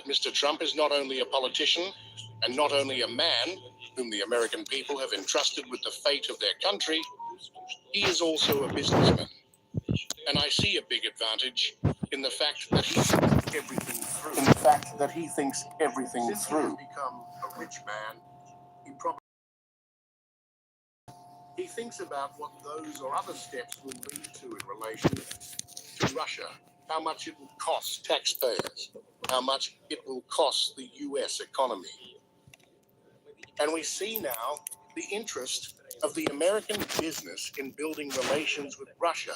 that Mr. Trump is not only a politician and not only a man whom the American people have entrusted with the fate of their country, he is also a businessman. And I see a big advantage in the fact that he thinks everything through. Since he has become a rich man, he thinks about what those or other steps will lead to in relation to Russia, how much it will cost taxpayers, how much it will cost the US economy. And we see now the interest of the American business in building relations with Russia.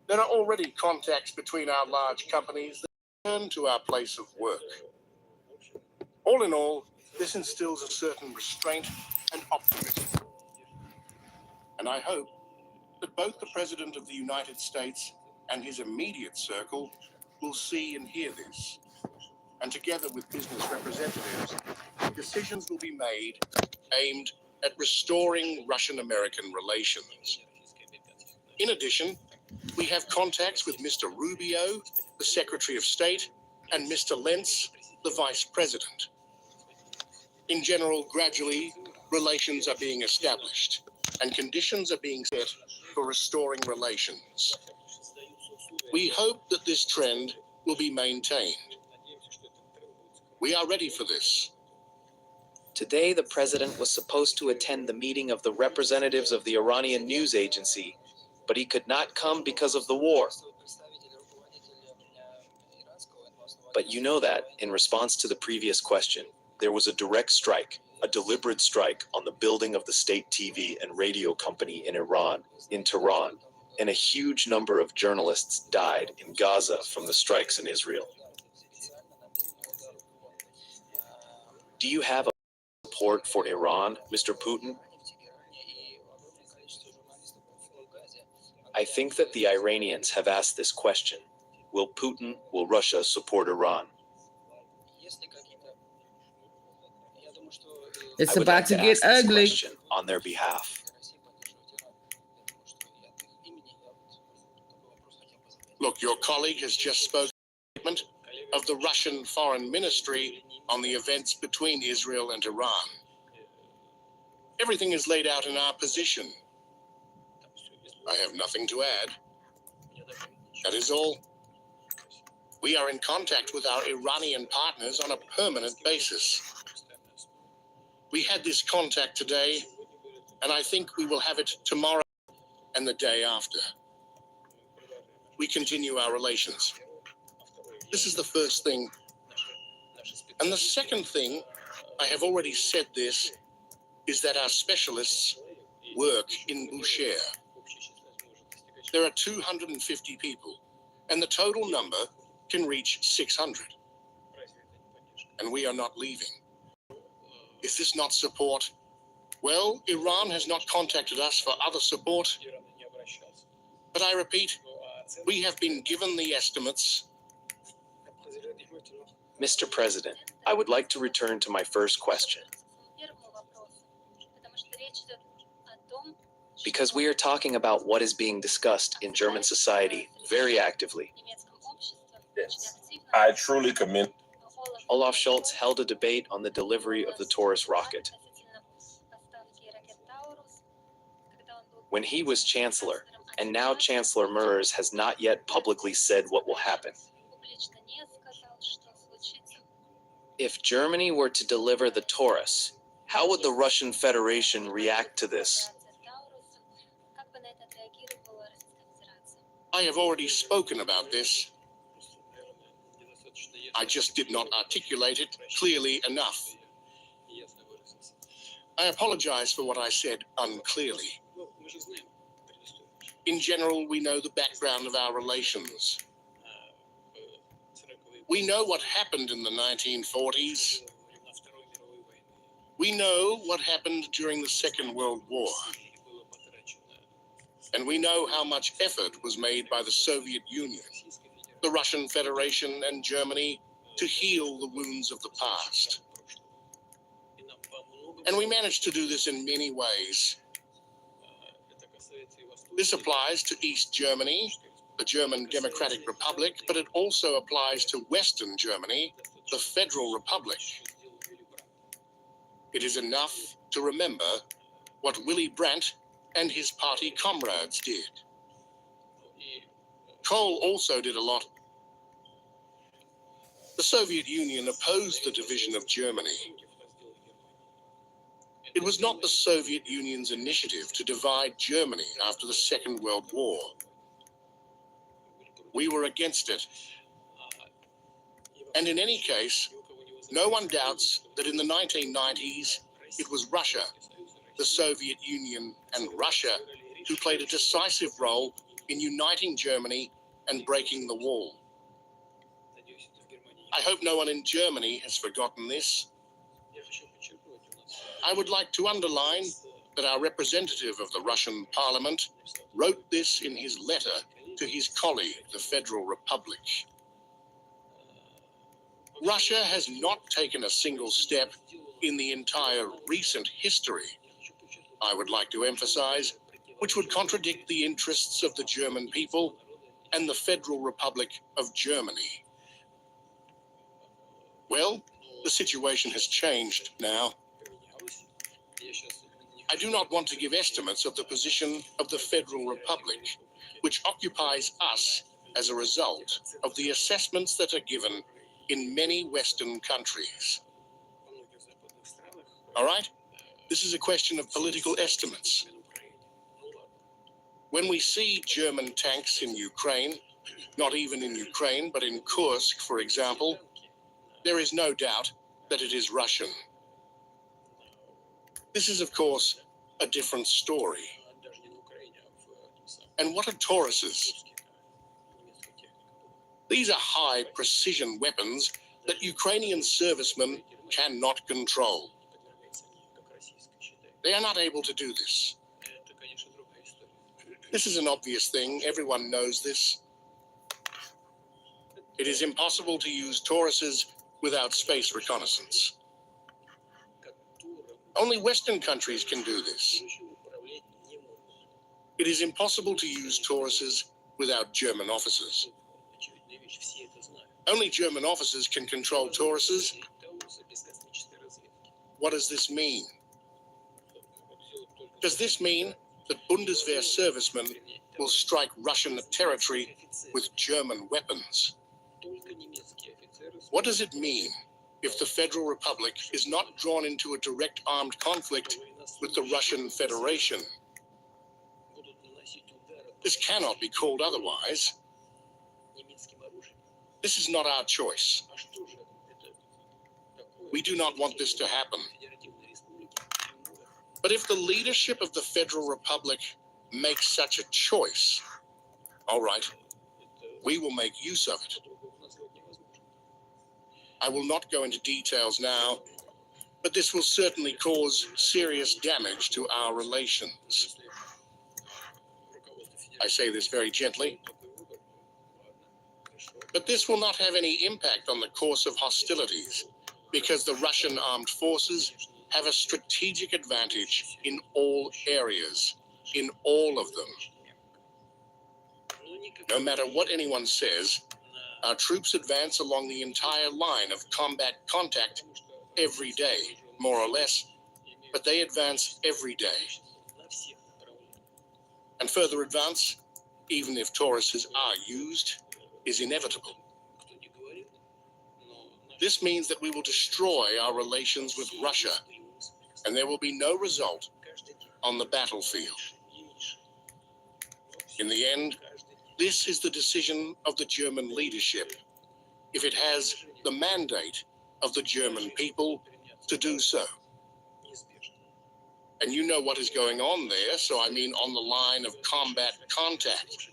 There are already contacts between our large companies that turn to our place of work. All in all, this instills a certain restraint and optimism. And I hope that both the President of the United States and his immediate circle will see and hear this. And together with business representatives, decisions will be made aimed at restoring Russian-American relations. In addition, we have contacts with Mr. Rubio, the Secretary of State, and Mr. Lentz, the Vice President. In general, gradually, relations are being established, and conditions are being set for restoring relations. We hope that this trend will be maintained. We are ready for this. Today, the president was supposed to attend the meeting of the representatives of the Iranian news agency, but he could not come because of the war. But you know that, in response to the previous question, there was a direct strike, a deliberate strike on the building of the state TV and radio company in Iran, in Tehran, and a huge number of journalists died in Gaza from the strikes in Israel. Do you have a support for Iran, Mr. Putin? I think that the Iranians have asked this question. Will Russia support Iran? It's about to get ugly. On their behalf. Look, your colleague has just spoken of the Russian Foreign Ministry on the events between Israel and Iran. Everything is laid out in our position. I have nothing to add. That is all. We are in contact with our Iranian partners on a permanent basis. We had this contact today, and I think we will have it tomorrow and the day after. We continue our relations. This is the first thing. And the second thing, I have already said this, is that our specialists work in Bushehr. There are 250 people, and the total number can reach 600. And we are not leaving. Is this not support? Well, Iran has not contacted us for other support. But I repeat, we have been given the estimates. Mr. President, I would like to return to my first question. Because we are talking about what is being discussed in German society very actively. Yes, I truly commend. Olaf Scholz held a debate on the delivery of the Taurus rocket. When he was Chancellor, and now Chancellor Merz has not yet publicly said what will happen. If Germany were to deliver the Taurus, how would the Russian Federation react to this? I have already spoken about this. I just did not articulate it clearly enough. I apologize for what I said unclearly. In general, we know the background of our relations. We know what happened in the 1940s. We know what happened during the Second World War. And we know how much effort was made by the Soviet Union, the Russian Federation, and Germany to heal the wounds of the past. And we managed to do this in many ways. This applies to East Germany, the German Democratic Republic, but it also applies to Western Germany, the Federal Republic. It is enough to remember what Willy Brandt and his party comrades did. Kohl also did a lot. The Soviet Union opposed the division of Germany. It was not the Soviet Union's initiative to divide Germany after the Second World War. We were against it. And in any case, no one doubts that in the 1990s, it was Russia, the Soviet Union, and Russia who played a decisive role in uniting Germany and breaking the wall. I hope no one in Germany has forgotten this. I would like to underline that our representative of the Russian parliament wrote this in his letter to his colleague, the Federal Republic. Russia has not taken a single step in the entire recent history, I would like to emphasize, which would contradict the interests of the German people and the Federal Republic of Germany. Well, the situation has changed now. I do not want to give estimates of the position of the Federal Republic, which occupies us as a result of the assessments that are given in many Western countries. All right? This is a question of political estimates. When we see German tanks in Ukraine, not even in Ukraine, but in Kursk, for example, there is no doubt that it is Russian. This is, of course, a different story. And what are Tauruses? These are high-precision weapons that Ukrainian servicemen cannot control. They are not able to do this. This is an obvious thing. Everyone knows this. It is impossible to use Tauruses without space reconnaissance. Only Western countries can do this. It is impossible to use Tauruses without German officers. Only German officers can control Tauruses. What does this mean? Does this mean that Bundeswehr servicemen will strike Russian territory with German weapons? What does it mean if the Federal Republic is not drawn into a direct armed conflict with the Russian Federation? This cannot be called otherwise. This is not our choice. We do not want this to happen. But if the leadership of the Federal Republic makes such a choice, all right, we will make use of it. I will not go into details now, but this will certainly cause serious damage to our relations. I say this very gently. But this will not have any impact on the course of hostilities, because the Russian armed forces have a strategic advantage in all areas, in all of them. No matter what anyone says, our troops advance along the entire line of combat contact every day, more or less, but they advance every day. And further advance, even if Tauruses are used, is inevitable. This means that we will destroy our relations with Russia, and there will be no result on the battlefield. In the end, this is the decision of the German leadership, if it has the mandate of the German people to do so. And you know what is going on there, so I mean on the line of combat contact.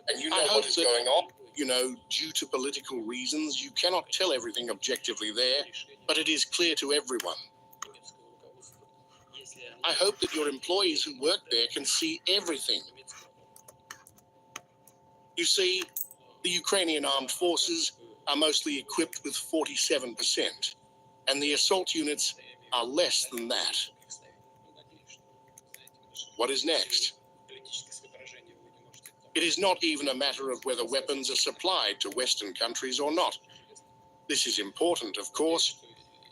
And you know what is going on. You know, due to political reasons, you cannot tell everything objectively there, but it is clear to everyone. I hope that your employees who work there can see everything. You see, the Ukrainian armed forces are mostly equipped with 47%, and the assault units are less than that. What is next? It is not even a matter of whether weapons are supplied to Western countries or not. This is important, of course,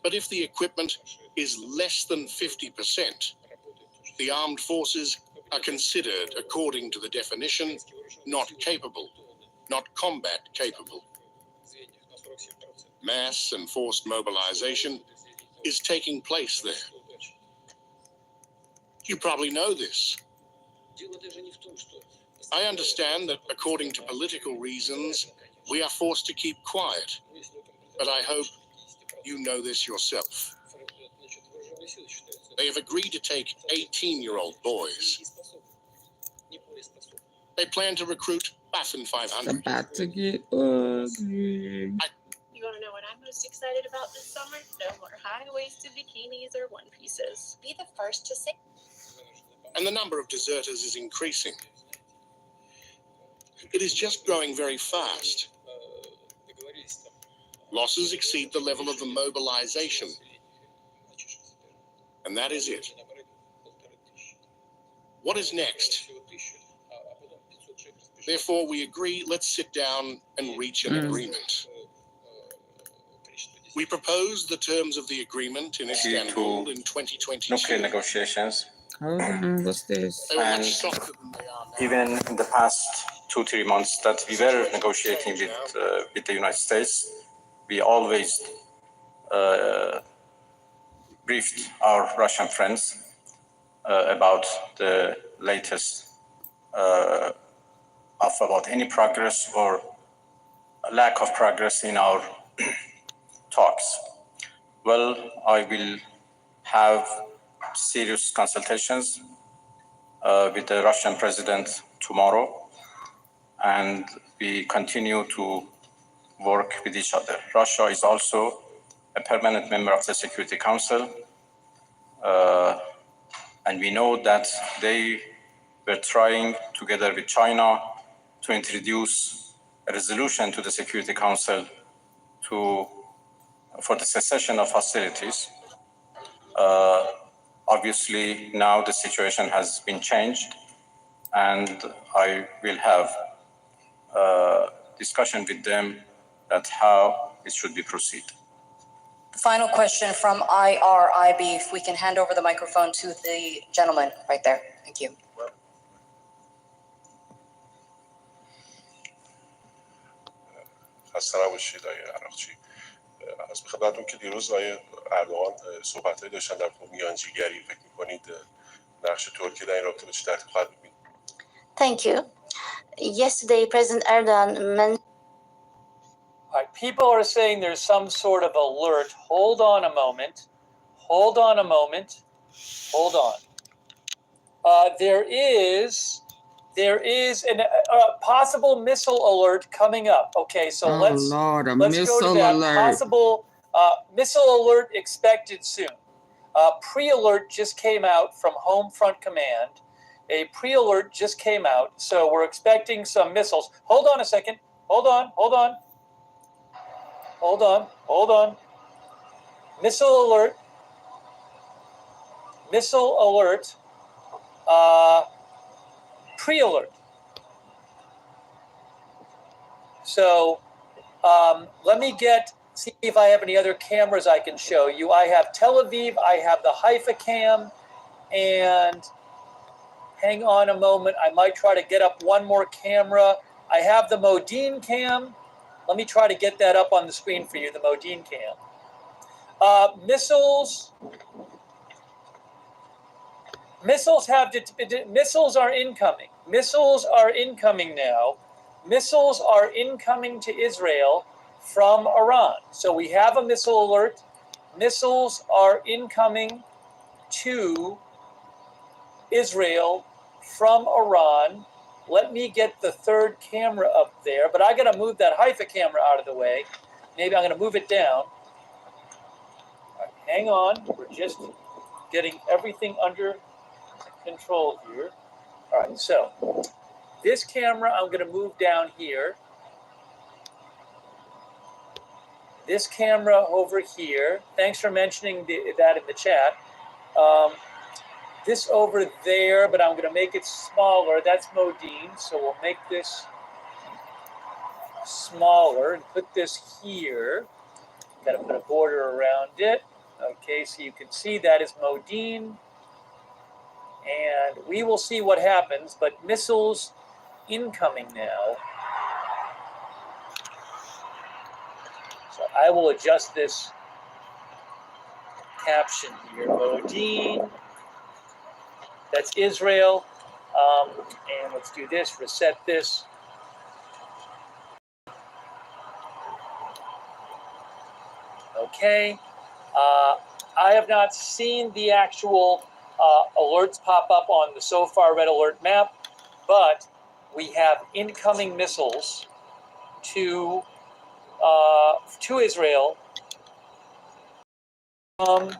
but if the equipment is less than 50%, the armed forces are considered, according to the definition, not capable, not combat capable. Mass and forced mobilization is taking place there. You probably know this. I understand that according to political reasons, we are forced to keep quiet, but I hope you know this yourself. They have agreed to take 18-year-old boys. They plan to recruit Waffen 500. About to get ugly. You want to know what I'm most excited about this summer? No more high-waisted bikinis or one-pieces. Be the first to say. And the number of deserters is increasing. It is just growing very fast. Losses exceed the level of the mobilization. And that is it. What is next? Therefore, we agree, let's sit down and reach an agreement. We proposed the terms of the agreement in Istanbul in 2022. Nuclear negotiations. Hold on, what's this? They were And much softer than they are now. Even in the past 2-3 months that we were negotiating with the United States, we always briefed our Russian friends about the latest about any progress or lack of progress in our talks. Well, I will have serious consultations with the Russian president tomorrow, and we continue to work with each other. Russia is also a permanent member of the Security Council, and we know that they were trying, together with China, to introduce a resolution to the Security Council for the cessation of hostilities. Obviously, now the situation has been changed, and I will have a discussion with them at how it should be proceed. Final question from IRIB. If we can hand over the microphone to the gentleman right there. Thank you. خسته نباشید آقای عراقچی. از خدمتتون که دیروز آقای اردوغان صحبت‌هایی داشتن در مورد میانجیگری، فکر می‌کنید نقش ترکیه در این رابطه به چه ترتیب خواهد بود؟ Thank you. Yesterday, President Erdogan mentioned. All right, people are saying there's some sort of alert. Hold on a moment. Hold on a moment. Hold on. There is a possible missile alert coming up. Okay, so let's go to that. Alert. Possible missile alert expected soon. Pre-alert just came out from Home Front Command. A pre-alert just came out, so we're expecting some missiles. Hold on a second. Hold on. Missile alert. Pre-alert. So let me see if I have any other cameras I can show you. I have Tel Aviv, I have the Haifa cam, and hang on a moment. I might try to get up one more camera. I have the Modin cam. Let me try to get that up on the screen for you, the Modin cam. Missiles are incoming. Missiles are incoming now. Missiles are incoming to Israel from Iran. So we have a missile alert. Missiles are incoming to Israel from Iran. Let me get the third camera up there, but I got to move that Haifa camera out of the way. Maybe I'm going to move it down. All right, hang on. We're just getting everything under control here. All right, so this camera I'm going to move down here. This camera over here. Thanks for mentioning that in the chat. this over there, but I'm going to make it smaller. That's Modine, so we'll make this smaller and put this here. Got to put a border around it. Okay, so you can see that is Modine. And we will see what happens, but missiles incoming now. So I will adjust this caption here. Modine. That's Israel. And let's do this, reset this. Okay. I have not seen the actual alerts pop up on the so far red alert map, but we have incoming missiles to Israel from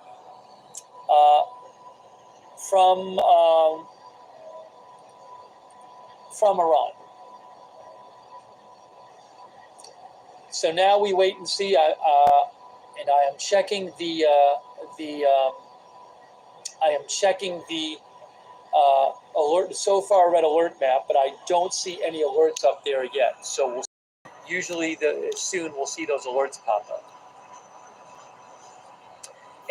Iran. So now we wait and see. And I am checking the alert so far red alert map, but I don't see any alerts up there yet. So we'll usually soon we'll see those alerts pop up.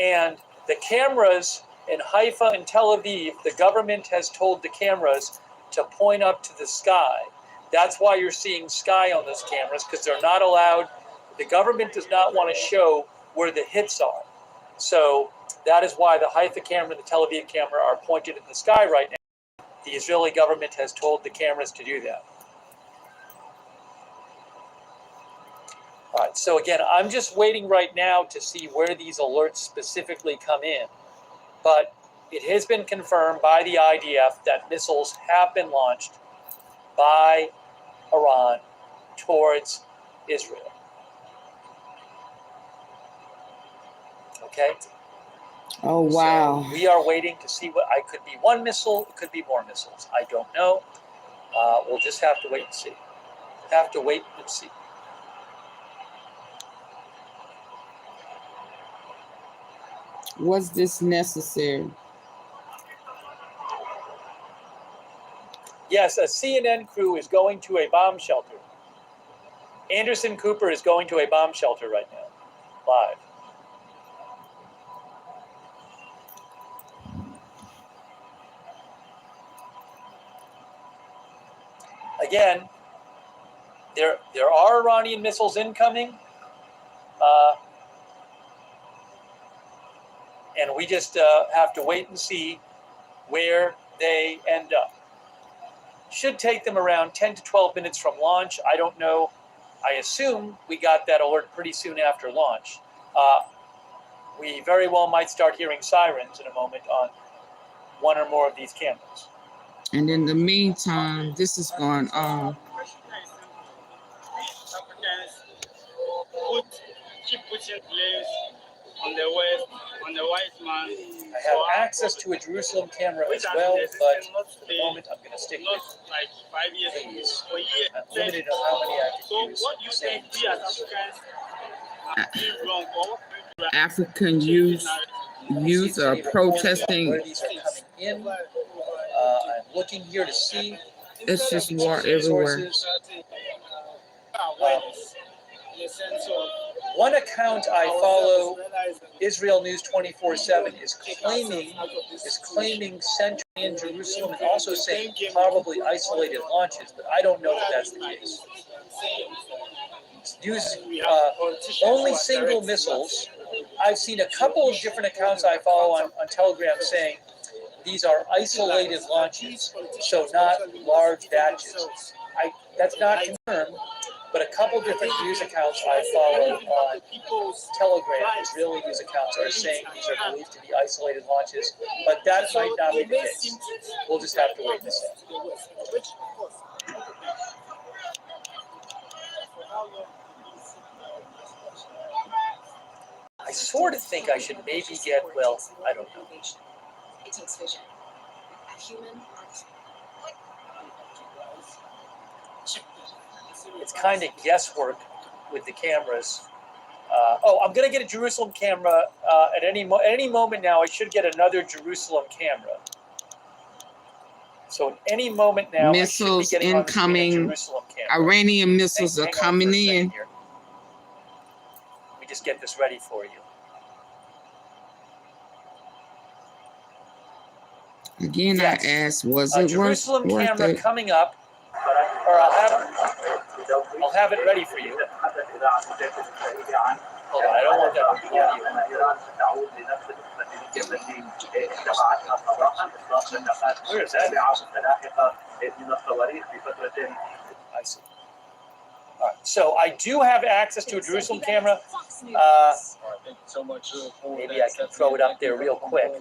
And the cameras in Haifa and Tel Aviv, the government has told the cameras to point up to the sky. That's why you're seeing sky on those cameras, because they're not allowed. The government does not want to show where the hits are. So that is why the Haifa camera and the Tel Aviv camera are pointed at the sky right now. The Israeli government has told the cameras to do that. All right, so again, I'm just waiting right now to see where these alerts specifically come in. But it has been confirmed by the IDF that missiles have been launched by Iran towards Israel. Okay? Oh, wow. So we are waiting to see what, I could be one missile, it could be more missiles. I don't know. We'll just have to wait and see. Have to wait and see. Was this necessary? Yes, a CNN crew is going to a bomb shelter. Anderson Cooper is going to a bomb shelter right now, live. Again, there are Iranian missiles incoming, and we just have to wait and see where they end up. Should take them around 10 to 12 minutes from launch. I don't know. I assume we got that alert pretty soon after launch. We very well might start hearing sirens in a moment on one or more of these cameras. And in the meantime, this is going on. Keep putting place on the west, on the white man. I have access to a Jerusalem camera as well, but for the moment I'm going to stick with like 5 years these. for years. I'm limited on how many I can So use. what do you think we as Africans are doing wrong for? African youth are protesting. Where these are coming in. I'm looking here to see. It's just war everywhere. One account I follow, Israel News 24/7, is claiming central in Jerusalem and also saying probably isolated launches, but I don't know if that's the case. Use only single missiles. I've seen a couple of different accounts I follow on Telegram saying these are isolated launches, so not large batches. That's not confirmed, but a couple different news accounts I follow on Telegram, Israeli news accounts, are saying these are believed to be isolated launches, but that might not be the case. We'll just have to wait and see. I sort of think I should maybe get, well, I don't know. It takes vision. A human heart. It's kind of guesswork with the cameras. I'm going to get a Jerusalem camera at any moment now. I should get another Jerusalem camera. So at any moment now, Missiles I should be getting on the screen incoming. at Jerusalem camera. Iranian missiles are Hang on for coming a second in. here. Let me just get this ready for you. Again, Yes. I asked, was it Jerusalem worth camera it? coming up, or I'll have it ready for you. Hold on, I don't want that on the audio. Where is that? I see. All right. So I do have access to a Jerusalem camera. Thank you so much. Maybe I can throw it up there real quick,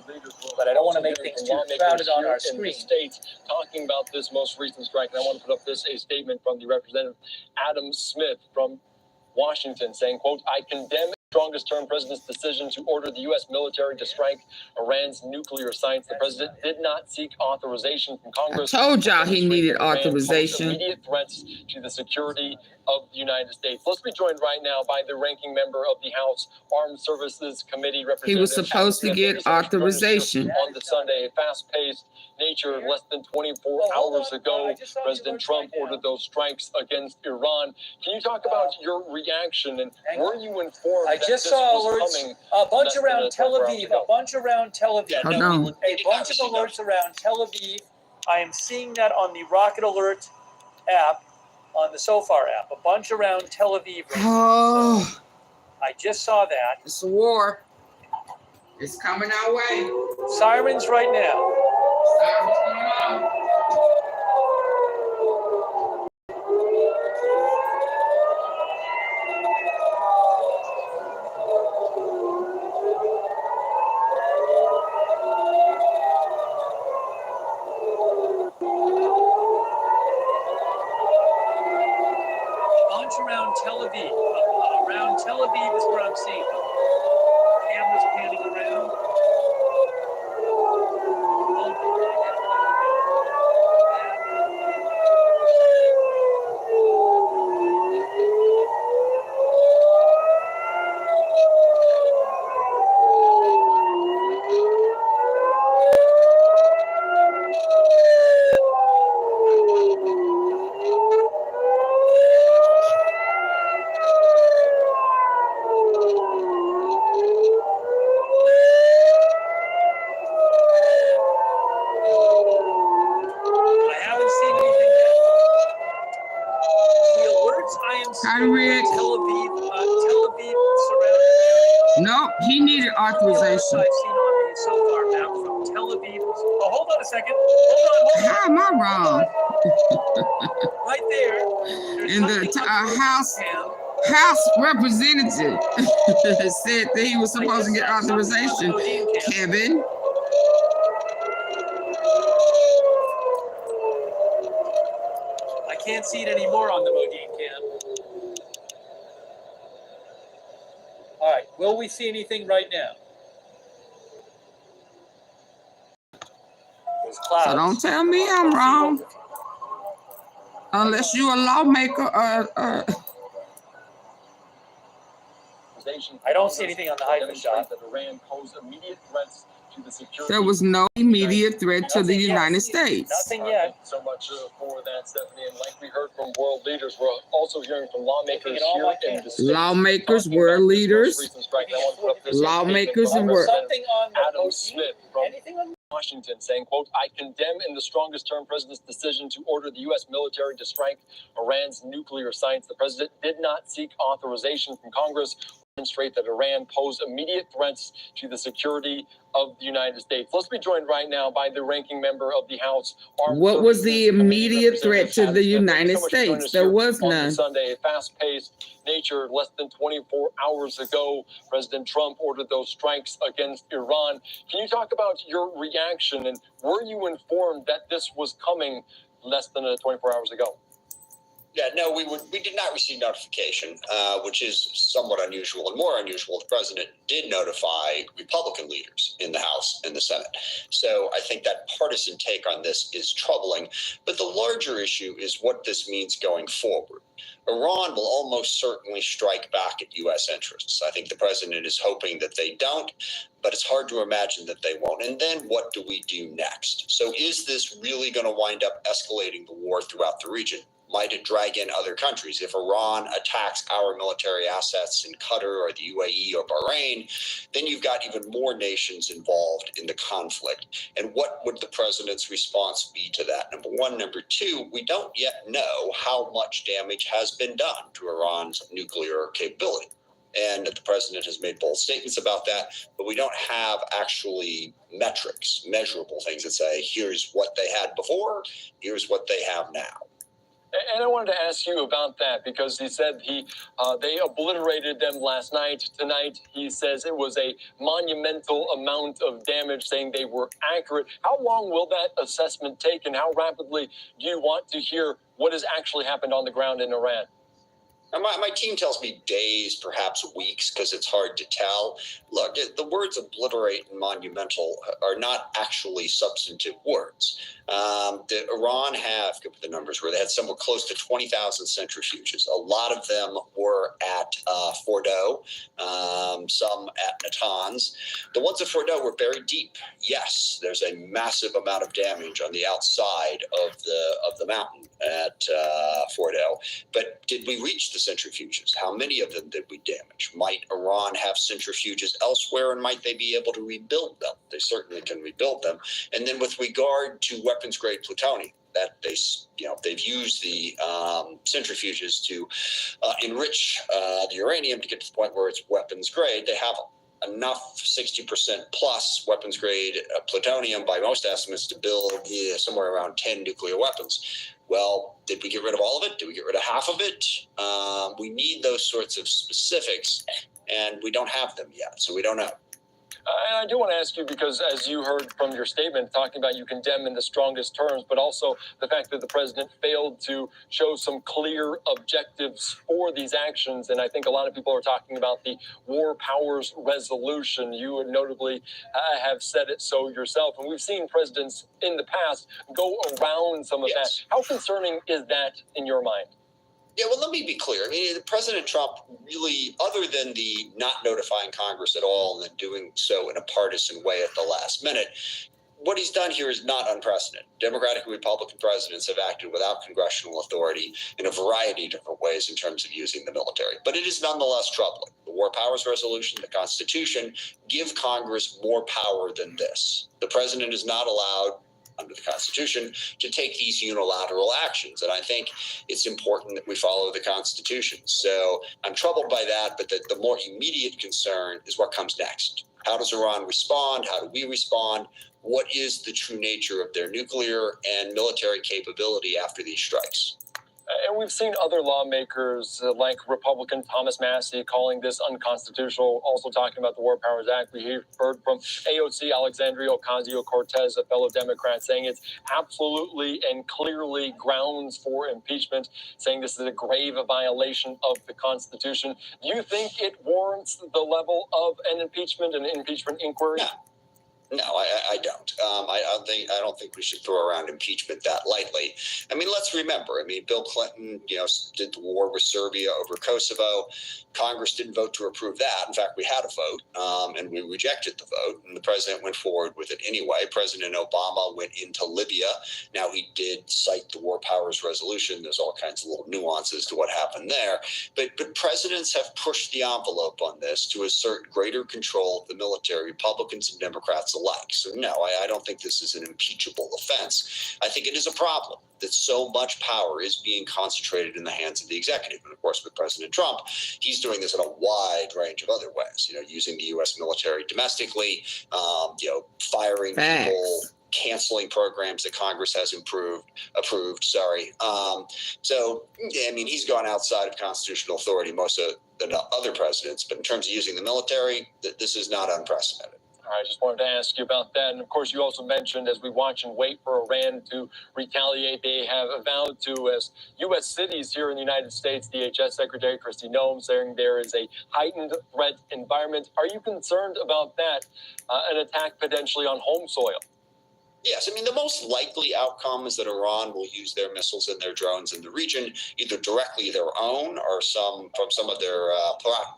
but I don't want to make things too crowded on our screen. States talking about this most recent strike, and I want to put up a statement from the representative Adam Smith from Washington saying, quote, I condemn strongest term president's decision to order the U.S. military to strike Iran's nuclear sites. The president did not seek authorization from Congress. I told y'all he needed authorization. Immediate threats to the security of the United States. Let's be joined right now by the ranking member of the House Armed Services Committee, Representative. He was supposed to get authorization. On the Sunday, fast-paced nature. Less than 24 hours ago, President Trump ordered those strikes against Iran. Can you talk about your reaction, and were you informed? I just saw alerts, a bunch around Tel Aviv, a bunch around Tel Aviv. Hold on. A bunch of alerts around Tel Aviv. I am seeing that on the Rocket Alert app, on the SOFAR app. A bunch around Tel Aviv. Oh, So I just saw that. it's a war. It's coming our way. Sirens right now. Sirens coming out. Bunch around Tel Aviv. Around Tel Aviv is where I'm seeing them. Cameras panning around. No, he needed authorization. I've seen on the SOFAR map from Tel Aviv. Oh, hold on a second. Hold How am I wrong? right there. In the House representative said that he was supposed to get authorization. Kevin. I can't see it anymore on the Modine cam. All right, will we see anything right now? There's clouds. So don't tell me I'm wrong. Unless you're a lawmaker or I don't see anything on the hyphen shot. there was no immediate threat to the United States. Nothing yet. So much for that, Stephanie. And like we heard from world leaders, we're also hearing from lawmakers here in the States. Lawmakers, world leaders, lawmakers and world. Something on the Adam Smith from anything on Washington saying, quote, I condemn in the strongest term president's decision to order the U.S. military to strike Iran's nuclear sites. The president did not seek authorization from Congress to demonstrate that Iran posed immediate threats to the security of the United States. Let's be joined right now by the ranking member of the House. What was the immediate threat to the United States? There was none. Sunday, fast-paced nature. Less than 24 hours ago, President Trump ordered those strikes against Iran. Can you talk about your reaction, and were you informed that this was coming less than 24 hours ago? Yeah, no, we did not receive notification, which is somewhat unusual. And more unusual, the president did notify Republican leaders in the House and the Senate. So I think that partisan take on this is troubling. But the larger issue is what this means going forward. Iran will almost certainly strike back at U.S. interests. I think the president is hoping that they don't, but it's hard to imagine that they won't. And then what do we do next? So is this really going to wind up escalating the war throughout the region? Might it drag in other countries? If Iran attacks our military assets in Qatar or the UAE or Bahrain, then you've got even more nations involved in the conflict. And what would the president's response be to that? Number one. Number two, we don't yet know how much damage has been done to Iran's nuclear capability. And the president has made bold statements about that, but we don't have actually metrics, measurable things that say, here's what they had before, here's what they have now. And I wanted to ask you about that because he said they obliterated them last night. Tonight, he says it was a monumental amount of damage, saying they were accurate. How long will that assessment take, and how rapidly do you want to hear what has actually happened on the ground in Iran? My team tells me days, perhaps weeks, because it's hard to tell. Look, the words obliterate and monumental are not actually substantive words. Iran have, the numbers were, they had somewhere close to 20,000 centrifuges. A lot of them were at Fordo, some at Natanz. The ones at Fordo were buried deep. Yes, there's a massive amount of damage on the outside of the mountain at Fordo. But did we reach the centrifuges? How many of them did we damage? Might Iran have centrifuges elsewhere, and might they be able to rebuild them? They certainly can rebuild them. And then with regard to weapons-grade plutonium, that they've used the centrifuges to enrich the uranium to get to the point where it's weapons grade. They have enough 60% plus weapons grade plutonium by most estimates to build somewhere around 10 nuclear weapons. Well, did we get rid of all of it? Did we get rid of half of it? We need those sorts of specifics, and we don't have them yet, so we don't know. And I do want to ask you, because as you heard from your statement, talking about you condemn in the strongest terms, but also the fact that the president failed to show some clear objectives for these actions. And I think a lot of people are talking about the war powers resolution. You would notably have said it so yourself. And we've seen presidents in the past go around some of that. How concerning is that in your mind? Yeah, well, let me be clear. I mean, President Trump really, other than the not notifying Congress at all and then doing so in a partisan way at the last minute, what he's done here is not unprecedented. Democratic and Republican presidents have acted without congressional authority in a variety of different ways in terms of using the military. But it is nonetheless troubling. The War Powers Resolution, the Constitution, give Congress more power than this. The president is not allowed, under the Constitution, to take these unilateral actions. And I think it's important that we follow the Constitution. So I'm troubled by that, but the more immediate concern is what comes next. How does Iran respond? How do we respond? What is the true nature of their nuclear and military capability after these strikes? And we've seen other lawmakers like Republican Thomas Massey calling this unconstitutional, also talking about the War Powers Act. We heard from AOC Alexandria Ocasio-Cortez, a fellow Democrat, saying it's absolutely and clearly grounds for impeachment, saying this is a grave violation of the Constitution. Do you think it warrants the level of an impeachment inquiry? No. No, I don't. I don't think we should throw around impeachment that lightly. I mean, let's remember. I mean, Bill Clinton, did the war with Serbia over Kosovo. Congress didn't vote to approve that. In fact, we had a vote, and we rejected the vote, and the president went forward with it anyway. President Obama went into Libya. Now, he did cite the War Powers Resolution. There's all kinds of little nuances to what happened there. But presidents have pushed the envelope on this to assert greater control of the military, Republicans and Democrats alike. So no, I don't think this is an impeachable offense. I think it is a problem that so much power is being concentrated in the hands of the executive. And of course, with President Trump, he's doing this in a wide range of other ways, using the U.S. military domestically, firing people, canceling programs that Congress has approved. So, I mean, he's gone outside of constitutional authority most of the other presidents. But in terms of using the military, this is not unprecedented. I just wanted to ask you about that. And of course, you also mentioned, as we watch and wait for Iran to retaliate, they have vowed to, as U.S. cities here in the United States, DHS Secretary Kristi Noem saying there is a heightened threat environment. Are you concerned about that, an attack potentially on home soil? Yes, I mean, the most likely outcome is that Iran will use their missiles and their drones in the region, either directly their own or from some of their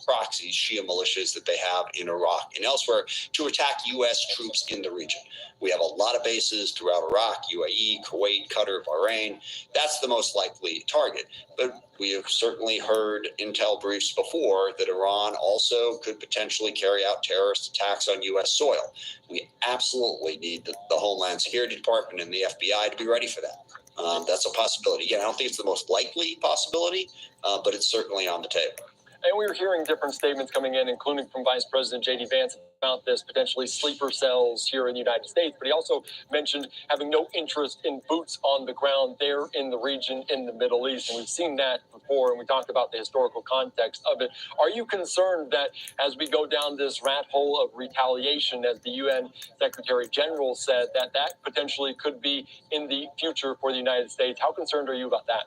proxies, Shia militias that they have in Iraq and elsewhere, to attack U.S. troops in the region. We have a lot of bases throughout Iraq, UAE, Kuwait, Qatar, Bahrain. That's the most likely target. But we have certainly heard intel briefs before that Iran also could potentially carry out terrorist attacks on U.S. soil. We absolutely need the Homeland Security Department and the FBI to be ready for that. That's a possibility. Again, I don't think it's the most likely possibility, but it's certainly on the table. And we were hearing different statements coming in, including from Vice President J.D. Vance, about this, potentially sleeper cells here in the United States. But he also mentioned having no interest in boots on the ground there in the region in the Middle East. And we've seen that before, and we talked about the historical context of it. Are you concerned that as we go down this rat hole of retaliation, as the UN Secretary General said, that potentially could be in the future for the United States? How concerned are you about that?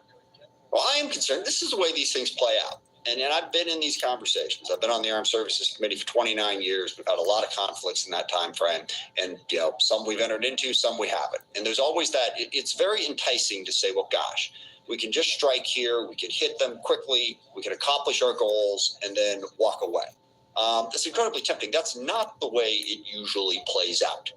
Well, I am concerned. This is the way these things play out. And I've been in these conversations. I've been on the Armed Services Committee for 29 years. We've had a lot of conflicts in that time frame. And, some we've entered into, some we haven't. And there's always that. It's very enticing to say, well, gosh, we can just strike here. We can hit them quickly. We can accomplish our goals and then walk away. That's incredibly tempting. That's not the way it usually plays out.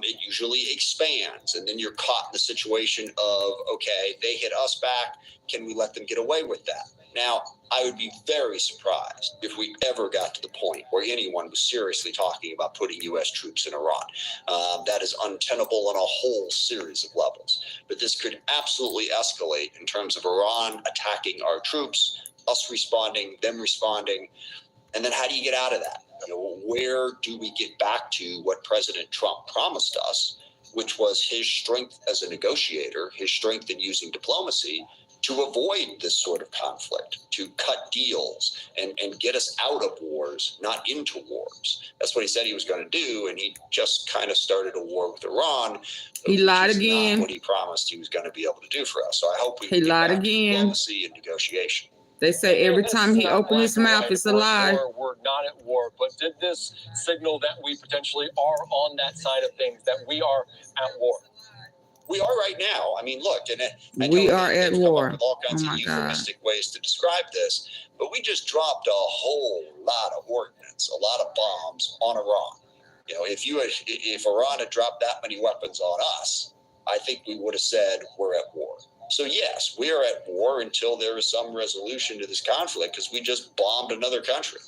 It usually expands, and then you're caught in the situation of, okay, they hit us back. Can we let them get away with that? Now, I would be very surprised if we ever got to the point where anyone was seriously talking about putting U.S. troops in Iran. That is untenable on a whole series of levels. But this could absolutely escalate in terms of Iran attacking our troops, us responding, them responding. And then how do you get out of that? Where do we get back to what President Trump promised us, which was his strength as a negotiator, his strength in using diplomacy to avoid this sort of conflict, to cut deals and get us out of wars, not into wars. That's what he said he was going to do, and he just kind of started a war with Iran. He lied again. Not what he promised he was going to be able to do for us. So I hope we get back to diplomacy and negotiation. They say every time he opened his mouth, it's a lie. We're not at war, but did this signal that we potentially are on that side of things, that we are at war? We are right now. I mean, look, and we are at war. All kinds of euphemistic ways to describe this, but we just dropped a whole lot of ordnance, a lot of bombs on Iran. If Iran had dropped that many weapons on us, I think we would have said we're at war. So yes, we are at war until there is some resolution to this conflict, because we just bombed another country.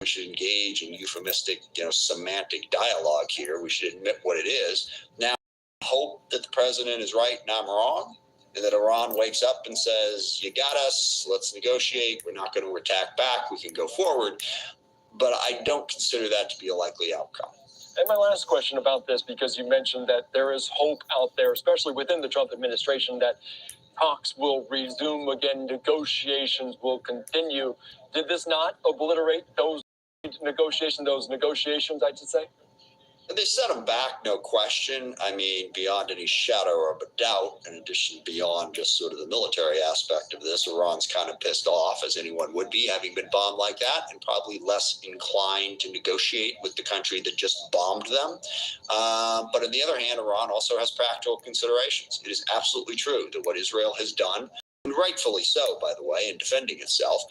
We should engage in euphemistic, semantic dialogue here. We should admit what it is. Now, hope that the president is right and I'm wrong, and that Iran wakes up and says, you got us, let's negotiate. We're not going to attack back. We can go forward. But I don't consider that to be a likely outcome. And my last question about this, because you mentioned that there is hope out there, especially within the Trump administration, that talks will resume again, negotiations will continue. Did this not obliterate those negotiations, I should say? They set them back, no question. I mean, beyond any shadow of a doubt, in addition, beyond just sort of the military aspect of this, Iran's kind of pissed off, as anyone would be, having been bombed like that, and probably less inclined to negotiate with the country that just bombed them. But on the other hand, Iran also has practical considerations. It is absolutely true that what Israel has done, and rightfully so, by the way, in defending itself,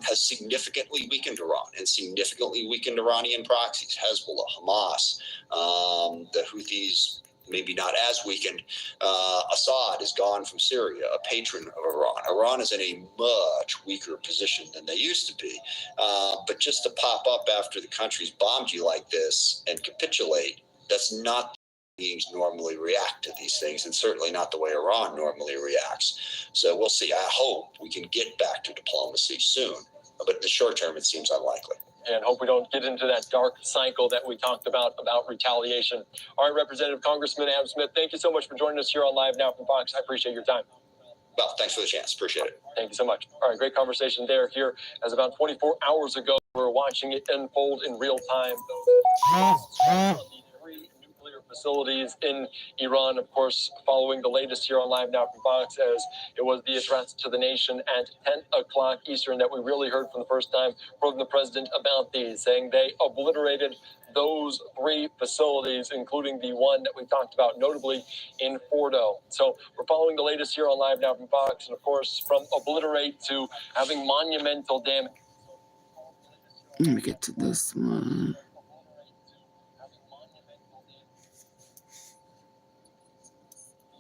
has significantly weakened Iran and significantly weakened Iranian proxies, Hezbollah, Hamas, the Houthis, maybe not as weakened. Assad is gone from Syria, a patron of Iran. Iran is in a much weaker position than they used to be. But just to pop up after the country's bombed you like this and capitulate, that's not beings normally react to these things, and certainly not the way Iran normally reacts. So we'll see. I hope we can get back to diplomacy soon, but in the short term, it seems unlikely. And hope we don't get into that dark cycle that we talked about retaliation. All right, Representative Congressman Adam Smith, thank you so much for joining us here on Live Now from Fox. I appreciate your time. Well, thanks for the chance. Appreciate it. Thank you so much. All right, great conversation there. Here, as about 24 hours ago, we're watching it unfold in real time. The three nuclear facilities in Iran, of course, following the latest here on Live Now from Fox, as it was the address to the nation at 10 o'clock Eastern that we really heard for the first time from the president about these, saying they obliterated those three facilities, including the one that we talked about notably in Fordo. So we're following the latest here on Live Now from Fox, and of course, from obliterate to having monumental damage. Let me get to this one.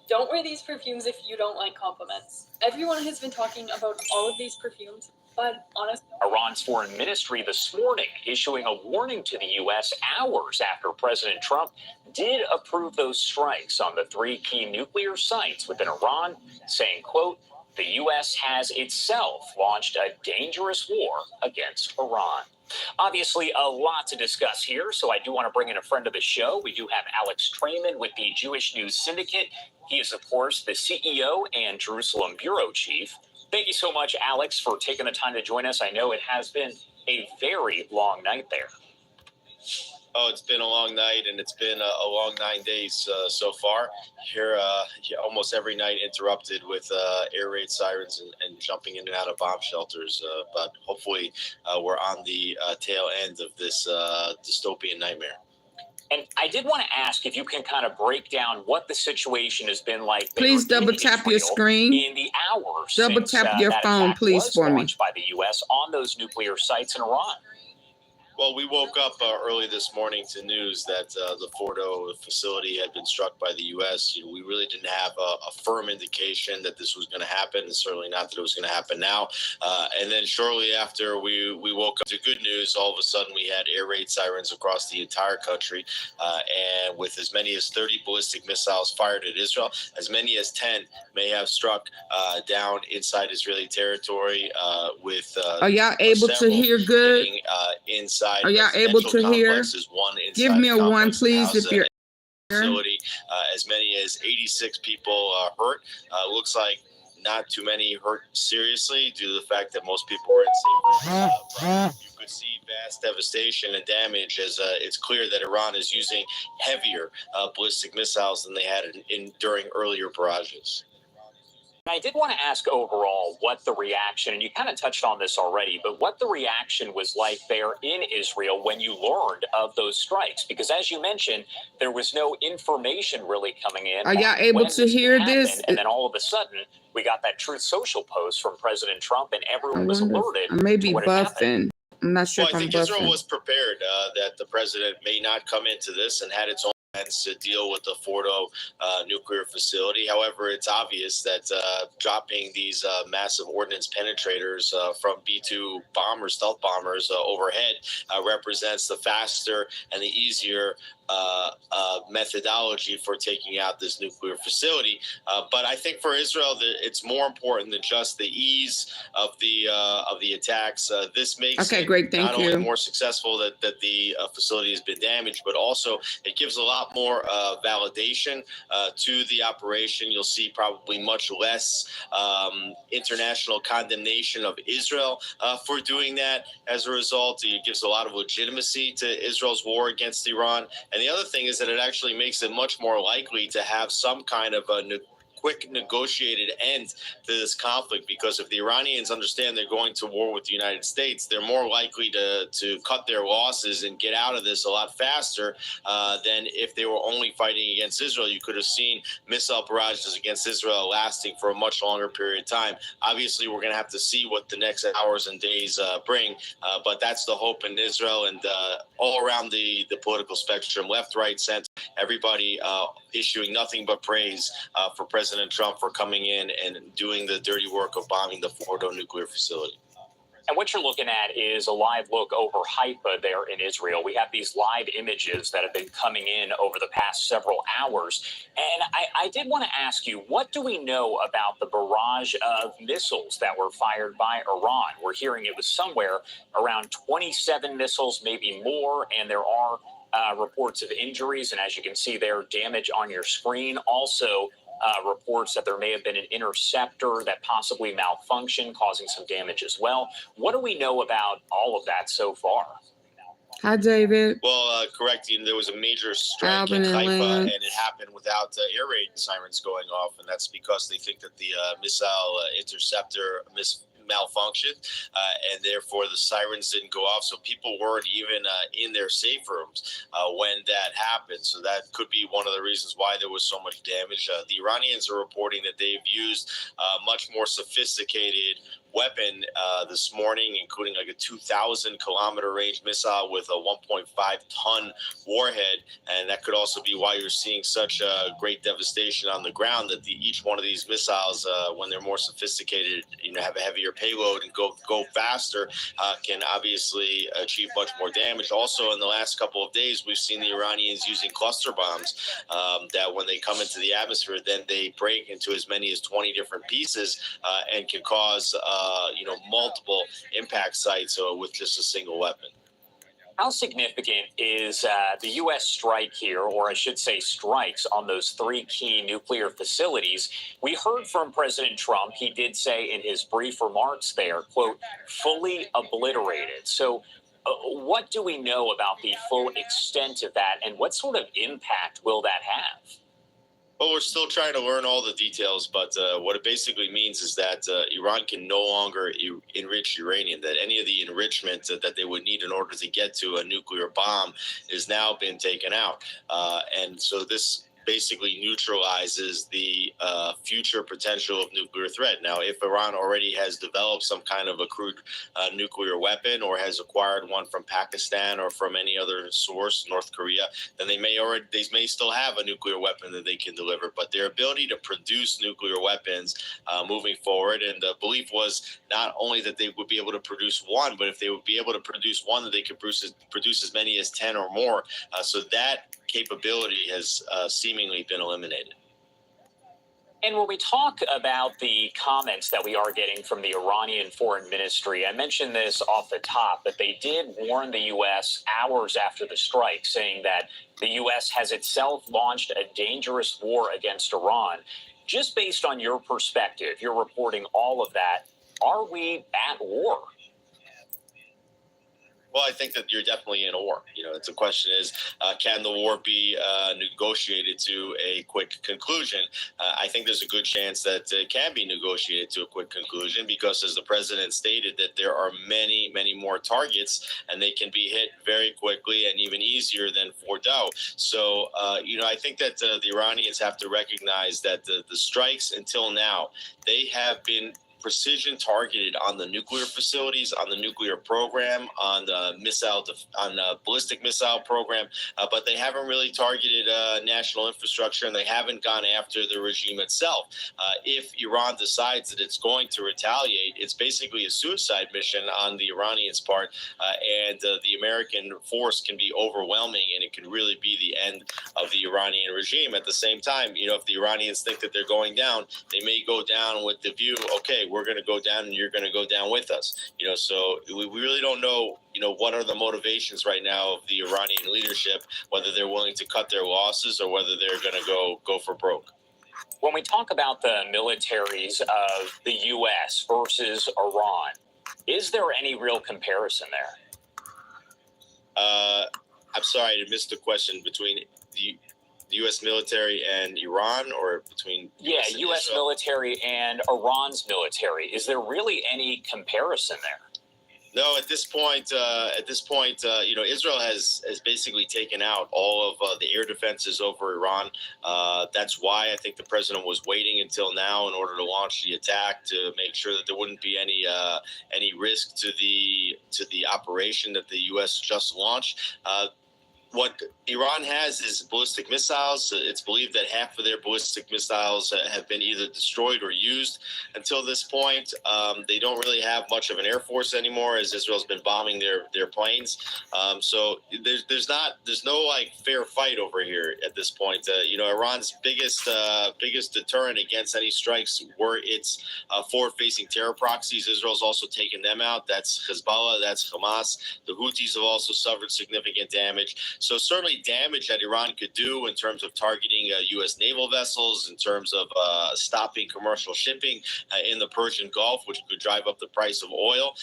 Don't wear these perfumes if you don't like compliments. Everyone has been talking about all of these perfumes, but honestly, Iran's foreign ministry this morning issuing a warning to the U.S. hours after President Trump did approve those strikes on the three key nuclear sites within Iran, saying, quote, the U.S. has itself launched a dangerous war against Iran. Obviously, a lot to discuss here, so I do want to bring in a friend of the show. We do have Alex Trayman with the Jewish News Syndicate. He is, of course, the CEO and Jerusalem Bureau Chief. Thank you so much, Alex, for taking the time to join us. I know it has been a very long night there. Oh, it's been a long night, and it's been a long 9 days so far. Here, almost every night interrupted with air raid sirens and jumping in and out of bomb shelters. But hopefully we're on the tail end of this dystopian nightmare. And I did want to ask if you can kind of break down what the situation has been like. Please double tap your screen. In the hours double since, tap your that phone, attack please, was for me. launched by the U.S. on those nuclear sites in Iran. Well, we woke up early this morning to news that the Fordo facility had been struck by the U.S. We really didn't have a firm indication that this was going to happen, and certainly not that it was going to happen now. And then shortly after we woke up to good news, all of a sudden we had air raid sirens across the entire country, and with as many as 30 ballistic missiles fired at Israel, as many as 10 may have struck down inside Israeli territory. Are y'all able to hear good? Inside. Are y'all able to hear? Give me a one, please, if you're facility. As many as 86 people hurt. Looks like not too many hurt seriously due to the fact that most people were in safe rooms. You could see vast devastation and damage as it's clear that Iran is using heavier ballistic missiles than they had during earlier barrages. I did want to ask overall what the reaction, and you kind of touched on this already, but what the reaction was like there in Israel when you learned of those strikes, because as you mentioned, there was no information really coming in. Are y'all able to hear this? And then all of a sudden, we got that Truth Social post from President Trump, and everyone was alerted. I may be buffing. I'm not sure well, if I'm I think buffing. Israel was prepared that the president may not come into this and had its own to deal with the Fordo nuclear facility. However, it's obvious that dropping these massive ordnance penetrators from B-2 bombers, stealth bombers overhead represents the faster and the easier methodology for taking out this nuclear facility. But I think for Israel, it's more important than just the ease of the attacks. This makes it not only more successful that the facility has been damaged, but also it gives a lot more validation to the operation. You'll see probably much less international condemnation of Israel for doing that. As a result, it gives a lot of legitimacy to Israel's war against Iran. And the other thing is that it actually makes it much more likely to have some kind of a quick negotiated end to this conflict, because if the Iranians understand they're going to war with the United States, they're more likely to cut their losses and get out of this a lot faster than if they were only fighting against Israel. You could have seen missile barrages against Israel lasting for a much longer period of time. Obviously, we're going to have to see what the next hours and days bring, but that's the hope in Israel and all around the political spectrum, left, right, center, everybody issuing nothing but praise for President Trump for coming in and doing the dirty work of bombing the Fordo nuclear facility. And what you're looking at is a live look over Haifa there in Israel. We have these live images that have been coming in over the past several hours. And I did want to ask you, what do we know about the barrage of missiles that were fired by Iran? We're hearing it was somewhere around 27 missiles, maybe more, and there are reports of injuries. And as you can see there, damage on your screen. Also, reports that there may have been an interceptor that possibly malfunctioned, causing some damage as well. What do we know about all of that so far? Hi, David. Well, correct. There was a major strike in Haifa, and it happened without air raid sirens going off, and that's because they think that the missile interceptor malfunctioned, and therefore the sirens didn't go off. So people weren't even in their safe rooms when that happened. So that could be one of the reasons why there was so much damage. The Iranians are reporting that they've used much more sophisticated weapon this morning, including like a 2,000-kilometer range missile with a 1.5-ton warhead, and that could also be why you're seeing such great devastation on the ground. That each one of these missiles, when they're more sophisticated, have a heavier payload and go faster, can obviously achieve much more damage. Also, in the last couple of days, we've seen the Iranians using cluster bombs that, when they come into the atmosphere, then they break into as many as 20 different pieces and can cause multiple impact sites with just a single weapon. How significant is the U.S. strike here, or I should say strikes, on those 3 key nuclear facilities? We heard from President Trump. He did say in his brief remarks there, quote, fully obliterated. So what do we know about the full extent of that, and what sort of impact will that have? Well, we're still trying to learn all the details, but what it basically means is that Iran can no longer enrich uranium, that any of the enrichment that they would need in order to get to a nuclear bomb is now been taken out. And so this basically neutralizes the future potential of nuclear threat. Now, if Iran already has developed some kind of a crude nuclear weapon, or has acquired one from Pakistan or from any other source, North Korea, then they may still have a nuclear weapon that they can deliver. But their ability to produce nuclear weapons moving forward, and the belief was not only that they would be able to produce one, but if they would be able to produce one, that they could produce as many as 10 or more. So that capability has seemingly been eliminated. And when we talk about the comments that we are getting from the Iranian Foreign Ministry, I mentioned this off the top, but they did warn the U.S. hours after the strike, saying that the U.S. has itself launched a dangerous war against Iran. Just based on your perspective, you're reporting all of that. Are we at war? Well, I think that you're definitely in a war. The question is, can the war be negotiated to a quick conclusion? I think there's a good chance that it can be negotiated to a quick conclusion, because, as the president stated, that there are many, many more targets, and they can be hit very quickly and even easier than Fordo. So, I think that the Iranians have to recognize that the strikes until now, they have been precision targeted on the nuclear facilities, on the nuclear program, on the ballistic missile program, but they haven't really targeted national infrastructure, and they haven't gone after the regime itself. If Iran decides that it's going to retaliate, it's basically a suicide mission on the Iranians' part, and the American force can be overwhelming, and it can really be the end of the Iranian regime. At the same time, if the Iranians think that they're going down, they may go down with the view, okay, we're going to go down and you're going to go down with us. So we really don't know, what are the motivations right now of the Iranian leadership, whether they're willing to cut their losses or whether they're going to go for broke. When we talk about the militaries of the U.S. versus Iran, is there any real comparison there? I'm sorry, I missed the question. Between the U.S. military and Iran, or between U.S. military and Iran's military? Is there really any comparison there? No, at this point, Israel has basically taken out all of the air defenses over Iran. That's why I think the president was waiting until now in order to launch the attack, to make sure that there wouldn't be any risk to the operation that the U.S. just launched. What Iran has is ballistic missiles. It's believed that half of their ballistic missiles have been either destroyed or used until this point. They don't really have much of an air force anymore, as Israel's been bombing their planes. So there's no fair fight over here at this point. Iran's biggest deterrent against any strikes were its forward-facing terror proxies. Israel's also taken them out. That's Hezbollah. That's Hamas. The Houthis have also suffered significant damage. So certainly damage that Iran could do in terms of targeting U.S. naval vessels, in terms of stopping commercial shipping in the Persian Gulf, which could drive up the price of oil,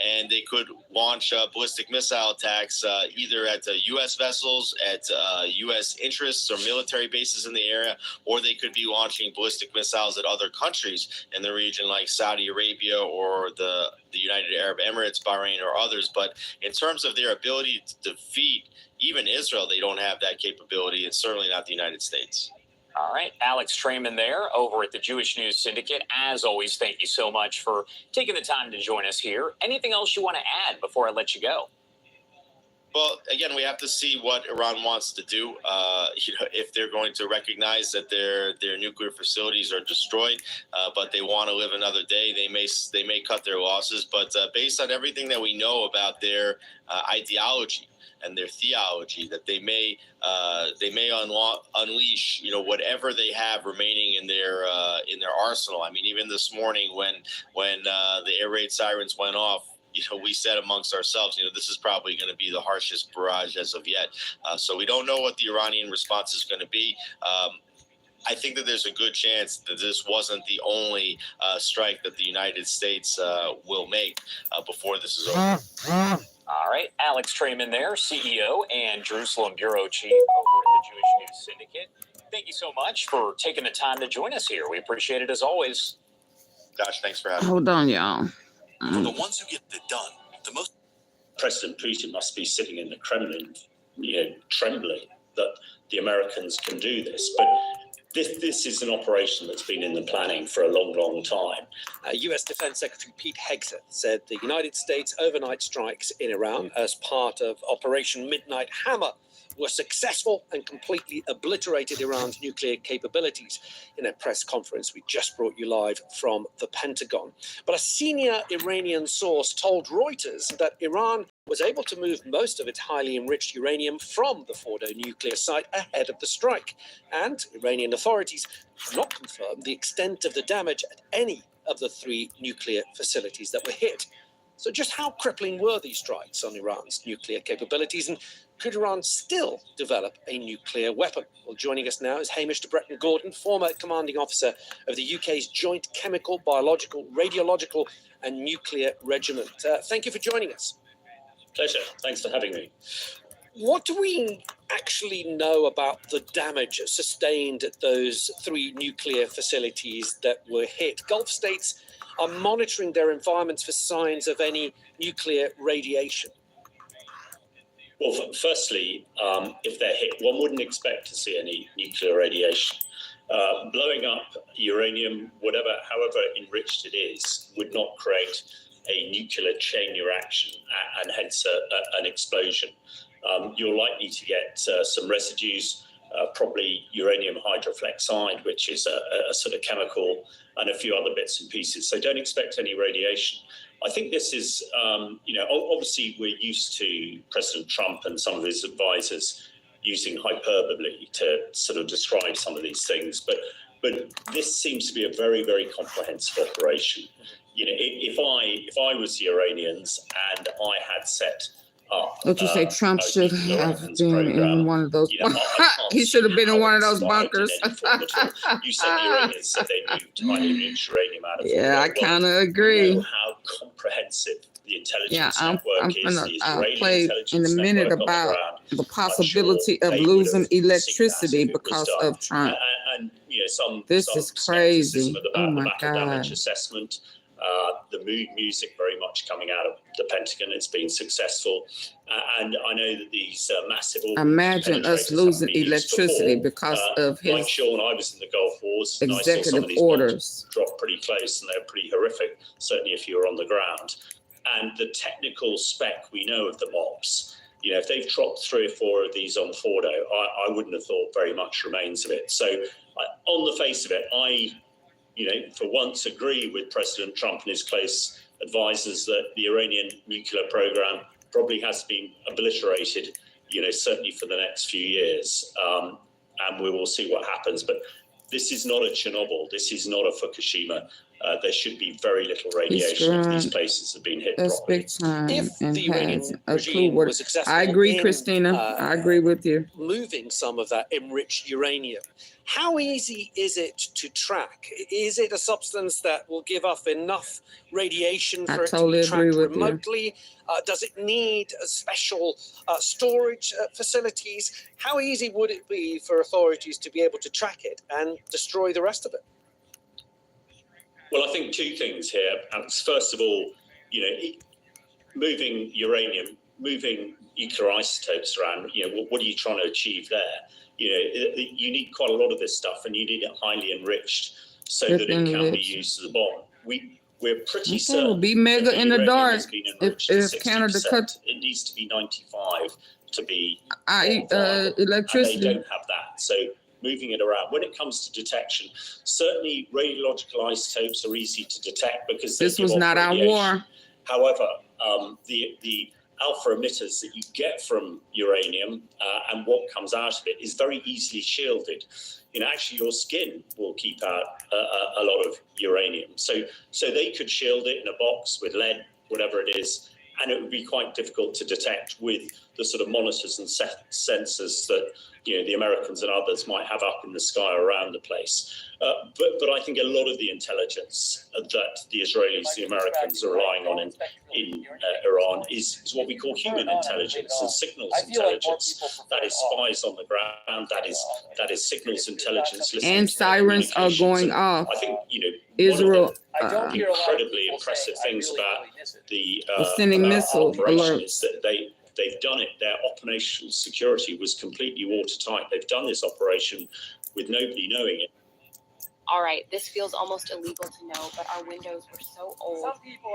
and they could launch ballistic missile attacks either at U.S. vessels, at U.S. interests or military bases in the area, or they could be launching ballistic missiles at other countries in the region like Saudi Arabia or the United Arab Emirates, Bahrain, or others. But in terms of their ability to defeat even Israel, they don't have that capability. It's certainly not the United States. All right, Alex Trayman there over at the Jewish News Syndicate. As always, thank you so much for taking the time to join us here. Anything else you want to add before I let you go? Well, again, we have to see what Iran wants to do. If they're going to recognize that their nuclear facilities are destroyed, but they want to live another day, they may cut their losses. But based on everything that we know about their ideology and their theology, that they may unleash whatever they have remaining in their arsenal. I mean, even this morning when the air raid sirens went off, we said amongst ourselves, this is probably going to be the harshest barrage as of yet. So we don't know what the Iranian response is going to be. I think that there's a good chance that this wasn't the only strike that the United States will make before this is over. All right, Alex Trayman there, CEO and Jerusalem Bureau Chief over at the Jewish News Syndicate. Thank you so much for taking the time to join us here. We appreciate it as always. Josh, thanks for having me. Hold on, y'all. For the ones who get it done, the most President Putin must be sitting in the Kremlin, trembling that the Americans can do this. But this is an operation that's been in the planning for a long, long time. U.S. Defense Secretary Pete Hegseth said the United States overnight strikes in Iran as part of Operation Midnight Hammer were successful and completely obliterated Iran's nuclear capabilities. In a press conference we just brought you live from the Pentagon. But a senior Iranian source told Reuters that Iran was able to move most of its highly enriched uranium from the Fordo nuclear site ahead of the strike. And Iranian authorities have not confirmed the extent of the damage at any of the 3 nuclear facilities that were hit. So just how crippling were these strikes on Iran's nuclear capabilities, and could Iran still develop a nuclear weapon? Well, joining us now is Hamish de Bretton-Gordon, former commanding officer of the UK's Joint Chemical, Biological, Radiological and Nuclear Regiment. Thank you for joining us. Pleasure. Thanks for having me. What do we actually know about the damage sustained at those 3 nuclear facilities that were hit? Gulf states are monitoring their environments for signs of any nuclear radiation. Well, firstly, if they're hit, one wouldn't expect to see any nuclear radiation. Blowing up uranium, however enriched it is, would not create a nuclear chain reaction and hence an explosion. You're likely to get some residues, probably uranium hydrofluoride, which is a sort of chemical, and a few other bits and pieces. So don't expect any radiation. I think this is, obviously we're used to President Trump and some of his advisors using hyperbole to sort of describe some of these things, but this seems to be a very, very comprehensive operation. If I was the Iranians and I had set up, don't you say Trump should have been in one of those? He should have been in one of those bunkers. You said the Iranians said they moved highly enriched uranium out of. Yeah, I kind of agree. You know how comprehensive the intelligence network is. I'll play in a minute about the possibility of losing electricity because of Trump. And this is crazy. Oh my God. Damage assessment. The mood music very much coming out of the Pentagon. It's been successful. And I know that these massive... Imagine us losing electricity because of his like sure when I was in the Gulf Wars, executive orders. Dropped pretty close and they're pretty horrific, certainly if you were on the ground. And the technical spec we know of the MOBs, if they've dropped 3 or 4 of these on Fordo, I wouldn't have thought very much remains of it. So on the face of it, I for once agree with President Trump and his close advisors that the Iranian nuclear program probably has been obliterated, certainly for the next few years. And we will see what happens. But this is not a Chernobyl. This is not a Fukushima. there should be very little radiation if these places have been hit That's properly. big time If and the Iranian has a clue regime what. was successful I agree, in, Christina. I agree with you. moving some of that enriched uranium, how easy is it to track? Is it a substance that will give off enough radiation for it to be tracked remotely? Does it need a special storage facilities? How easy would it be for authorities to be able to track it and destroy the rest of it? Well, I think two things here, Alex. First of all, moving uranium, moving nuclear isotopes around, what are you trying to achieve there? You need quite a lot of this stuff, and you need it highly enriched so that it can be used as a bomb. We're pretty certain. Will be mega in the dark if Canada cuts. It needs to be 95 to be electricity. And they don't have that, so moving it around. When it comes to detection, certainly radiological isotopes are easy to detect because this was not our war. However, the alpha emitters that you get from uranium and what comes out of it is very easily shielded. Actually, your skin will keep out a lot of uranium. So they could shield it in a box with lead, whatever it is, and it would be quite difficult to detect with the sort of monitors and sensors that the Americans and others might have up in the sky around the place. But I think a lot of the intelligence that the Israelis, the Americans are relying on in Iran is what we call human intelligence and signals intelligence. That is spies on the ground. That is signals intelligence. And sirens are going off. I think Israel. Incredibly impressive things about the sending missile operation alerts. is that they've done it. Their operational security was completely watertight. They've done this operation with nobody knowing it. All right, this feels almost illegal to know, but our windows were so old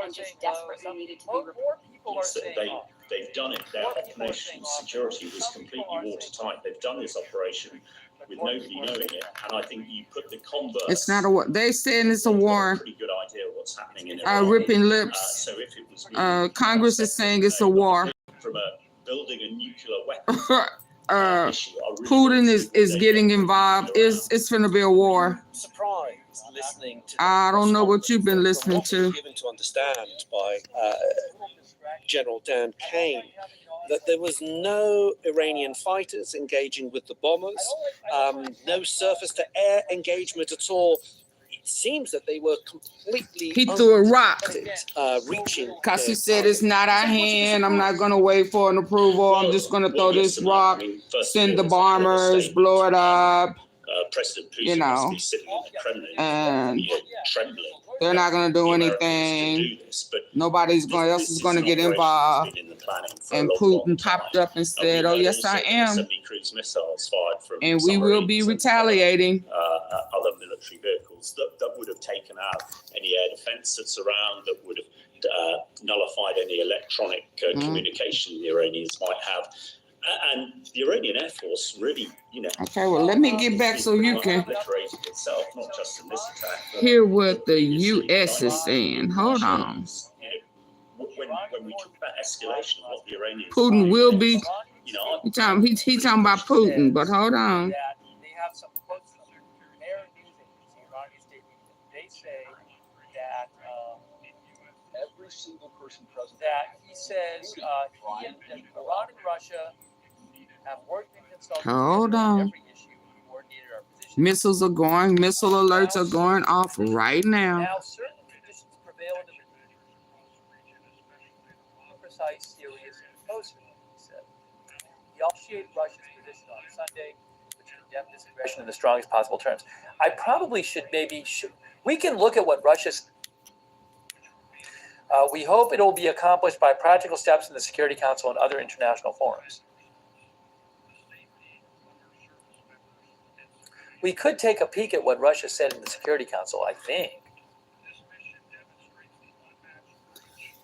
and just desperately needed to be repaired. They've done it. Their operational security was completely watertight. They've done this operation with nobody knowing it, and I think you put the converse. It's not a war. They saying it's a war. Pretty good idea what's happening in Iran. Ripping lips. So if it was Congress is saying it's a war. From building a nuclear weapon. Putin is getting involved. It's going to be a war. Surprised listening to I don't know what you've been listening to. Given to understand by General Dan Kane that there was no Iranian fighters engaging with the bombers, no surface-to-air engagement at all. It seems that they were completely. He threw a rock. Reaching. Because he said it's not our hand. I'm not going to wait for an approval. I'm just going to throw this rock, send the bombers, blow it up. President Putin must be sitting in the Kremlin and trembling. They're not going to do anything. Nobody else is going to get involved. And Putin popped up and said, "Oh yes, I am." And we will be retaliating. Other military vehicles that would have taken out any air defense that's around, that would have nullified any electronic communication the Iranians might have. And the Iranian Air Force really, Okay, well, let me get back so you can itself, not just in this attack, hear what the U.S. is saying. Hold on. When we talk about escalation, what the Iranians Putin will be. He talking about Putin, but hold on. They have some quotes from their news agency, Iranian state media. They say that every single person present. That he says he and Iran and Russia have worked in consulting. Hold on. Missiles are going. Missile alerts are going off right now. Now, certain conditions prevail in the precise, serious, and posted, he said. He appreciated Russia's position on Sunday, which condemned this aggression in the strongest possible terms. I probably should we can look at what Russia's. We hope it will be accomplished by practical steps in the Security Council and other international forums. We could take a peek at what Russia said in the Security Council, I think.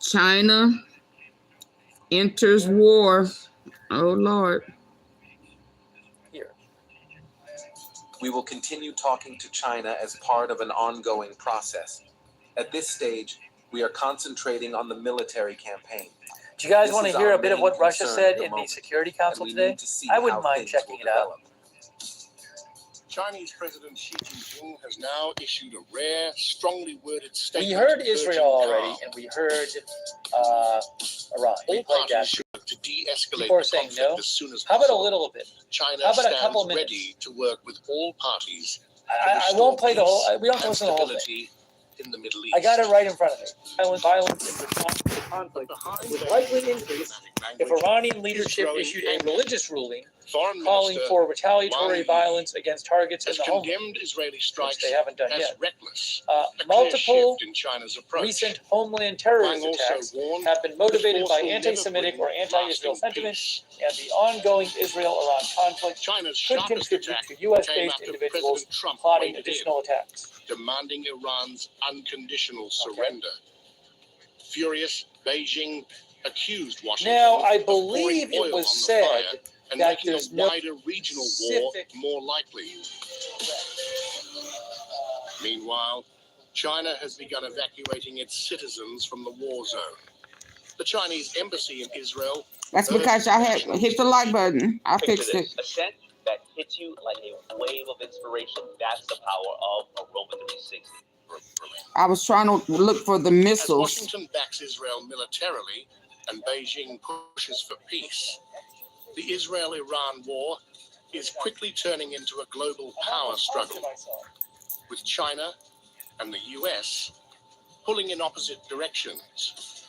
China enters war. Oh, Lord. Here. We will continue talking to China as part of an ongoing process. At this stage, we are concentrating on the military campaign. Do you guys want to hear a bit of what Russia said in the Security Council today? I wouldn't mind checking it out. Chinese President Xi Jinping has now issued a rare, strongly worded statement. We heard urging Israel already, calm. and we heard Iran. We All played that. parties should work to de-escalate People are the saying conflict no. as soon as How about a possible. little bit? China How about a stands couple of minutes? ready to work with all parties. I won't play the whole. We don't have to listen to the whole thing. In the Middle East. I got it right in front of me. Violence in response to the conflict would likely increase if Iranian leadership issued a religious ruling calling for retaliatory violence against targets in the homeland, condemned Israeli strikes which they haven't done as yet. reckless. Multiple in China's approach. recent homeland terrorist Wang also attacks warned have been motivated that by force will anti-Semitic never or bring anti-Israel lasting sentiment, peace. and the ongoing Israel-Iran conflict China's could sharpest contribute attack to came U.S.-based after individuals President Trump plotting weighed additional attacks. demanding Iran's unconditional surrender. Furious, Beijing accused Washington Now, I of pouring believe it oil was on the said fire and that making there's a no wider regional war specific more likely. Meanwhile, China has begun evacuating its citizens from the war zone. The Chinese embassy in Israel. That's because I had hit the like button. I fixed it. A scent that hits you like a wave of inspiration. That's the power of a Roman 360. I was trying to look for the As missiles. Washington backs Israel militarily and Beijing pushes for peace, the Israel-Iran war is quickly turning into a global power struggle, with China and the US pulling in opposite directions.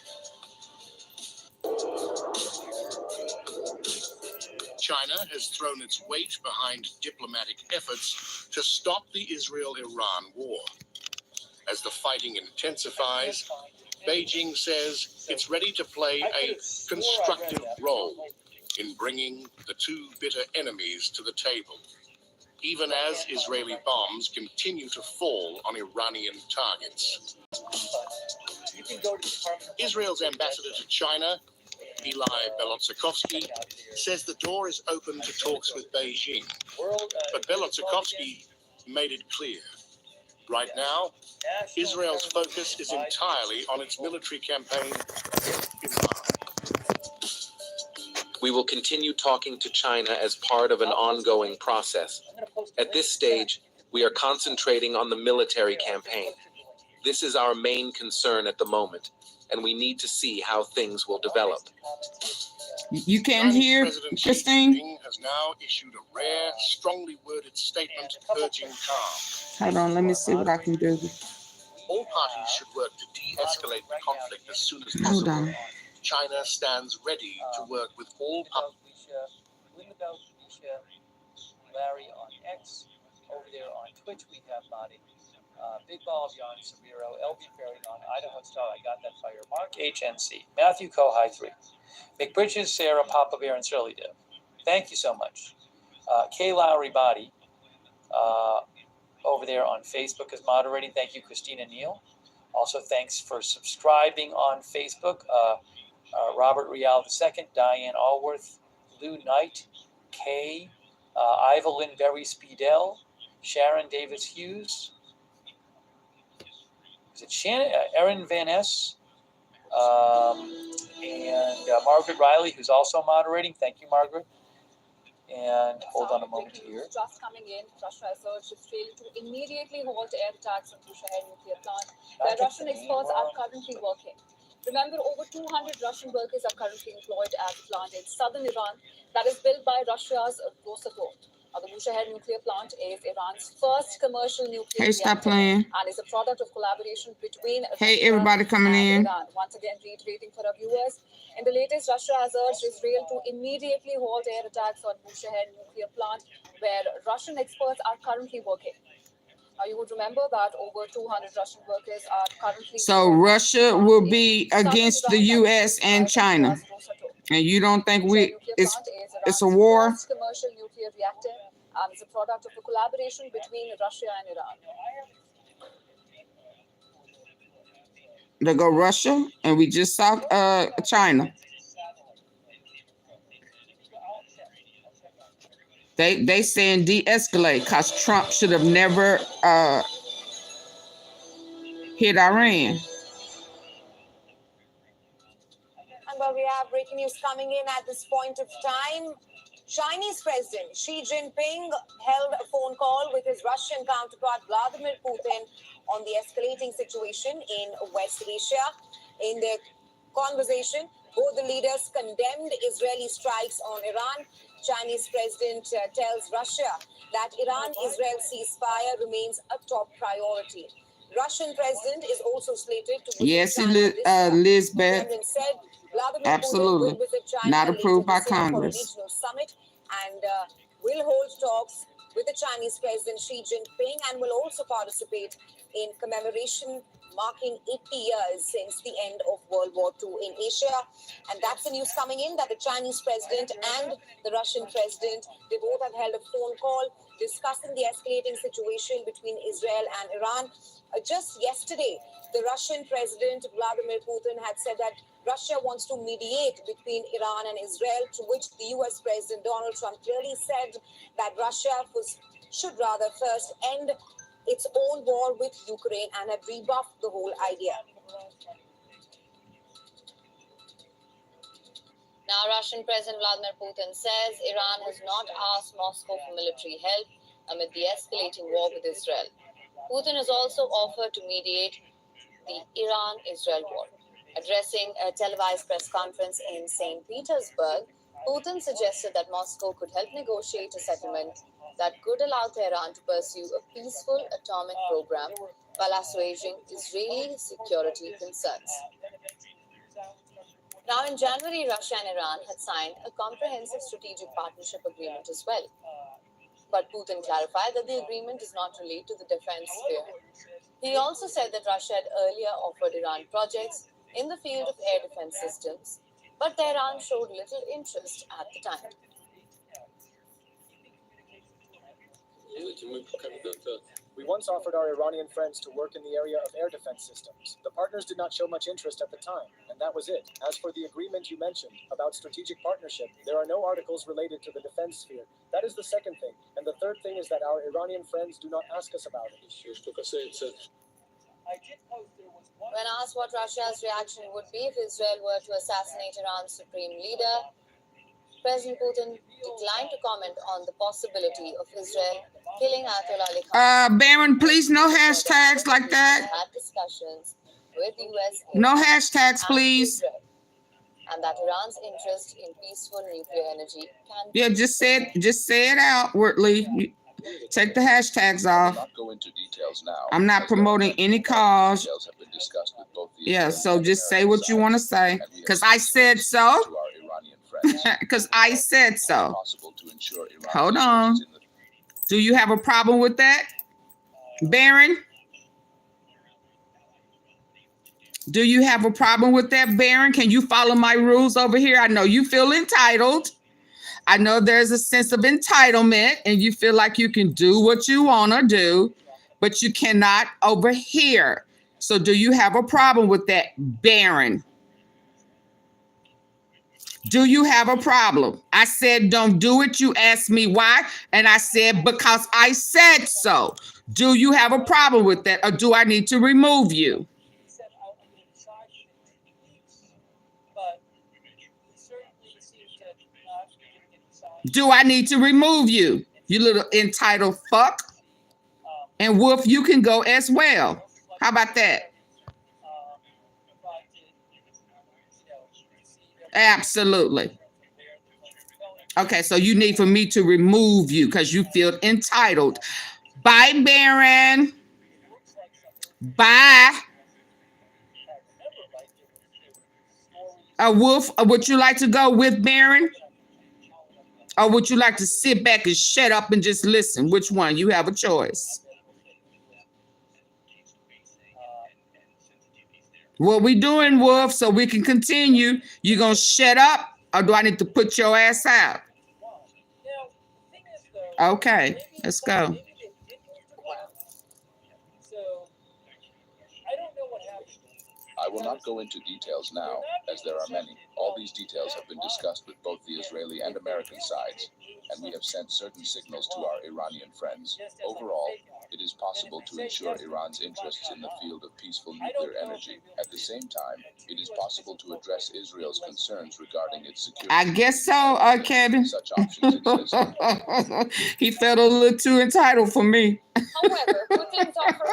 China has thrown its weight behind diplomatic efforts to stop the Israel-Iran war. As the fighting intensifies, Beijing says it's ready to play a constructive role in bringing the two bitter enemies to the table, even as Israeli bombs continue to fall on Iranian targets. Israel's ambassador to China, Eli Belotsakovsky, says the door is open to talks with Beijing. But Belotsakovsky made it clear. Right now, Israel's focus is entirely on its military campaign in Iran. We will continue talking to China as part of an ongoing process. At this stage, we are concentrating on the military campaign. This is our main concern at the moment, and we need to see how things will develop. You can't hear, President Christine? Xi Jinping has now issued a rare, strongly worded statement urging calm. Hold on, let me see what I can do. All parties should work to de-escalate the conflict as soon as Hold possible. on. China stands ready to work with all parties. Larry on X. Over there on Twitch, we have Marty. Big Ball of Yarn, Sabiro, LB Ferry on Idaho Star, I Got That Fire, Mark HNC, Matthew Kohai 3, McBridges, Sarah, Papa Bear, and Shirley Dev. Thank you so much. K. Lowry Body over there on Facebook is moderating. Thank you, Christina Neal. Also, thanks for subscribing on Facebook. Robert Rial II, Diane Allworth, Lou Knight, Kay, Evelyn Berry Speedell, Sharon Davis Hughes. Is it Shannon? Erin Van Ness, and Margaret Riley, who's also moderating. Thank you, Margaret. And hold on a moment here. Just coming in, Russia has urged Israel to immediately halt air attacks on Bushehr nuclear plant, where Russian experts are currently working. Remember, over 200 Russian workers are currently employed at the plant in southern Iran that is built by Russia's R.I.C.O. The Bushehr nuclear plant is Iran's first commercial nuclear Hey, stop reactor playing. and is a product of collaboration between Hey, Russia everybody coming in. and Iran. Once again, reiterating for our viewers, in the latest, Russia has urged Israel to immediately halt air attacks on Bushehr nuclear plant, where Russian experts are currently working. You would remember that over 200 Russian workers are currently. So Russia will be against the U.S. and China. And you don't think it's a war? First commercial nuclear reactor and is a product of a collaboration between Russia and Iran. They go Russia, and we just saw China. They saying de-escalate because Trump should have never hit Iran. And we have breaking news coming in at this point of time. Chinese President Xi Jinping held a phone call with his Russian counterpart Vladimir Putin on the escalating situation in West Asia. In their conversation, both the leaders condemned Israeli strikes on Iran. Chinese President tells Russia that Iran-Israel ceasefire remains a top priority. Russian President is also slated to visit China Lisbeth. said Vladimir Absolutely. Putin will visit China Not approved by later this year for a Congress. regional summit and will hold talks with the Chinese President Xi Jinping and will also participate in commemoration marking 80 years since the end of World War II in Asia. And that's the news coming in that the Chinese president and the Russian president, they both have held a phone call discussing the escalating situation between Israel and Iran. Just yesterday, the Russian president, Vladimir Putin, had said that Russia wants to mediate between Iran and Israel, to which the US President Donald Trump clearly said that Russia should rather first end its own war with Ukraine and had rebuffed the whole idea. Now, Russian President Vladimir Putin says Iran has not asked Moscow for military help amid the escalating war with Israel. Putin has also offered to mediate the Iran-Israel war. Addressing a televised press conference in St. Petersburg, Putin suggested that Moscow could help negotiate a settlement that could allow Tehran to pursue a peaceful atomic program while assuaging Israeli security concerns. Now, in January, Russia and Iran had signed a comprehensive strategic partnership agreement as well. But Putin clarified that the agreement does not relate to the defense sphere. He also said that Russia had earlier offered Iran projects in the field of air defense systems, but Tehran showed little interest at the time. We once offered our Iranian friends to work in the area of air defense systems. The partners did not show much interest at the time, and that was it. As for the agreement you mentioned about strategic partnership, there are no articles related to the defense sphere. That is the second thing. And the third thing is that our Iranian friends do not ask us about it. When asked what Russia's reaction would be if Israel were to assassinate Iran's supreme leader, President Putin declined to comment on the possibility of Israel killing Ayatollah Ali Khamenei. Baron, please no hashtags like that. Had discussions with US. No hashtags, please. And that Iran's interest in peaceful nuclear energy can. Yeah, just say it outwardly. Take the hashtags off. I'm not promoting any cause. Yeah, so just say what you want to say. Because I said so. Because I said so. Hold on. Do you have a problem with that, Baron? Do you have a problem with that, Baron? Can you follow my rules over here? I know you feel entitled. I know there's a sense of entitlement and you feel like you can do what you want to do, but you cannot over here. So do you have a problem with that, Baron? Do you have a problem? I said, don't do it. You asked me why. And I said, because I said so. Do you have a problem with that? Or do I need to remove you? Do I need to remove you? You little entitled fuck. And Wolf, you can go as well. How about that? Absolutely. Okay, so you need for me to remove you because you feel entitled. Bye, Baron. Bye. Wolf, would you like to go with Baron? Or would you like to sit back and shut up and just listen? Which one? You have a choice. What we doing, Wolf, so we can continue? You gonna shut up, or do I need to put your ass out? Okay, let's go. I will not go into details now, as there are many. All these details have been discussed with both the Israeli and American sides, and we have sent certain signals to our Iranian friends. Overall, it is possible to ensure Iran's interests in the field of peaceful nuclear energy. At the same time, it is possible to address Israel's concerns regarding its security. I guess so, Kevin. Such options exist. He felt a little too entitled for me. However, Putin's offer to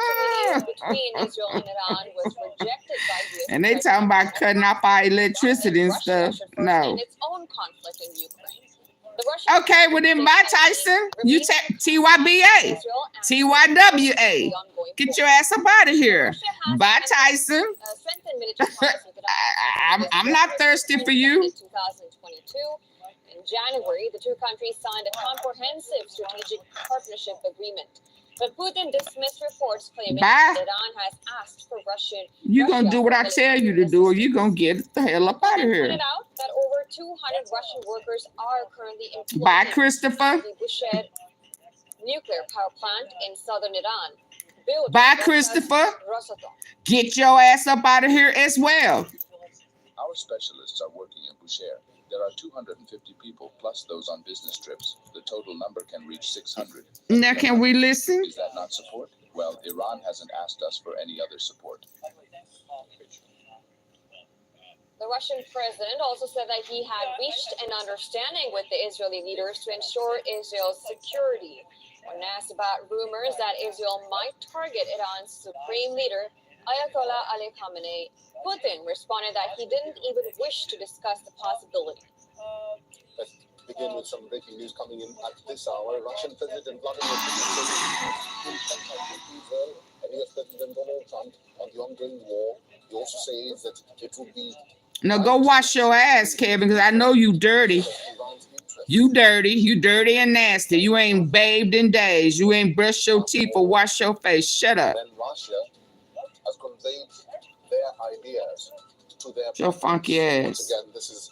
mediate between Israel and Iran was rejected by US. And they talking about cutting off our electricity and stuff. No. Its own conflict in Ukraine. Okay, well then, bye, Tyson. You take TYBA, TYWA. Get your ass up out of here. Bye, Tyson. I'm not thirsty for you. 2022. In January, the two countries signed a comprehensive strategic partnership agreement. But Putin dismissed reports claiming that Iran has asked for Russian. You're going to do what I tell you to do, or you're going to get the hell up out of here. Pointed out that over 200 Russian workers are currently employed. Bye, Christopher. At the Bushehr nuclear power plant in southern Iran. Bye, Christopher. Get your ass up out of here as well. Our specialists are working in Bushehr. There are 250 people plus those on business trips. The total number can reach 600. Now, can we listen? Is that not support? Well, Iran hasn't asked us for any other support. The Russian president also said that he had reached an understanding with the Israeli leaders to ensure Israel's security. When asked about rumors that Israel might target Iran's supreme leader, Ayatollah Ali Khamenei, Putin responded that he didn't even wish to discuss the possibility. Let's begin with some breaking news coming in at this hour. Russian President Vladimir Putin in contact with Israel and US President Donald Trump on the ongoing war. He also says that it would be... Now go wash your ass, Kevin, because I know you dirty. You dirty and nasty. You ain't bathed in days. You ain't brushed your teeth or washed your face. Shut up. When Russia has conveyed their ideas to their your funky ass. Once again, this is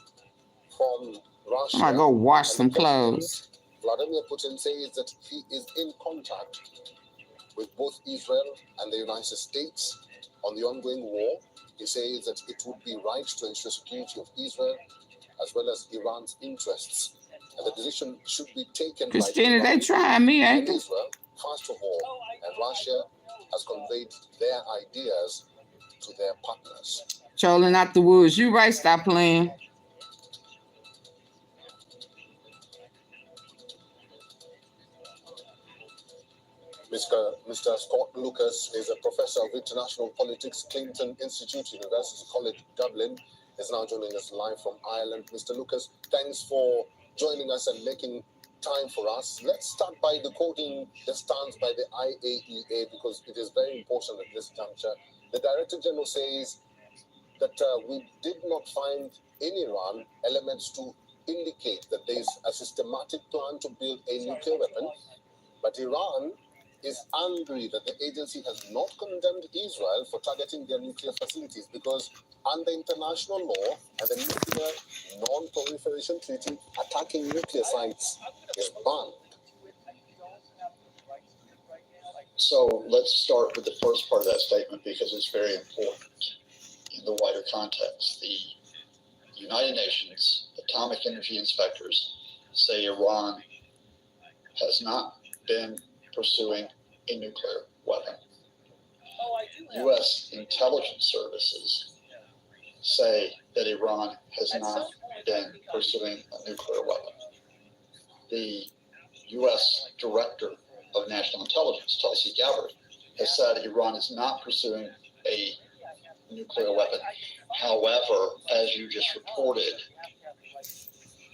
from Russia. I'm gonna go wash some clothes. Vladimir Putin says that he is in contact with both Israel and the United States on the ongoing war. He says that it would be right to ensure security of Israel as well as Iran's interests. And the decision should be taken Christina, they trying me, ain't they? Israel, first of all, and Russia has conveyed their ideas to their partners. Trolling out the woods. You right, stop playing. Mr. Scott Lucas is a professor of international politics, Clinton Institute, University College Dublin, is now joining us live from Ireland. Mr. Lucas, thanks for joining us and making time for us. Let's start by quoting the stance by the IAEA because it is very important at this juncture. The Director General says that we did not find in Iran elements to indicate that there is a systematic plan to build a nuclear weapon, but Iran is angry that the agency has not condemned Israel for targeting their nuclear facilities because under international law and the Nuclear Non-Proliferation Treaty, attacking nuclear sites is banned. So let's start with the first part of that statement because it's very important in the wider context. The United Nations Atomic Energy Inspectors say Iran has not been pursuing a nuclear weapon. U.S. intelligence services say that Iran has not been pursuing a nuclear weapon. The U.S. Director of National Intelligence, Tulsi Gabbard, has said Iran is not pursuing a nuclear weapon. However, as you just reported,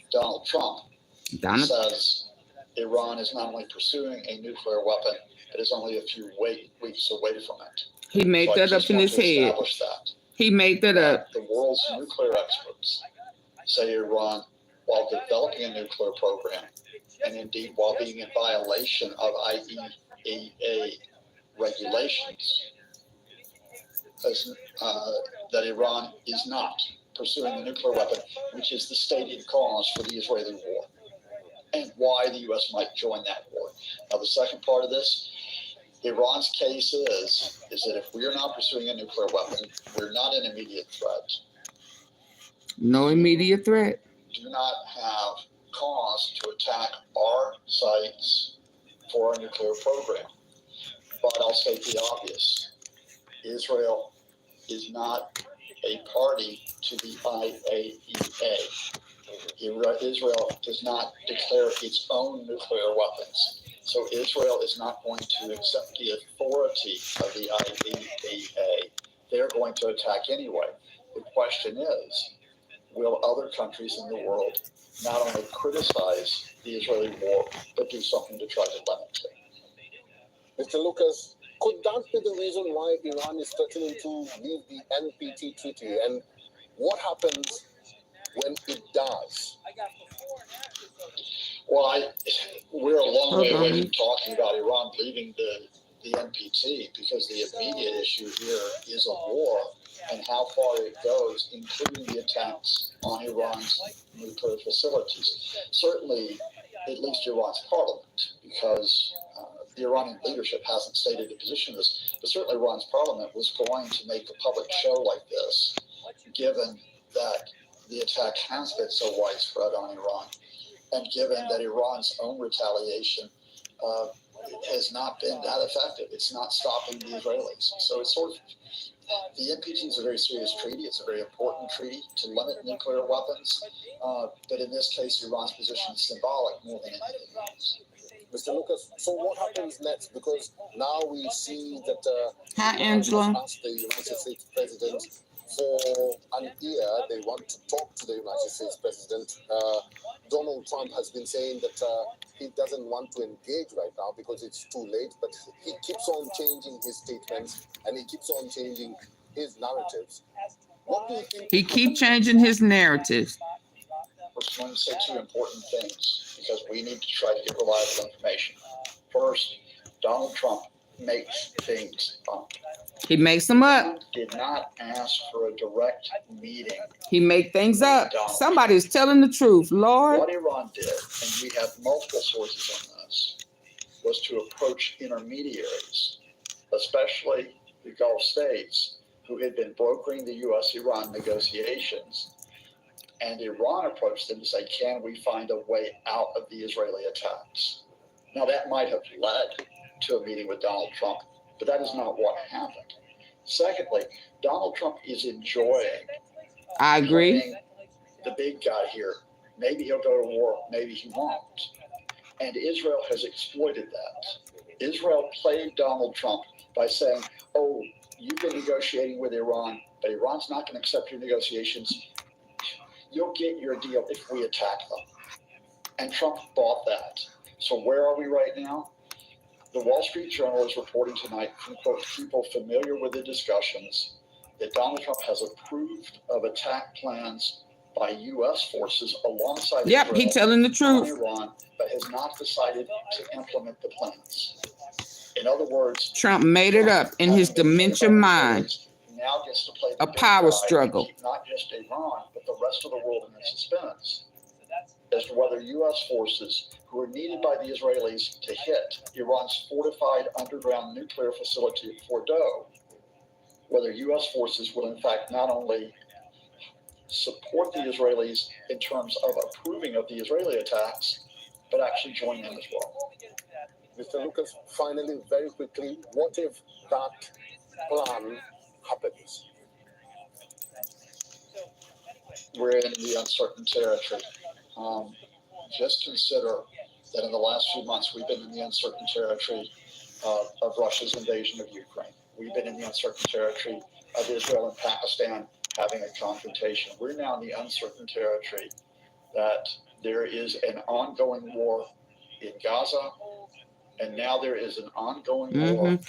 Donald Trump says Iran is not only pursuing a nuclear weapon, but is only a few weeks away from it. He made that up in his head. He made that up. The world's nuclear experts say Iran, while developing a nuclear program, and indeed while being in violation of IAEA regulations, that Iran is not pursuing a nuclear weapon, which is the stated cause for the Israeli war, and why the U.S. might join that war. Now, the second part of this, Iran's case is that if we are not pursuing a nuclear weapon, we're not an immediate threat. No immediate threat. Do not have cause to attack our sites for our nuclear program. But I'll state the obvious. Israel is not a party to the IAEA. Israel does not declare its own nuclear weapons. So Israel is not going to accept the authority of the IAEA. They're going to attack anyway. The question is, will other countries in the world not only criticize the Israeli war, but do something to try to limit it? Mr. Lucas, could that be the reason why Iran is threatening to leave the NPT treaty? And what happens when it does? Well, we're a long way away from talking about Iran leaving the NPT, because the immediate issue here is a war and how far it goes, including the attacks on Iran's nuclear facilities. Certainly, at least Iran's parliament, because the Iranian leadership hasn't stated a position on this, but certainly Iran's parliament was going to make a public show like this, given that the attack has been so widespread on Iran, and given that Iran's own retaliation has not been that effective. It's not stopping the Israelis. So it's sort of, the NPT is a very serious treaty. It's a very important treaty to limit nuclear weapons. But in this case, Iran's position is symbolic more than anything else. Mr. Lucas, so what happens next? Because now we see that Hi, Angela. Asked the United States President for an year. They want to talk to the United States President. Donald Trump has been saying that he doesn't want to engage right now because it's too late, but he keeps on changing his statements and he keeps on changing his narratives. What do you think? He keeps changing his narratives. We're going to say two important things because we need to try to get reliable information. First, Donald Trump makes things up. He makes them up. Did not ask for a direct meeting. He make things up. Somebody is telling the truth, Lord. What Iran did, and we have multiple sources on this, was to approach intermediaries, especially the Gulf states, who had been brokering the U.S.-Iran negotiations. And Iran approached them to say, can we find a way out of the Israeli attacks? Now, that might have led to a meeting with Donald Trump, but that is not what happened. Secondly, Donald Trump is enjoying I agree. The big guy here. Maybe he'll go to war, maybe he won't. And Israel has exploited that. Israel played Donald Trump by saying, oh, you've been negotiating with Iran, but Iran's not going to accept your negotiations. You'll get your deal if we attack them. And Trump bought that. So where are we right now? The Wall Street Journal is reporting tonight from, quote, people familiar with the discussions that Donald Trump has approved of attack plans by U.S. forces alongside Israel, he's telling the truth. Iran, but has not decided to implement the plans. In other words, Trump made it up in his dementia mind. Now gets to play a power struggle. Not just Iran, but the rest of the world in suspense as to whether U.S. forces who are needed by the Israelis to hit Iran's fortified underground nuclear facility at Fordow, whether U.S. forces will in fact not only support the Israelis in terms of approving of the Israeli attacks, but actually join them as well. Mr. Lucas, finally, very quickly, what if that plan happens? We're in the uncertain territory. Just consider that in the last few months, we've been in the uncertain territory of Russia's invasion of Ukraine. We've been in the uncertain territory of Israel and Pakistan having a confrontation. We're now in the uncertain territory that there is an ongoing war in Gaza, and now there is an ongoing war.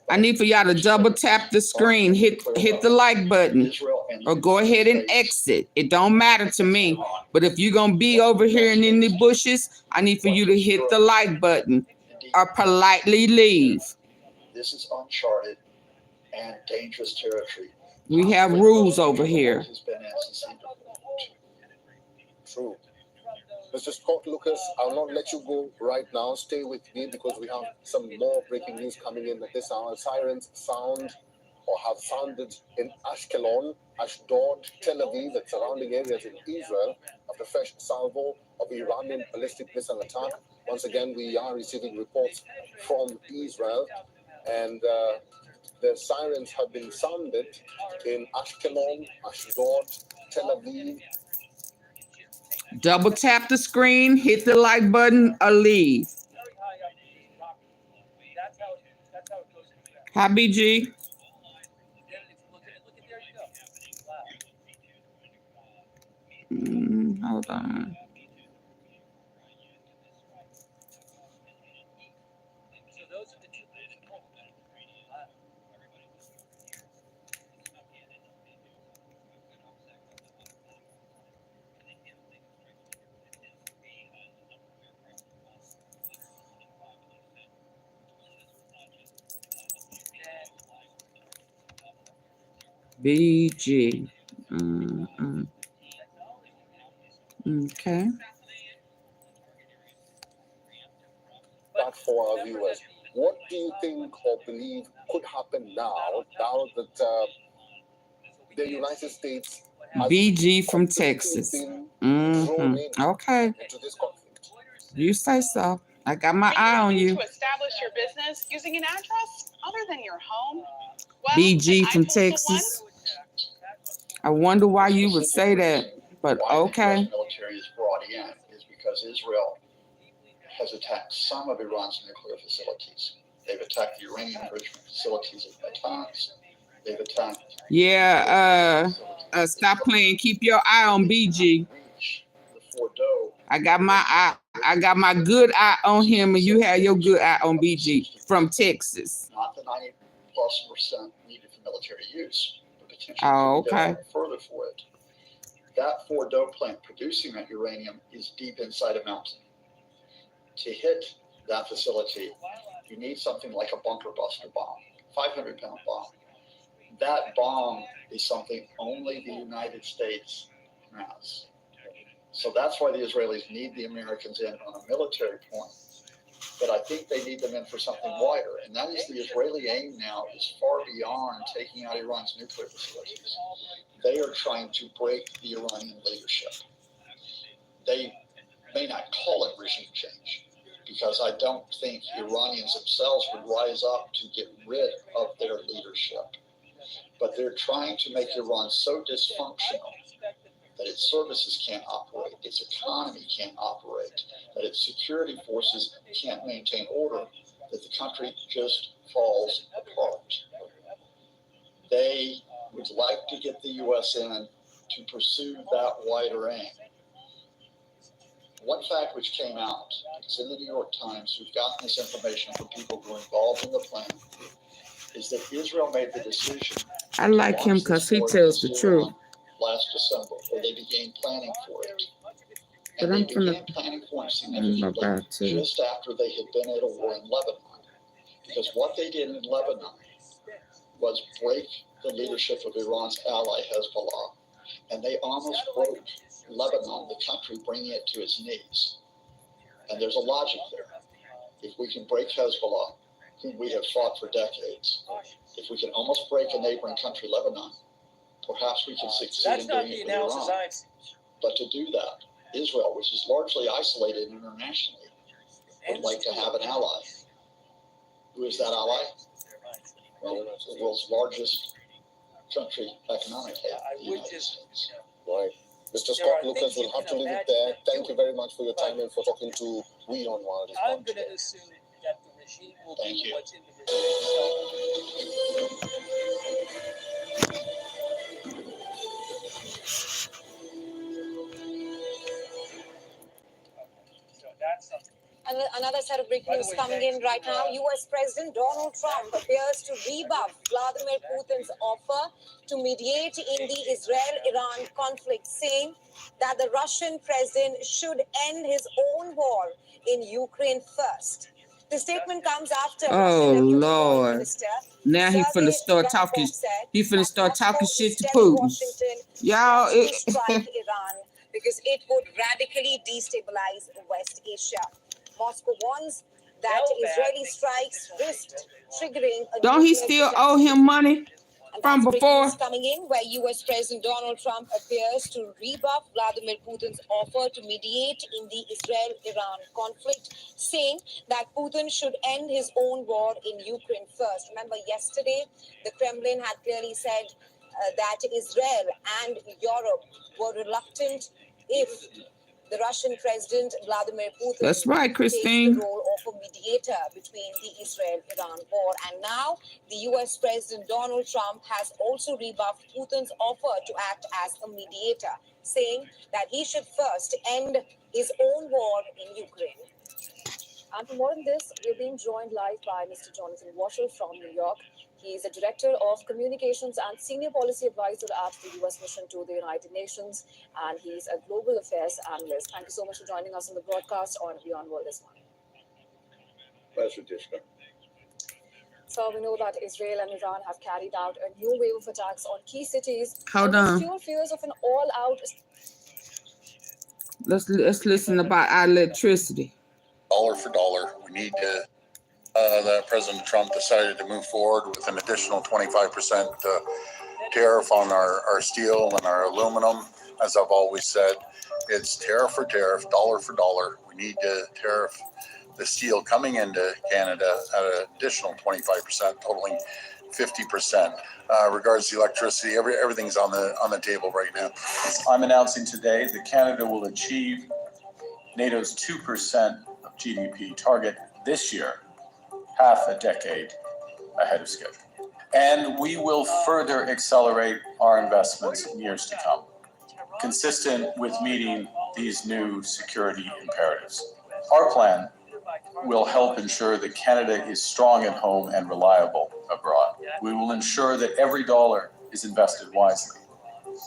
I need for y'all to double tap the screen, hit the like button, or go ahead and exit. It don't matter to me. But if you're going to be over here and in the bushes, I need for you to hit the like button or politely leave. This is uncharted and dangerous territory. We have rules over here. True. Mr. Scott Lucas, I'll not let you go right now. Stay with me because we have some more breaking news coming in at this hour. Sirens sound or have sounded in Ashkelon, Ashdod, Tel Aviv, and surrounding areas in Israel after fresh salvo of Iranian ballistic missile attack. Once again, we are receiving reports from Israel, and the sirens have been sounded in Ashkelon, Ashdod, Tel Aviv. Double tap the screen, hit the like button, or leave. Hi, BG. Hold on. BG. Okay. That for our viewers, what do you think or believe could happen now that the United States BG from Texas. Okay. into this conflict? You say so. I got my eye on you. To establish your business using an address other than your home. Well, BG from Texas. I wonder why you would say that, but okay. The military is brought in is because Israel has attacked some of Iran's nuclear facilities. They've attacked the uranium enrichment facilities at times. They've attacked. Yeah, stop playing. Keep your eye on BG. I got my good eye on him, and you have your good eye on BG from Texas. Not the 90+% needed for military use, but potentially okay. Further for it. That Fordo plant producing that uranium is deep inside a mountain. To hit that facility, you need something like a bunker buster bomb, 500-pound bomb. That bomb is something only the United States has. So that's why the Israelis need the Americans in on a military point. But I think they need them in for something wider. And that is the Israeli aim now is far beyond taking out Iran's nuclear facilities. They are trying to break the Iranian leadership. They may not call it regime change, because I don't think Iranians themselves would rise up to get rid of their leadership. But they're trying to make Iran so dysfunctional that its services can't operate, its economy can't operate, that its security forces can't maintain order, that the country just falls apart. They would like to get the U.S. in to pursue that wider aim. One fact which came out, it's in the New York Times, we've gotten this information from people who are involved in the plan, is that Israel made the decision. I like him because he tells the truth. Last December, where they began planning for it. And But they I'm began planning for it significantly just after they had been at a war in Lebanon. Because what they did in Lebanon was break the leadership of Iran's ally Hezbollah. And they almost broke Lebanon, the country, bringing it to its knees. And there's a logic there. If we can break Hezbollah, whom we have fought for decades, if we can almost break a neighboring country, Lebanon, perhaps we can succeed in doing it with Iran. But to do that, Israel, which is largely isolated internationally, would like to have an ally. Who is that ally? Well, the world's largest country economically, the United States. Right. Mr. Scott Lucas, we'll have to leave it there. Thank you very much for your time and for talking to We On Wild. I'm going to assume that the regime will do what's in the regime. Another set of breaking news coming in right now. U.S. President Donald Trump appears to rebuff Vladimir Putin's offer to mediate in the Israel-Iran conflict, saying that the Russian president should end his own war in Ukraine first. The statement comes after Russian Lord. Minister Now he finna start talking. He finna start talking shit to Putin. Y'all, strike Iran because it would radically destabilize West Asia. Moscow warns that Israeli strikes risked triggering a don't he still owe him money? And from that's before. breaking news coming in where US President Donald Trump appears to rebuff Vladimir Putin's offer to mediate in the Israel-Iran conflict, saying that Putin should end his own war in Ukraine first. Remember, yesterday, the Kremlin had clearly said that Israel and Europe were reluctant if the Russian President Vladimir Putin That's right, Christine. takes the role of a mediator between the Israel-Iran war. And now the US President Donald Trump has also rebuffed Putin's offer to act as a mediator, saying that he should first end his own war in Ukraine. And for more on this, we're being joined live by Mr. Jonathan Waschel from New York. He is a director of communications and senior policy advisor at the U.S. mission to the United Nations, and he's a global affairs analyst. Thank you so much for joining us on the broadcast on Beyond World this morning. Pleasure, Jessica. So we know that Israel and Iran have carried out a new wave of attacks on key cities. Hold on. Fuel fears of an all-out. Let's listen about our electricity. Dollar for dollar, we need to. That President Trump decided to move forward with an additional 25% tariff on our steel and our aluminum. As I've always said, it's tariff for tariff, dollar for dollar. We need to tariff the steel coming into Canada at an additional 25%, totaling 50%. Regards to electricity, everything's on the table right now. I'm announcing today that Canada will achieve NATO's 2% of GDP target this year, half a decade ahead of schedule. And we will further accelerate our investments in years to come, consistent with meeting these new security imperatives. Our plan will help ensure that Canada is strong at home and reliable abroad. We will ensure that every dollar is invested wisely,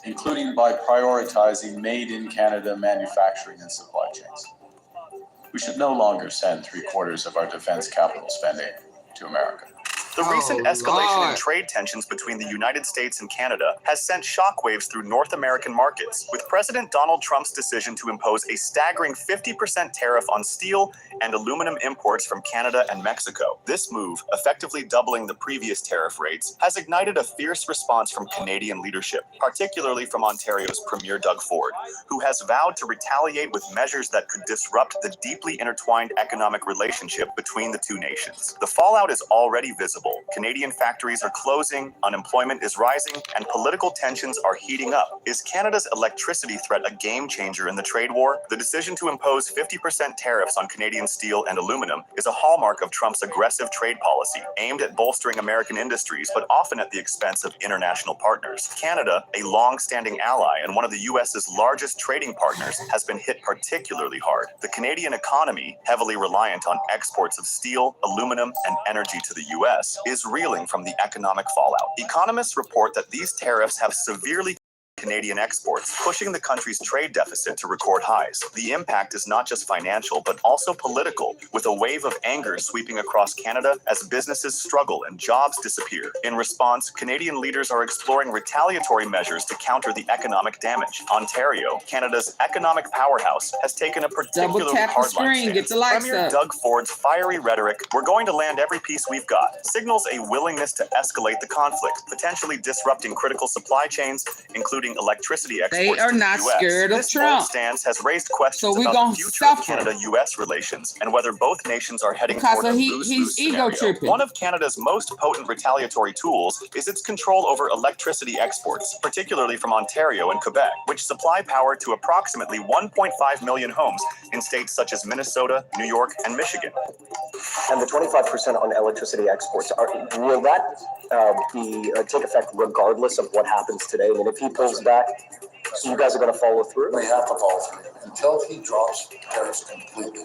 including by prioritizing made in Canada manufacturing and supply chains. We should no longer send 3/4 of our defense capital spending to America. The recent escalation in trade tensions between the United States and Canada has sent shockwaves through North American markets, with President Donald Trump's decision to impose a staggering 50% tariff on steel and aluminum imports from Canada and Mexico. This move, effectively doubling the previous tariff rates, has ignited a fierce response from Canadian leadership, particularly from Ontario's Premier Doug Ford, who has vowed to retaliate with measures that could disrupt the deeply intertwined economic relationship between the two nations. The fallout is already visible. Canadian factories are closing, unemployment is rising, and political tensions are heating up. Is Canada's electricity threat a game changer in the trade war? The decision to impose 50% tariffs on Canadian steel and aluminum is a hallmark of Trump's aggressive trade policy, aimed at bolstering American industries, but often at the expense of international partners. Canada, a long-standing ally and one of the U.S.'s largest trading partners, has been hit particularly hard. The Canadian economy, heavily reliant on exports of steel, aluminum, and energy to the U.S., is reeling from the economic fallout. Economists report that these tariffs have severely Canadian exports, pushing the country's trade deficit to record highs. The impact is not just financial, but also political, with a wave of anger sweeping across Canada as businesses struggle and jobs disappear. In response, Canadian leaders are exploring retaliatory measures to counter the economic damage. Ontario, Canada's economic powerhouse, has taken a particularly hardline stance. Premier Doug Ford's fiery rhetoric, "We're going to land every piece we've got," signals a willingness to escalate the conflict, potentially disrupting critical supply chains, including electricity exports. They are not scared of Trump. This stance has raised questions about the future of Canada-U.S. relations and whether both nations are heading toward a lose-lose scenario. One of Canada's most potent retaliatory tools is its control over electricity exports, particularly from Ontario and Quebec, which supply power to approximately 1.5 million homes in states such as Minnesota, New York, and Michigan. And the 25% on electricity exports, will that take effect regardless of what happens today? I mean, if he pulls back, so you guys are going to follow through? We have to follow through until he drops tariffs completely.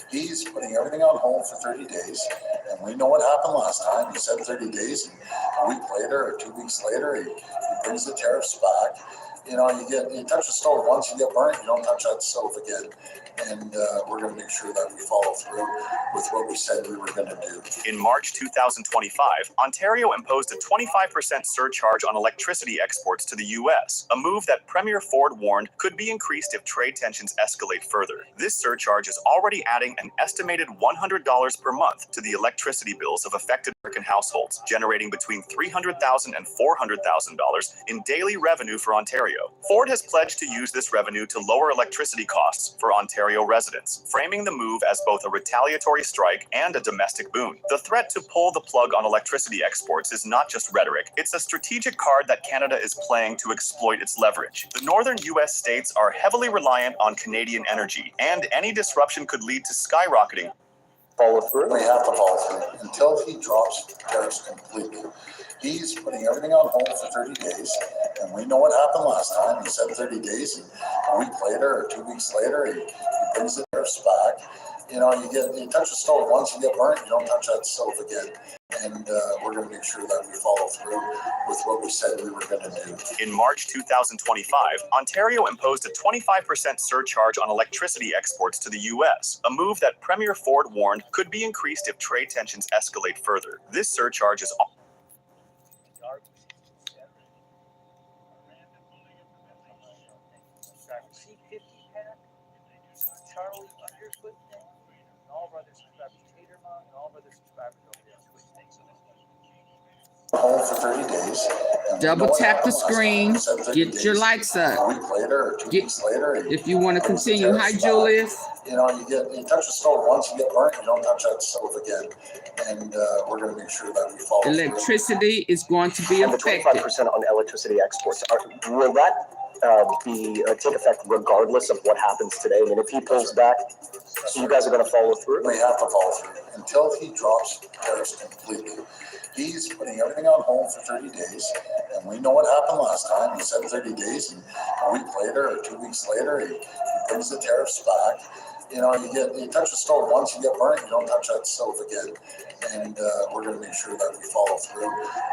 He's putting everything on hold for 30 days, and we know what happened last time. He said 30 days, and a week later or 2 weeks later, he brings the tariffs back. You know, you touch the stove once, you get burnt, you don't touch that stove again. And we're going to make sure that we follow through with what we said we were going to do. In March 2025, Ontario imposed a 25% surcharge on electricity exports to the U.S., a move that Premier Ford warned could be increased if trade tensions escalate further. This surcharge is already adding an estimated $100 per month to the electricity bills of affected American households, generating between $300,000 and $400,000 in daily revenue for Ontario. Ford has pledged to use this revenue to lower electricity costs for Ontario residents, framing the move as both a retaliatory strike and a domestic boon. The threat to pull the plug on electricity exports is not just rhetoric, it's a strategic card that Canada is playing to exploit its leverage. The northern U.S. states are heavily reliant on Canadian energy, and any disruption could lead to skyrocketing. Follow through? We have to follow through until he drops tariffs completely. He's putting everything on hold for 30 days, and we know what happened last time. He said 30 days, and a week later or 2 weeks later, he brings the tariffs back. You know, you touch the stove once, you get burnt, you don't touch that stove again. And we're going to make sure that we follow through with what we said we were going to do. In March 2025, Ontario imposed a 25% surcharge on electricity exports to the U.S., a move that Premier Ford warned could be increased if trade tensions escalate further. This surcharge is Charlie Underfoot thing, and all of our other subscribers, Tatermon, and all of our other subscribers over there. Hold for 30 days. Double tap the screen, get your likes up. A week later or 2 weeks later, if you want to continue. Hi, Julius. You know, you touch the stove once, you get burnt, you don't touch that stove again. And we're going to make sure that we follow through. Electricity is going to be And the affected. 25% on electricity exports, will that take effect regardless of what happens today? I mean, if he pulls back, so you guys are going to follow through? We have to follow through until he drops tariffs completely. He's putting everything on hold for 30 days, and we know what happened last time. He said 30 days, and a week later or 2 weeks later, he brings the tariffs back. You know, you touch the stove once, you get burnt, you don't touch that stove again. And we're going to make sure that we follow through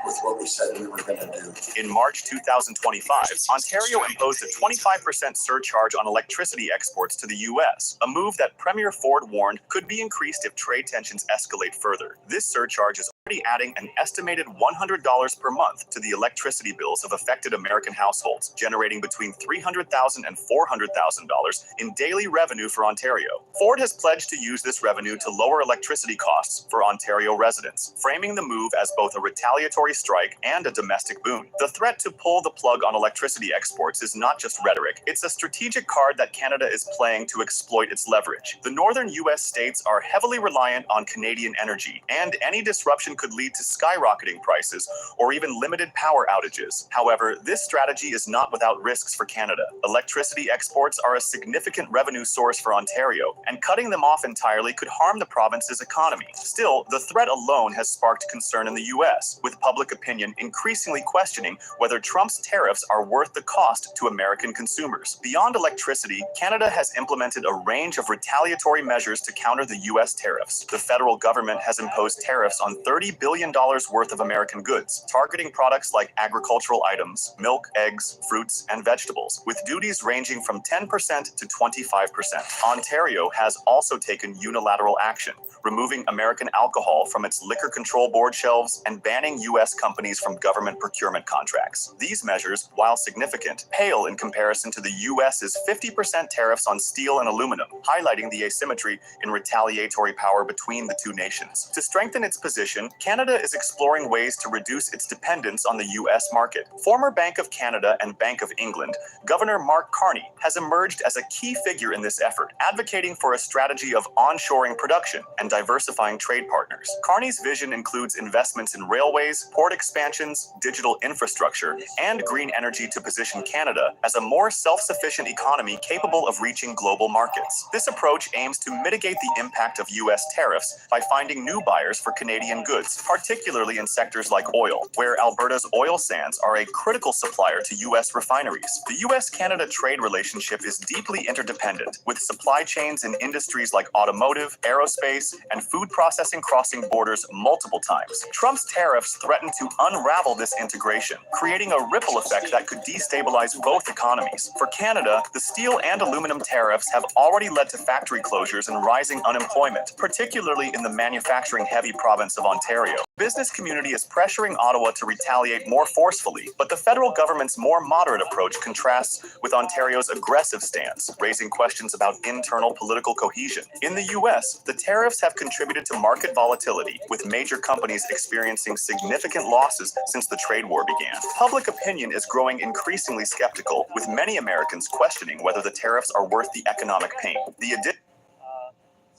with what we said we were going to do. In March 2025, Ontario imposed a 25% surcharge on electricity exports to the U.S., a move that Premier Ford warned could be increased if trade tensions escalate further. This surcharge is already adding an estimated $100 per month to the electricity bills of affected American households, generating between $300,000 and $400,000 in daily revenue for Ontario. Ford has pledged to use this revenue to lower electricity costs for Ontario residents, framing the move as both a retaliatory strike and a domestic boon. The threat to pull the plug on electricity exports is not just rhetoric, it's a strategic card that Canada is playing to exploit its leverage. The northern U.S. states are heavily reliant on Canadian energy, and any disruption could lead to skyrocketing prices or even limited power outages. However, this strategy is not without risks for Canada. Electricity exports are a significant revenue source for Ontario, and cutting them off entirely could harm the province's economy. Still, the threat alone has sparked concern in the U.S., with public opinion increasingly questioning whether Trump's tariffs are worth the cost to American consumers. Beyond electricity, Canada has implemented a range of retaliatory measures to counter the U.S. tariffs. The federal government has imposed tariffs on $30 billion worth of American goods, targeting products like agricultural items, milk, eggs, fruits, and vegetables, with duties ranging from 10% to 25%. Ontario has also taken unilateral action, removing American alcohol from its Liquor Control Board shelves and banning U.S. companies from government procurement contracts. These measures, while significant, pale in comparison to the U.S.'s 50% tariffs on steel and aluminum, highlighting the asymmetry in retaliatory power between the two nations. To strengthen its position, Canada is exploring ways to reduce its dependence on the U.S. market. Former Bank of Canada and Bank of England, Governor Mark Carney has emerged as a key figure in this effort, advocating for a strategy of onshoring production and diversifying trade partners. Carney's vision includes investments in railways, port expansions, digital infrastructure, and green energy to position Canada as a more self-sufficient economy capable of reaching global markets. This approach aims to mitigate the impact of U.S. tariffs by finding new buyers for Canadian goods. goods, particularly in sectors like oil, where Alberta's oil sands are a critical supplier to U.S. refineries. The U.S.-Canada trade relationship is deeply interdependent, with supply chains in industries like automotive, aerospace, and food processing crossing borders multiple times. Trump's tariffs threaten to unravel this integration, creating a ripple effect that could destabilize both economies. For Canada, the steel and aluminum tariffs have already led to factory closures and rising unemployment, particularly in the manufacturing-heavy province of Ontario. The business community is pressuring Ottawa to retaliate more forcefully, but the federal government's more moderate approach contrasts with Ontario's aggressive stance, raising questions about internal political cohesion. In the U.S., the tariffs have contributed to market volatility, with major companies experiencing significant losses since the trade war began. Public opinion is growing increasingly skeptical, with many Americans questioning whether the tariffs are worth the economic pain. The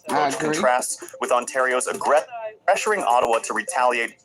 approach contrasts with Ontario's pressuring Ottawa to retaliate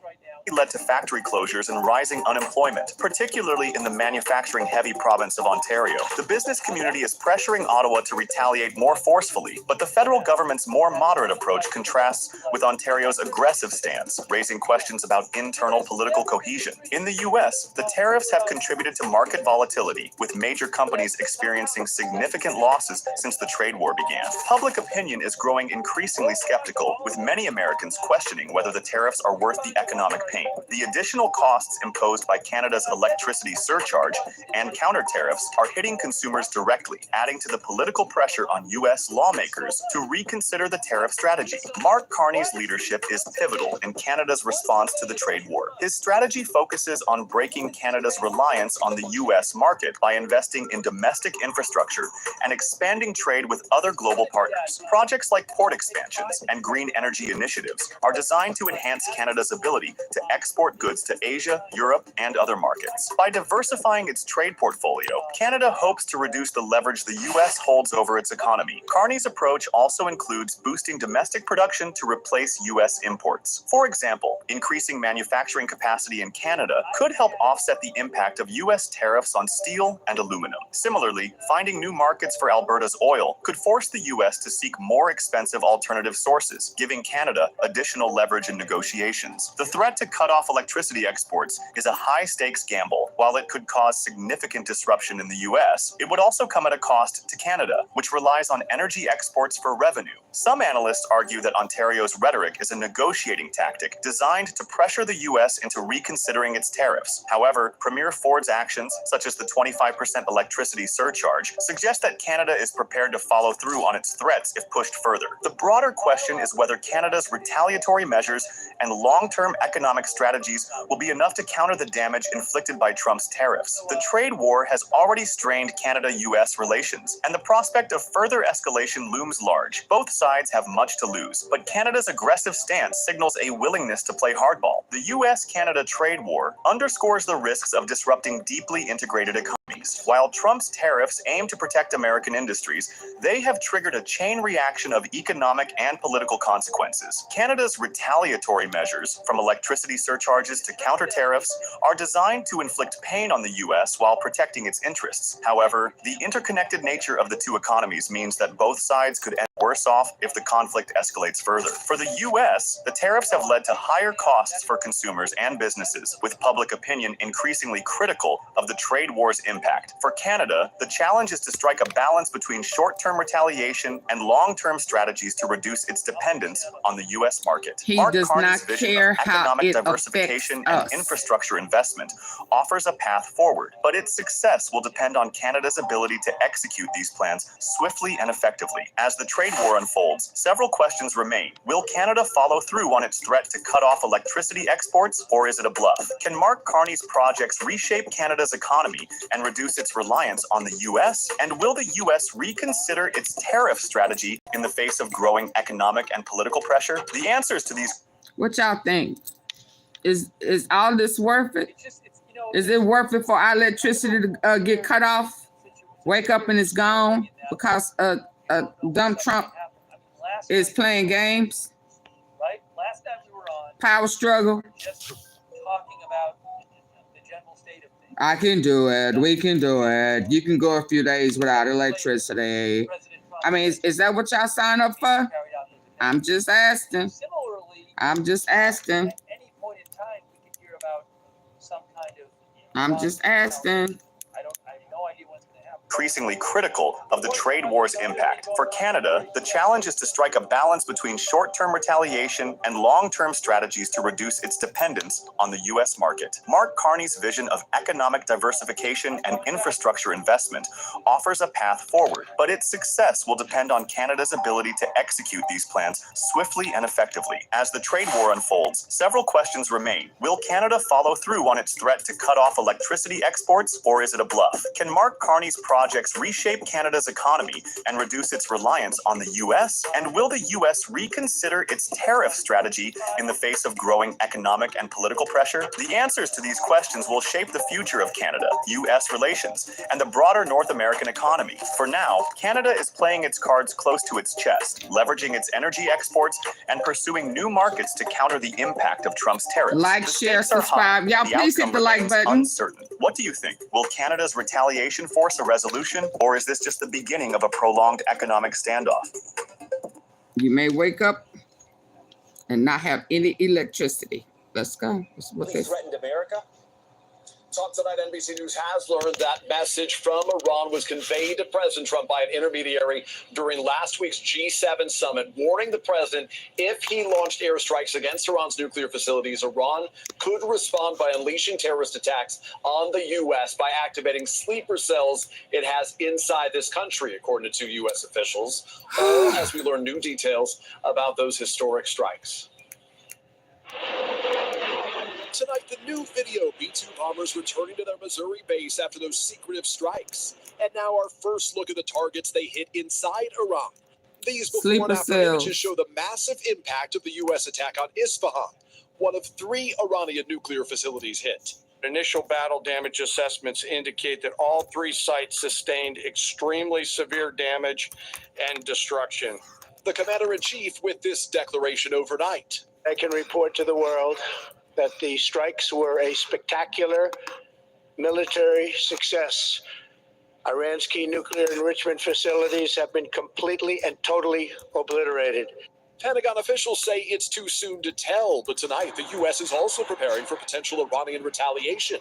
led to factory closures and rising unemployment, particularly in the manufacturing-heavy province of Ontario. The business community is pressuring Ottawa to retaliate more forcefully, but the federal government's more moderate approach contrasts with Ontario's aggressive stance, raising questions about internal political cohesion. In the U.S., the tariffs have contributed to market volatility, with major companies experiencing significant losses since the trade war began. Public opinion is growing increasingly skeptical, with many Americans questioning whether the tariffs are worth the economic pain. The additional costs imposed by Canada's electricity surcharge and counter tariffs are hitting consumers directly, adding to the political pressure on U.S. lawmakers to reconsider the tariff strategy. Mark Carney's leadership is pivotal in Canada's response to the trade war. His strategy focuses on breaking Canada's reliance on the U.S. market by investing in domestic infrastructure and expanding trade with other global partners. Projects like port expansions and green energy initiatives are designed to enhance Canada's ability to export goods to Asia, Europe, and other markets. By diversifying its trade portfolio, Canada hopes to reduce the leverage the U.S. holds over its economy. Carney's approach also includes boosting domestic production to replace U.S. imports. For example, increasing manufacturing capacity in Canada could help offset the impact of U.S. tariffs on steel and aluminum. Similarly, finding new markets for Alberta's oil could force the U.S. to seek more expensive alternative sources, giving Canada additional leverage in negotiations. The threat to cut off electricity exports is a high-stakes gamble. While it could cause significant disruption in the U.S., it would also come at a cost to Canada, which relies on energy exports for revenue. Some analysts argue that Ontario's rhetoric is a negotiating tactic designed to pressure the U.S. into reconsidering its tariffs. However, Premier Ford's actions, such as the 25% electricity surcharge, suggest that Canada is prepared to follow through on its threats if pushed further. The broader question is whether Canada's retaliatory measures and long-term economic strategies will be enough to counter the damage inflicted by Trump's tariffs. The trade war has already strained Canada-U.S. relations, and the prospect of further escalation looms large. Both sides have much to lose, but Canada's aggressive stance signals a willingness to play hardball. The U.S.-Canada trade war underscores the risks of disrupting deeply integrated economies. While Trump's tariffs aim to protect American industries, they have triggered a chain reaction of economic and political consequences. Canada's retaliatory measures, from electricity surcharges to counter tariffs, are designed to inflict pain on the U.S. while protecting its interests. However, the interconnected nature of the two economies means that both sides could end worse off if the conflict escalates further. For the U.S., the tariffs have led to higher costs for consumers and businesses, with public opinion increasingly critical of the trade war's impact. For Canada, the challenge is to strike a balance between short-term retaliation and long-term strategies to reduce its dependence on the U.S. market. He Mark does Carney's not vision care of how economic it diversification affects and us. infrastructure investment offers a path forward, but its success will depend on Canada's ability to execute these plans swiftly and effectively. As the trade war unfolds, several questions remain. Will Canada follow through on its threat to cut off electricity exports, or is it a bluff? Can Mark Carney's projects reshape Canada's economy and reduce its reliance on the U.S.? And will the U.S. reconsider its tariff strategy in the face of growing economic and political pressure? The answers to these. What y'all think? Is all this worth it? Is it worth it for our electricity to get cut off? Wake up and it's gone because dumb Trump is playing games? Right? Last time we were on, Power struggle. just talking about the general state of things. I can do it. We can do it. You can go a few days without electricity. I mean, is that what y'all sign up for? I'm just asking. I'm just asking. I'm just asking. Increasingly critical of the trade war's impact. For Canada, the challenge is to strike a balance between short-term retaliation and long-term strategies to reduce its dependence on the U.S. market. Mark Carney's vision of economic diversification and infrastructure investment offers a path forward, but its success will depend on Canada's ability to execute these plans swiftly and effectively. As the trade war unfolds, several questions remain. Will Canada follow through on its threat to cut off electricity exports, or is it a bluff? Can Mark Carney's projects reshape Canada's economy and reduce its reliance on the U.S.? And will the U.S. reconsider its tariff strategy in the face of growing economic and political pressure? The answers to these questions will shape the future of Canada, U.S. relations, and the broader North American economy. For now, Canada is playing its cards close to its chest, leveraging its energy exports and pursuing new markets to counter the impact of Trump's tariffs. Like, share, subscribe. Y'all please hit the like button. Uncertain. What do you think? Will Canada's retaliation force a resolution, or is this just the beginning of a prolonged economic standoff? You may wake up and not have any electricity. Let's go. That's what they threatened America. Top tonight, NBC News has learned that message from Iran was conveyed to President Trump by an intermediary during last week's G7 summit, warning the president if he launched airstrikes against Iran's nuclear facilities, Iran could respond by unleashing terrorist attacks on the U.S. by activating sleeper cells it has inside this country, according to two U.S. officials, as we learn new details about those historic strikes. Tonight, the new video, B-2 bombers returning to their Missouri base after those secretive strikes. And now our first look at the targets they hit inside Iran. These before and after images show the massive impact of the U.S. attack on Isfahan, one of 3 Iranian nuclear facilities hit. Initial battle damage assessments indicate that all 3 sites sustained extremely severe damage and destruction. The commander-in-chief with this declaration overnight. I can report to the world that the strikes were a spectacular military success. Iran's key nuclear enrichment facilities have been completely and totally obliterated. Pentagon officials say it's too soon to tell, but tonight the U.S. is also preparing for potential Iranian retaliation,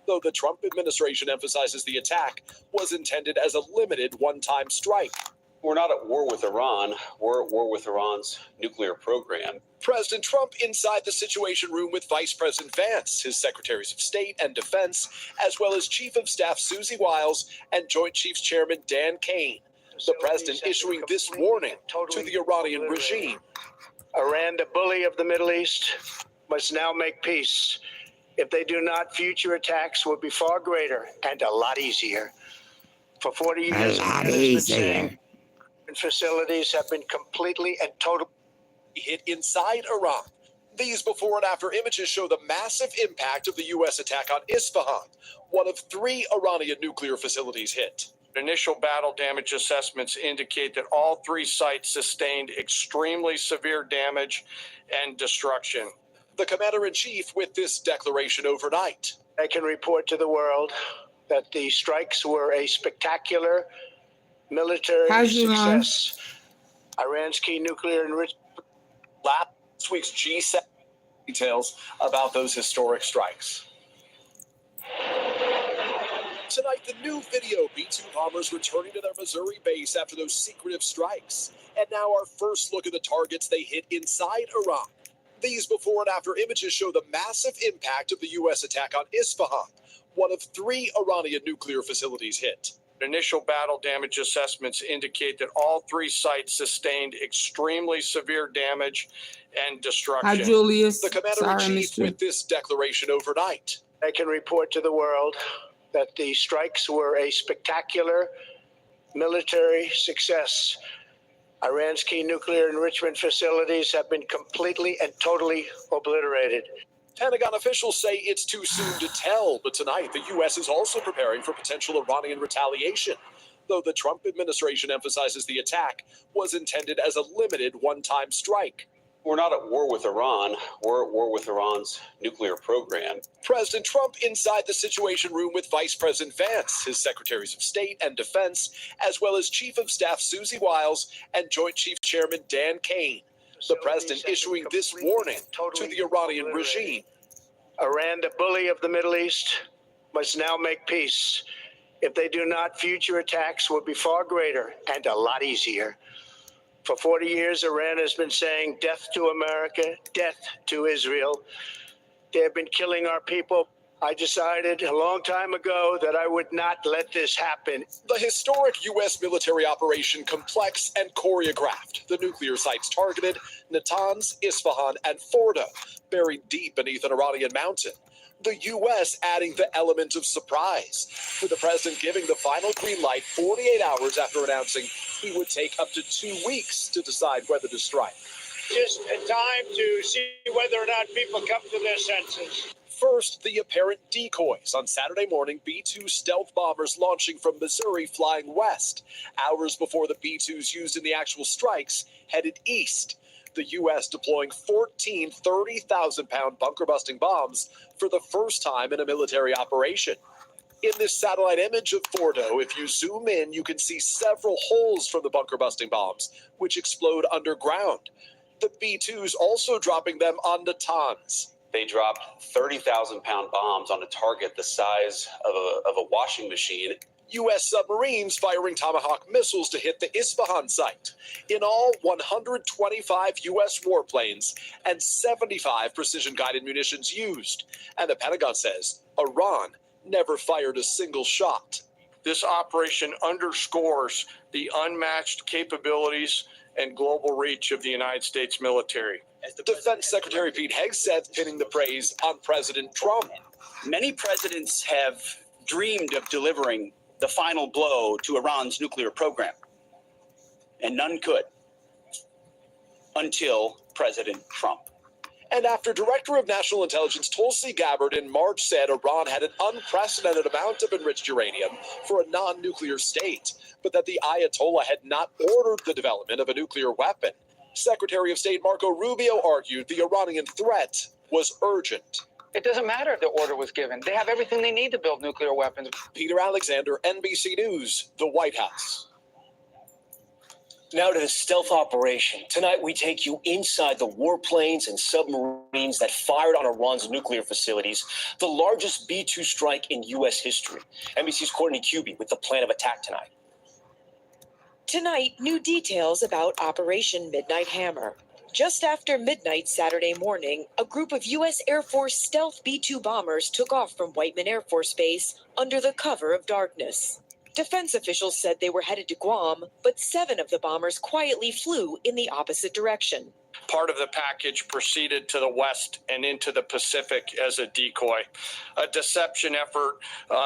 though the Trump administration emphasizes the attack was intended as a limited one-time strike. We're not at war with Iran. We're at war with Iran's nuclear program. President Trump inside the Situation Room with Vice President Vance, his Secretaries of State and Defense, as well as Chief of Staff Susie Wiles and Joint Chiefs Chairman Dan Kane. The president issuing this warning to the Iranian regime. Iran, the bully of the Middle East, must now make peace. If they do not, future attacks will be far greater and a lot easier. For 40 years, facilities have been completely and totally hit inside Iran. These before and after images show the massive impact of the U.S. attack on Isfahan, one of 3 Iranian nuclear facilities hit. Initial battle damage assessments indicate that all 3 sites sustained extremely severe damage and destruction. The commander-in-chief with this declaration overnight. I can report to the world that the strikes were a spectacular military success. Iran's key nuclear enrichment. Last week's G7 details about those historic strikes. Tonight, the new video, B-2 bombers returning to their Missouri base after those secretive strikes. And now our first look at the targets they hit inside Iran. These before and after images show the massive impact of the U.S. attack on Isfahan, one of 3 Iranian nuclear facilities hit. Initial battle damage assessments indicate that all 3 sites sustained extremely severe damage and destruction. Hi, Julius. The commander-in-chief with this declaration overnight. I can report to the world that the strikes were a spectacular military success. Iran's key nuclear enrichment facilities have been completely and totally obliterated. Pentagon officials say it's too soon to tell, but tonight the U.S. is also preparing for potential Iranian retaliation, though the Trump administration emphasizes the attack was intended as a limited one-time strike. We're not at war with Iran. We're at war with Iran's nuclear program. President Trump inside the Situation Room with Vice President Vance, his Secretaries of State and Defense, as well as Chief of Staff Susie Wiles and Joint Chief Chairman Dan Kane. The president issuing this warning to the Iranian regime. Iran, the bully of the Middle East, must now make peace. If they do not, future attacks will be far greater and a lot easier. For 40 years, Iran has been saying death to America, death to Israel. They have been killing our people. I decided a long time ago that I would not let this happen. The historic U.S. military operation, complex and choreographed. The nuclear sites targeted, Natanz, Isfahan, and Fordo, buried deep beneath an Iranian mountain. The U.S. adding the element of surprise, with the president giving the final green light 48 hours after announcing he would take up to 2 weeks to decide whether to strike. Just a time to see whether or not people come to their senses. First, the apparent decoys. On Saturday morning, B-2 stealth bombers launching from Missouri flying west. Hours before the B-2s used in the actual strikes headed east. The U.S. deploying 14 30,000-pound bunker-busting bombs for the first time in a military operation. In this satellite image of Fordo, if you zoom in, you can see several holes from the bunker-busting bombs, which explode underground. The B-2s also dropping them on Natanz. They dropped 30,000-pound bombs on a target the size of a washing machine. U.S. submarines firing Tomahawk missiles to hit the Isfahan site. In all, 125 U.S. warplanes and 75 precision-guided munitions used. And the Pentagon says Iran never fired a single shot. This operation underscores the unmatched capabilities and global reach of the United States military. Defense Secretary Pete Hegseth pinning the praise on President Trump. Many presidents have dreamed of delivering the final blow to Iran's nuclear program, and none could until President Trump. And after Director of National Intelligence Tulsi Gabbard in March said Iran had an unprecedented amount of enriched uranium for a non-nuclear state, but that the Ayatollah had not ordered the development of a nuclear weapon, Secretary of State Marco Rubio argued the Iranian threat was urgent. It doesn't matter if the order was given. They have everything they need to build nuclear weapons. Peter Alexander, NBC News, the White House. Now to the stealth operation. Tonight, we take you inside the warplanes and submarines that fired on Iran's nuclear facilities, the largest B-2 strike in U.S. history. NBC's Courtney Cuby with the plan of attack tonight. Tonight, new details about Operation Midnight Hammer. Just after midnight Saturday morning, a group of U.S. Air Force stealth B-2 bombers took off from Whiteman Air Force Base under the cover of darkness. Defense officials said they were headed to Guam, but 7 of the bombers quietly flew in the opposite direction. Part of the package proceeded to the west and into the Pacific as a decoy, a deception effort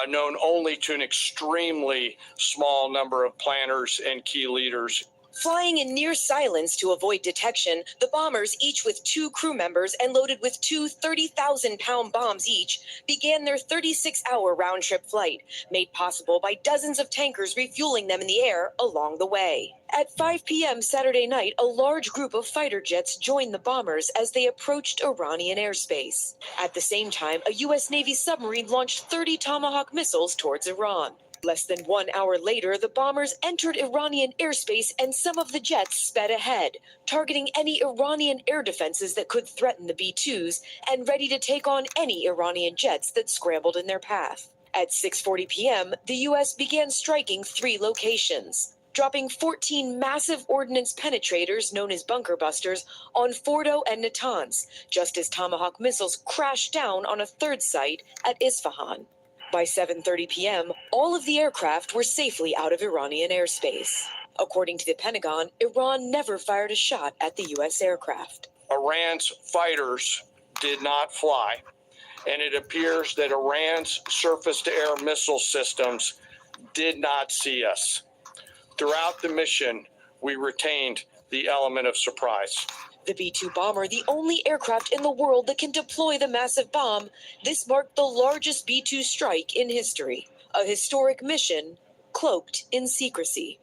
known only to an extremely small number of planners and key leaders. Flying in near silence to avoid detection, the bombers, each with 2 crew members and loaded with 2 30,000-pound bombs each, began their 36-hour round-trip flight, made possible by dozens of tankers refueling them in the air along the way. At 5 p.m. Saturday night, a large group of fighter jets joined the bombers as they approached Iranian airspace. At the same time, a U.S. Navy submarine launched 30 Tomahawk missiles towards Iran. Less than 1 hour later, the bombers entered Iranian airspace and some of the jets sped ahead, targeting any Iranian air defenses that could threaten the B-2s and ready to take on any Iranian jets that scrambled in their path. At 6:40 p.m., the U.S. began striking 3 locations, dropping 14 massive ordnance penetrators known as bunker busters on Fordo and Natanz, just as Tomahawk missiles crashed down on a 3rd site at Isfahan. By 7:30 p.m., all of the aircraft were safely out of Iranian airspace. According to the Pentagon, Iran never fired a shot at the U.S. aircraft. Iran's fighters did not fly, and it appears that Iran's surface-to-air missile systems did not see us. Throughout the mission, we retained the element of surprise. The B-2 bomber, the only aircraft in the world that can deploy the massive bomb, this marked the largest B-2 strike in history. A historic mission cloaked in secrecy.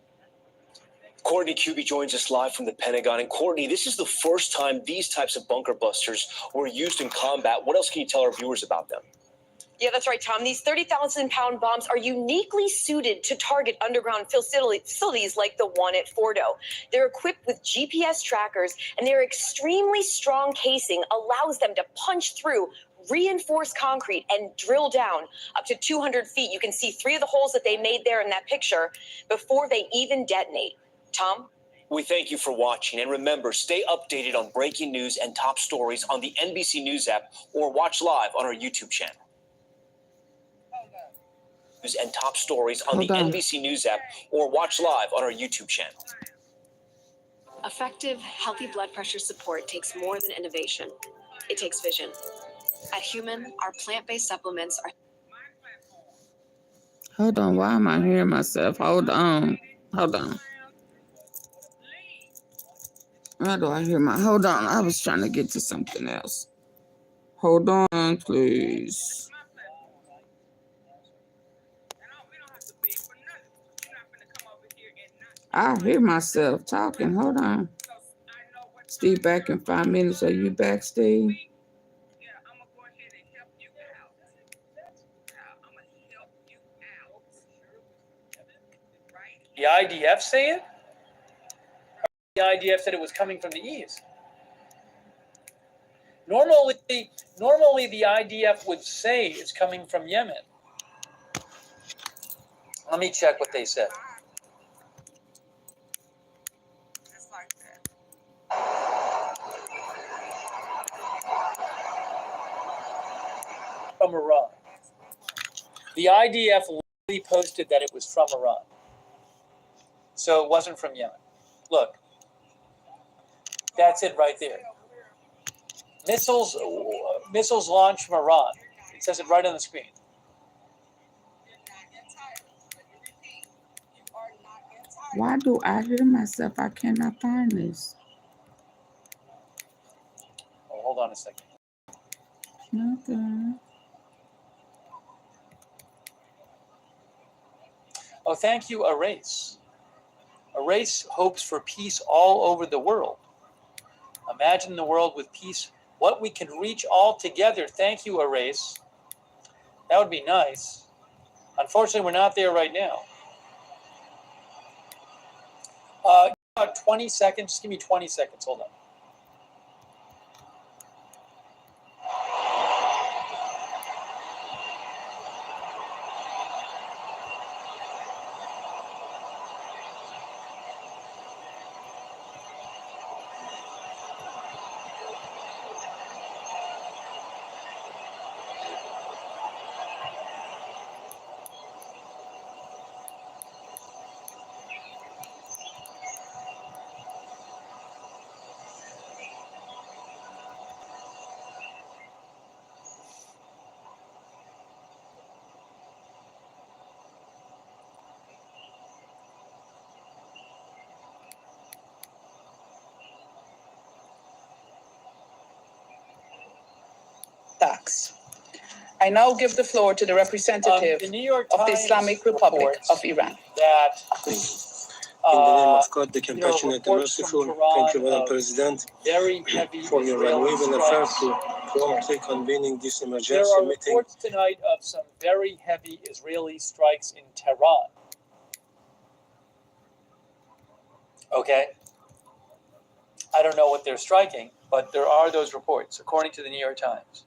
Courtney Cuby joins us live from the Pentagon. And Courtney, this is the first time these types of bunker busters were used in combat. What else can you tell our viewers about them? Yeah, that's right, Tom. These 30,000-pound bombs are uniquely suited to target underground facilities like the one at Fordo. They're equipped with GPS trackers, and their extremely strong casing allows them to punch through reinforced concrete and drill down up to 200 feet. You can see 3 of the holes that they made there in that picture before they even detonate. Tom? We thank you for watching, and remember, stay updated on breaking news and top stories on the NBC News app or watch live on our YouTube channel. News and top stories on the NBC News app or watch live on our YouTube channel. Effective, healthy blood pressure support takes more than innovation. It takes vision. At HUMAN, our plant-based supplements are... Hold on, why am I hearing myself? Hold on. Hold on. How do I hear my... Hold on, I was trying to get to something else. Hold on, please. I hear myself talking. Hold on. Steve back in 5 minutes. Are you back, Steve? The IDF say it? The IDF said it was coming from the east. Normally the IDF would say it's coming from Yemen. Let me check what they said. From Iran. The IDF literally posted that it was from Iran. So it wasn't from Yemen. Look. That's it right there. Missiles launched from Iran. It says it right on the screen. Why do I hear myself? I cannot find this. Oh, hold on a second. Okay. Oh, thank you, R.I.C. R.I.C. hopes for peace all over the world. Imagine the world with peace, what we can reach all together. Thank you, R.I.C. That would be nice. Unfortunately, we're not there right now. About 20 seconds. Just give me 20 seconds. Hold on. I now give the floor to the representative the New York of the Times Islamic Republic of Iran. That In the name of God, the compassionate and merciful, thank you, Madam President, very heavy for your unwavering effort to promptly convening this there emergency are meeting. reports tonight of some very heavy Israeli strikes in Tehran. Okay. I don't know what they're striking, but there are those reports, according to the New York Times.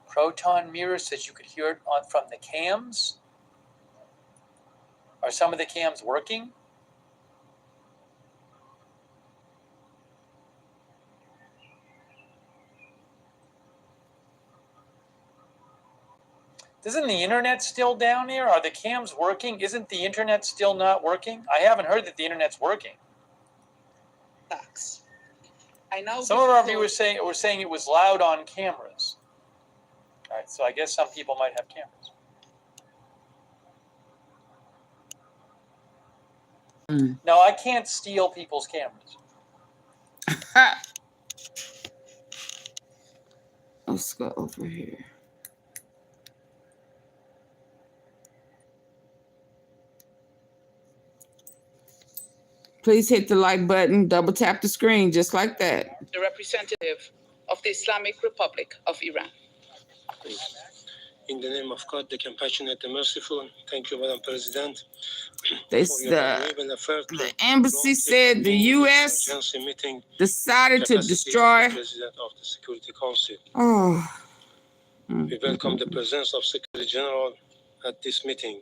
Proton Mirror says you could hear it from the cams. Are some of the cams working? Isn't the internet still down there? Are the cams working? Isn't the internet still not working? I haven't heard that the internet's working. Some of our viewers were saying it was loud on cameras. All right, so I guess some people might have cameras. No, I can't steal people's cameras. Let's go over here. Please hit the like button, double tap the screen just like that. The representative of the Islamic Republic of Iran. In the name of God, the compassionate, the merciful, thank you, Madam President. The embassy said the U.S. decided to destroy. We welcome the presence of Secretary General at this meeting,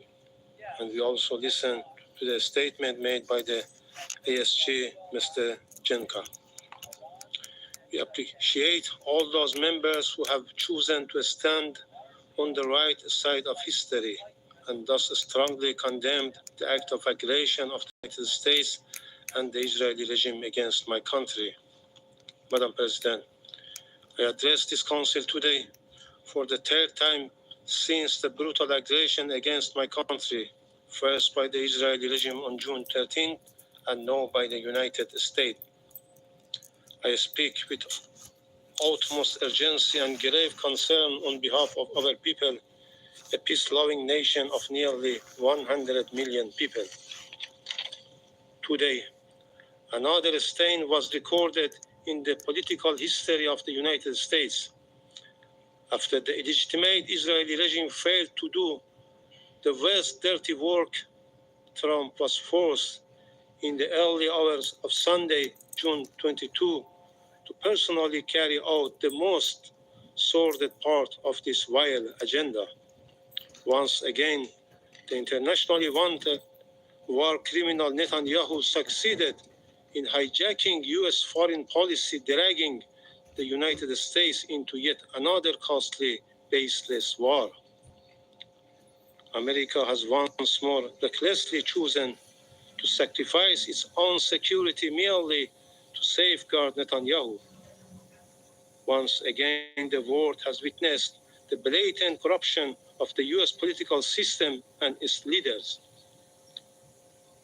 and we also listen to the statement made by the ASG, Mr. Jenka. We appreciate all those members who have chosen to stand on the right side of history and thus strongly condemned the act of aggression of the United States and the Israeli regime against my country. Madam President, I address this council today for the third time since the brutal aggression against my country, first by the Israeli regime on June 13th and now by the United States. I speak with utmost urgency and grave concern on behalf of our people, a peace-loving nation of nearly 100 million people. Today, another stain was recorded in the political history of the United States. After the illegitimate Israeli regime failed to do the worst dirty work, Trump was forced in the early hours of Sunday, June 22, to personally carry out the most sordid part of this vile agenda. Once again, the internationally wanted war criminal Netanyahu succeeded in hijacking U.S. foreign policy, dragging the United States into yet another costly, baseless war. America has once more recklessly chosen to sacrifice its own security merely to safeguard Netanyahu. Once again, the world has witnessed the blatant corruption of the U.S. political system and its leaders.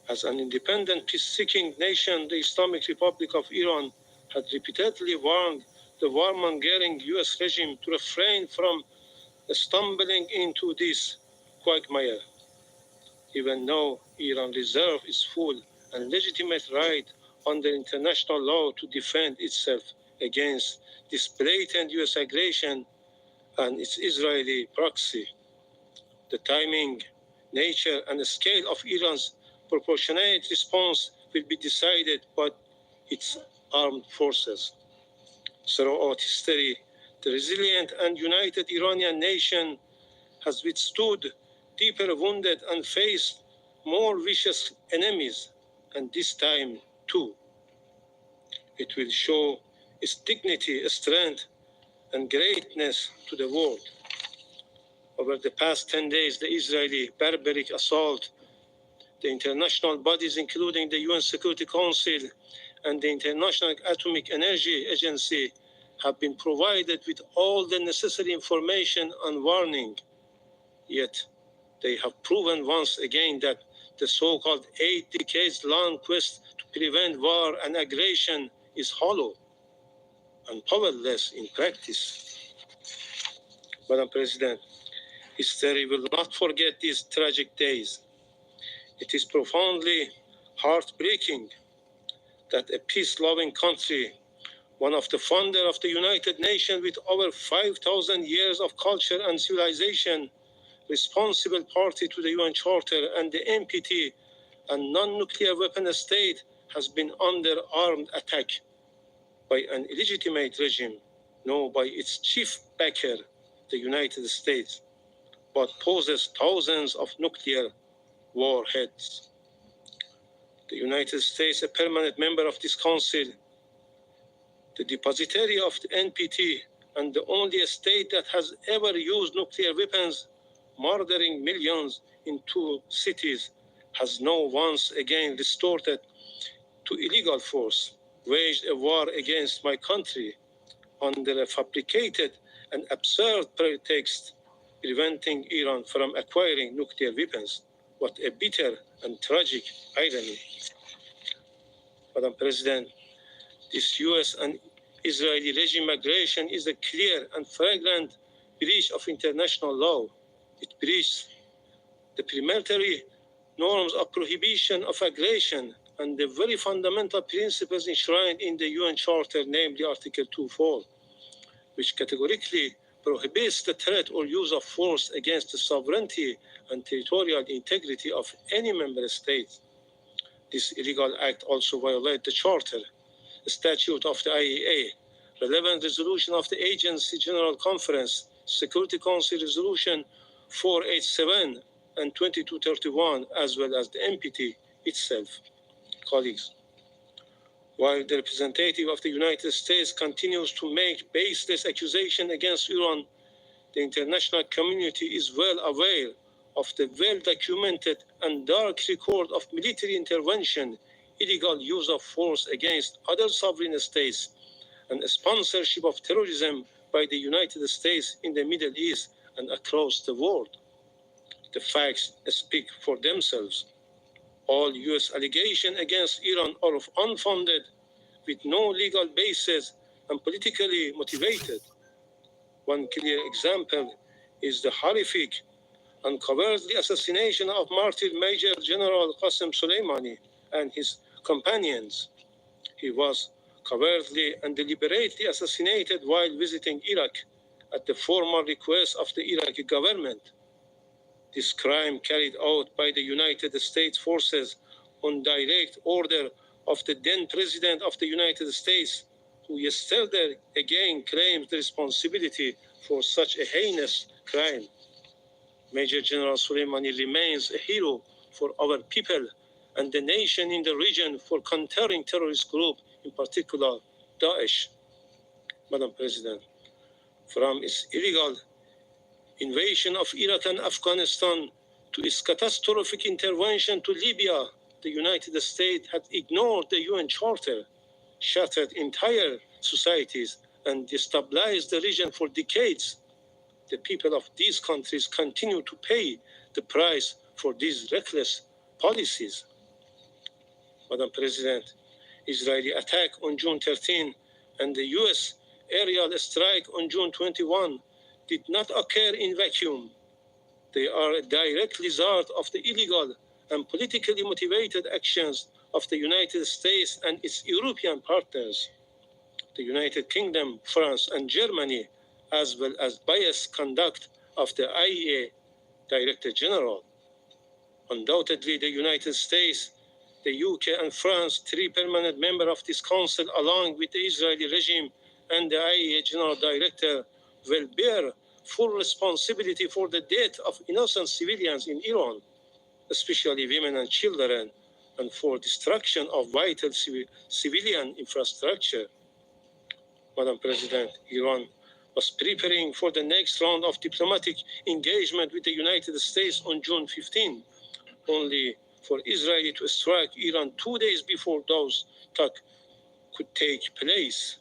As an independent, peace-seeking nation, the Islamic Republic of Iran had repeatedly warned the warmongering U.S. regime to refrain from stumbling into this quagmire. Even though Iran reserves its full and legitimate right under international law to defend itself against this blatant U.S. aggression and its Israeli proxy, the timing, nature, and the scale of Iran's proportionate response will be decided by its armed forces. Throughout history, the resilient and united Iranian nation has withstood deeper wounded and faced more vicious enemies, and this time too. It will show its dignity, strength, and greatness to the world. Over the past 10 days, the Israeli barbaric assault, the international bodies, including the UN Security Council and the International Atomic Energy Agency, have been provided with all the necessary information and warning. Yet, they have proven once again that the so-called 8 decades-long quest to prevent war and aggression is hollow and powerless in practice. Madam President, history will not forget these tragic days. It is profoundly heartbreaking that a peace-loving country, one of the founder of the United Nations with over 5,000 years of culture and civilization, responsible party to the UN Charter and the NPT, and non-nuclear weapon state, has been under armed attack by an illegitimate regime, no by its chief backer, the United States, but poses thousands of nuclear warheads. The United States, a permanent member of this council, the depositary of the NPT, and the only state that has ever used nuclear weapons, murdering millions in 2 cities, has now once again resorted to illegal force, waged a war against my country under a fabricated and absurd pretext, preventing Iran from acquiring nuclear weapons. What a bitter and tragic irony. Madam President, this US and Israeli regime aggression is a clear and flagrant breach of international law. It breaches the preliminary norms of prohibition of aggression and the very fundamental principles enshrined in the UN Charter, namely Article 2.4. which categorically prohibits the threat or use of force against the sovereignty and territorial integrity of any member state. This illegal act also violates the Charter, the Statute of the IAEA, relevant resolution of the Agency General Conference, Security Council Resolution 487 and 2231, as well as the NPT itself. Colleagues, while the representative of the United States continues to make baseless accusations against Iran, the international community is well aware of the well-documented and dark record of military intervention, illegal use of force against other sovereign states, and sponsorship of terrorism by the United States in the Middle East and across the world. The facts speak for themselves. All U.S. allegations against Iran are unfounded, with no legal basis and politically motivated. One clear example is the horrific and cowardly assassination of martyr Major General Qasem Soleimani and his companions. He was cowardly and deliberately assassinated while visiting Iraq at the formal request of the Iraqi government. This crime carried out by the United States forces on direct order of the then President of the United States, who yesterday again claimed the responsibility for such a heinous crime. Major General Soleimani remains a hero for our people and the nation in the region for countering terrorist groups, in particular Daesh. Madam President, from its illegal invasion of Iraq and Afghanistan to its catastrophic intervention to Libya, the United States had ignored the UN Charter, shattered entire societies, and destabilized the region for decades. The people of these countries continue to pay the price for these reckless policies. Madam President, Israeli attack on June 13 and the US aerial strike on June 21 did not occur in vacuum. They are a direct result of the illegal and politically motivated actions of the United States and its European partners, the United Kingdom, France, and Germany, as well as biased conduct of the IAEA Director General. Undoubtedly, the United States, the UK, and France, three permanent members of this council, along with the Israeli regime and the IAEA General Director, will bear full responsibility for the death of innocent civilians in Iran, especially women and children, and for destruction of vital civilian infrastructure. Madam President, Iran was preparing for the next round of diplomatic engagement with the United States on June 15, only for Israel to strike Iran 2 days before those talks could take place.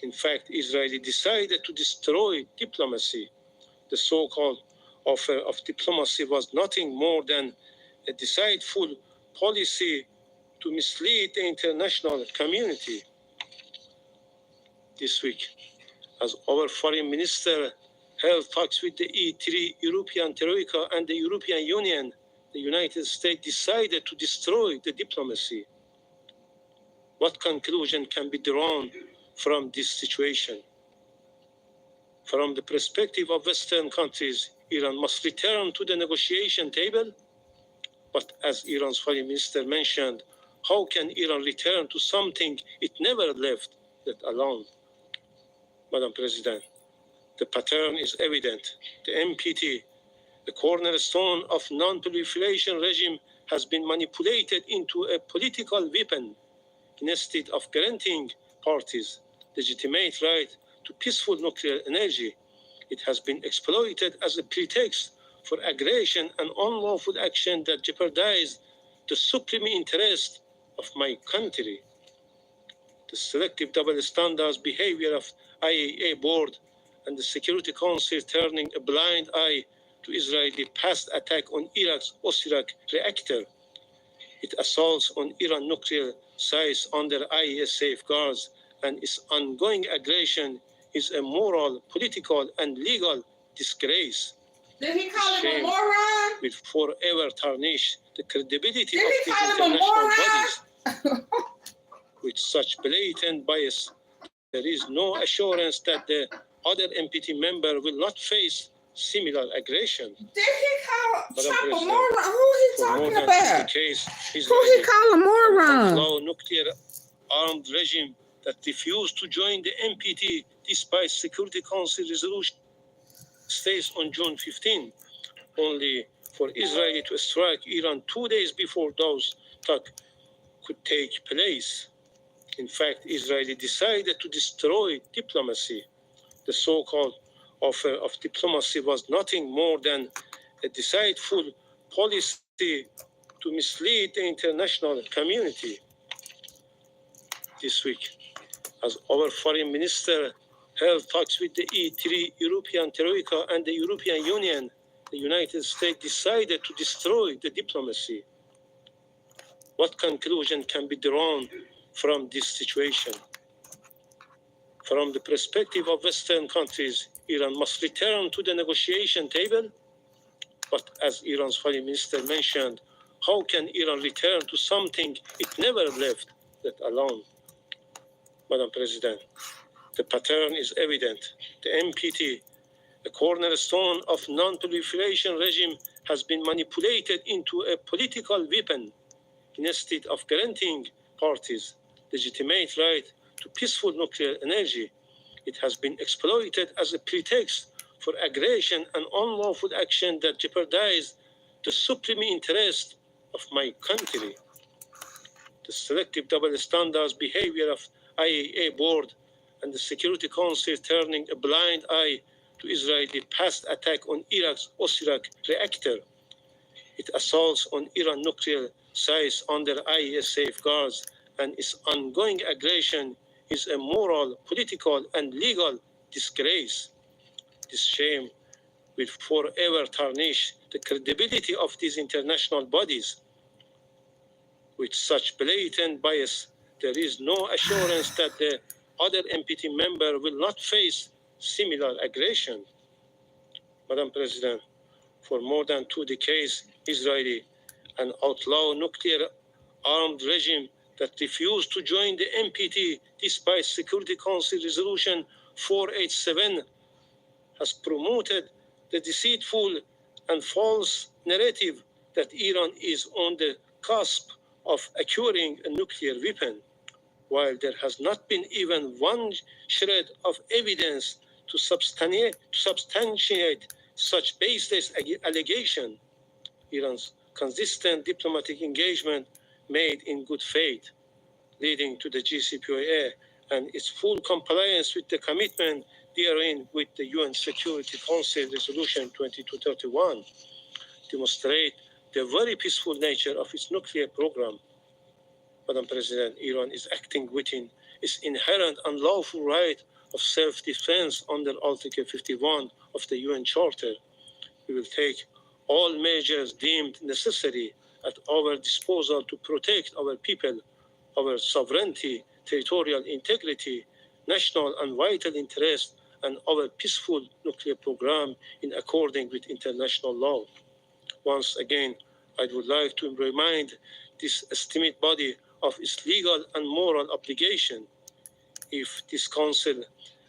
In fact, Israel decided to destroy diplomacy. The so-called offer of diplomacy was nothing more than a deceitful policy to mislead the international community. This week, as our foreign minister held talks with the E3 European Troika and the European Union, the United States decided to destroy the diplomacy. What conclusion can be drawn from this situation? From the perspective of Western countries, Iran must return to the negotiation table. But as Iran's foreign minister mentioned, how can Iran return to something it never left, let alone? Madam President, the pattern is evident. The NPT, the cornerstone of non-proliferation regime, has been manipulated into a political weapon. Instead of granting parties legitimate right to peaceful nuclear energy, it has been exploited as a pretext for aggression and unlawful action that jeopardize the supreme interest of my country. The selective double standards behavior of IAEA board and the Security Council turning a blind eye to Israeli past attack on Iraq's Osirak reactor. It assaults on Iran nuclear sites under IAEA safeguards, and its ongoing aggression is a moral, political, and legal disgrace. Did he call him a moron? Will forever tarnish the credibility Did of he these call him a international moron? bodies. With such blatant bias, there is no assurance that the other NPT member will not face similar aggression. Did he call Madam Trump a President, moron? Who he for more talking than about? 50 cases, Who he call a moron? outlaw nuclear armed regime that refused to join the NPT despite Security Council resolution states on June 15, only for Israel to strike Iran 2 days before those talks could take place. In fact, Israel decided to destroy diplomacy. The so-called offer of diplomacy was nothing more than a deceitful policy to mislead the international community. This week, as our foreign minister held talks with the E3 European Troika and the European Union, the United States decided to destroy the diplomacy. What conclusion can be drawn from this situation? From the perspective of Western countries, Iran must return to the negotiation table. But as Iran's foreign minister mentioned, how can Iran return to something it never left, let alone? Madam President, the pattern is evident. The NPT, a cornerstone of non-proliferation regime, has been manipulated into a political weapon. Instead of granting parties legitimate right to peaceful nuclear energy, it has been exploited as a pretext for aggression and unlawful action that jeopardize the supreme interest of my country. The selective double standards behavior of IAEA board and the Security Council turning a blind eye to Israeli past attack on Iraq's Osirak reactor. It assaults on Iran nuclear sites under IAEA safeguards, and its ongoing aggression is a moral, political, and legal disgrace. This shame will forever tarnish the credibility of these international bodies. With such blatant bias, there is no assurance that the other NPT member will not face similar aggression. Madam President, for more than 2 decades, Israeli, an outlaw nuclear armed regime that refused to join the NPT despite Security Council Resolution 487, has promoted the deceitful and false narrative that Iran is on the cusp of acquiring a nuclear weapon, while there has not been even one shred of evidence to substantiate such baseless allegation. Iran's consistent diplomatic engagement made in good faith, leading to the JCPOA and its full compliance with the commitment therein with the UN Security Council Resolution 2231, demonstrate the very peaceful nature of its nuclear program. Madam President, Iran is acting within its inherent unlawful right of self-defense under Article 51 of the UN Charter. We will take all measures deemed necessary at our disposal to protect our people, our sovereignty, territorial integrity, national and vital interests, and our peaceful nuclear program in accordance with international law. Once again, I would like to remind this esteemed body of its legal and moral obligation. If this Council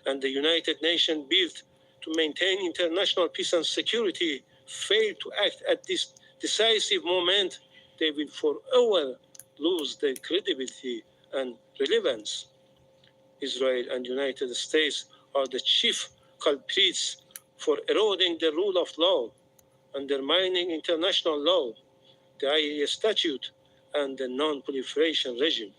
and the United Nations built to maintain international peace and security fail to act at this decisive moment, they will forever lose their credibility and relevance. Israel and United States are the chief culprits for eroding the rule of law, undermining international law, the IAEA statute, and the non-proliferation regime.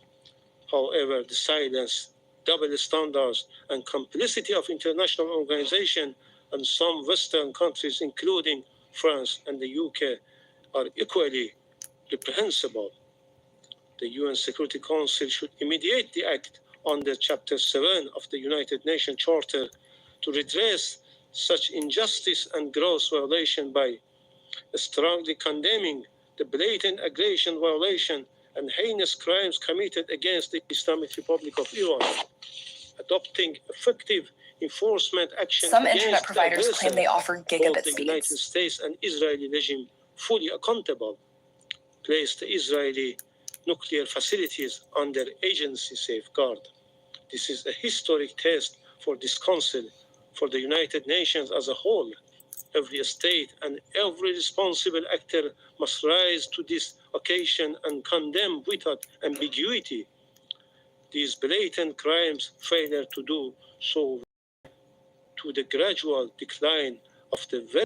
However, the silence, double standards, and complicity of international organizations and some Western countries, including France and the UK, are equally reprehensible. The UN Security Council should immediately act under Chapter 7 of the United Nations Charter to redress such injustice and gross violation by strongly condemning the blatant aggression, violation, and heinous crimes committed against the Islamic Republic of Iran, adopting effective enforcement action. Some internet providers claim they offer gigabit the United speeds. States and Israeli regime fully accountable, place the Israeli nuclear facilities under agency safeguard. This is a historic test for this Council, for the United Nations as a whole. Every state and every responsible actor must rise to this occasion and condemn without ambiguity these blatant crimes. Failure to do so to the gradual decline of the very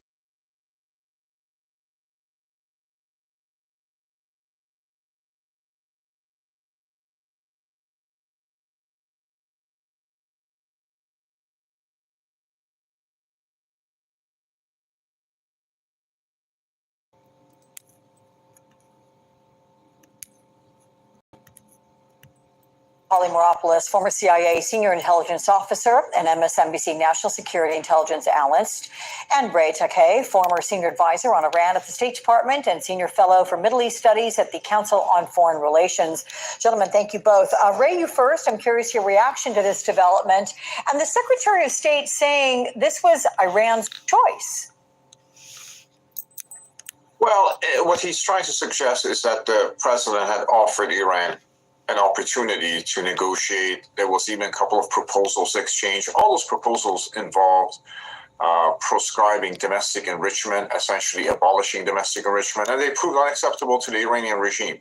Moropoulos, former CIA senior intelligence officer and MSNBC national security intelligence analyst, and Ray Takei, former senior advisor on Iran at the State Department and senior fellow for Middle East Studies at the Council on Foreign Relations. Gentlemen, thank you both. Ray, you first. I'm curious your reaction to this development and the Secretary of State saying this was Iran's choice. Well, what he's trying to suggest is that the president had offered Iran an opportunity to negotiate. There was even a couple of proposals exchanged. All those proposals involved proscribing domestic enrichment, essentially abolishing domestic enrichment, and they proved unacceptable to the Iranian regime.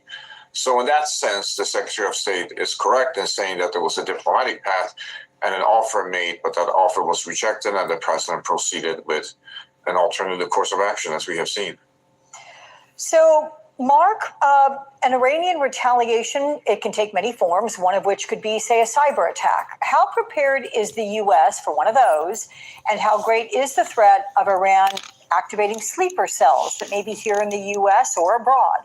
So in that sense, the Secretary of State is correct in saying that there was a diplomatic path and an offer made, but that offer was rejected and the president proceeded with an alternative course of action, as we have seen. So, Mark, an Iranian retaliation, it can take many forms, one of which could be, say, a cyber attack. How prepared is the U.S. for one of those? And how great is the threat of Iran activating sleeper cells that may be here in the U.S. or abroad?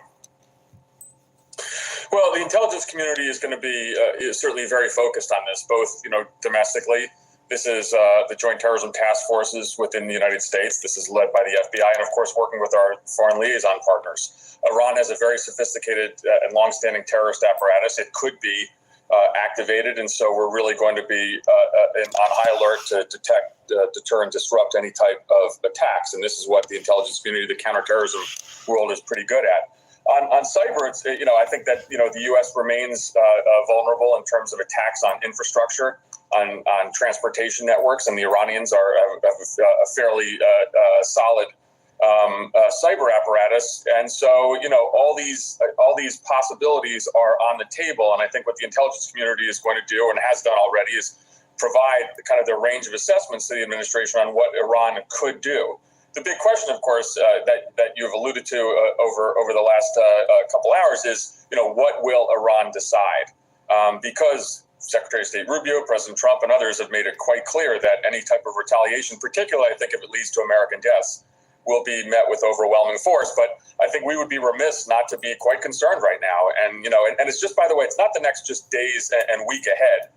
Well, the intelligence community is going to be is certainly very focused on this, both, domestically. This is the Joint Terrorism Task Forces within the United States. This is led by the FBI and, of course, working with our foreign liaison partners. Iran has a very sophisticated and longstanding terrorist apparatus. It could be activated, and so we're really going to be on high alert to detect, deter, and disrupt any type of attacks. And this is what the intelligence community, the counterterrorism world, is pretty good at. On cyber, it's, I think that the U.S. remains vulnerable in terms of attacks on infrastructure, on transportation networks, and the Iranians have a fairly solid cyber apparatus, and so all these possibilities are on the table. And I think what the intelligence community is going to do, and has done already, is provide kind of the range of assessments to the administration on what Iran could do. The big question, of course, that you've alluded to over the last couple hours is, what will Iran decide? Because Secretary of State Rubio, President Trump, and others have made it quite clear that any type of retaliation, particularly, I think, if it leads to American deaths, will be met with overwhelming force. But I think we would be remiss not to be quite concerned right now. And, and it's just, by the way, it's not the next just days and week ahead.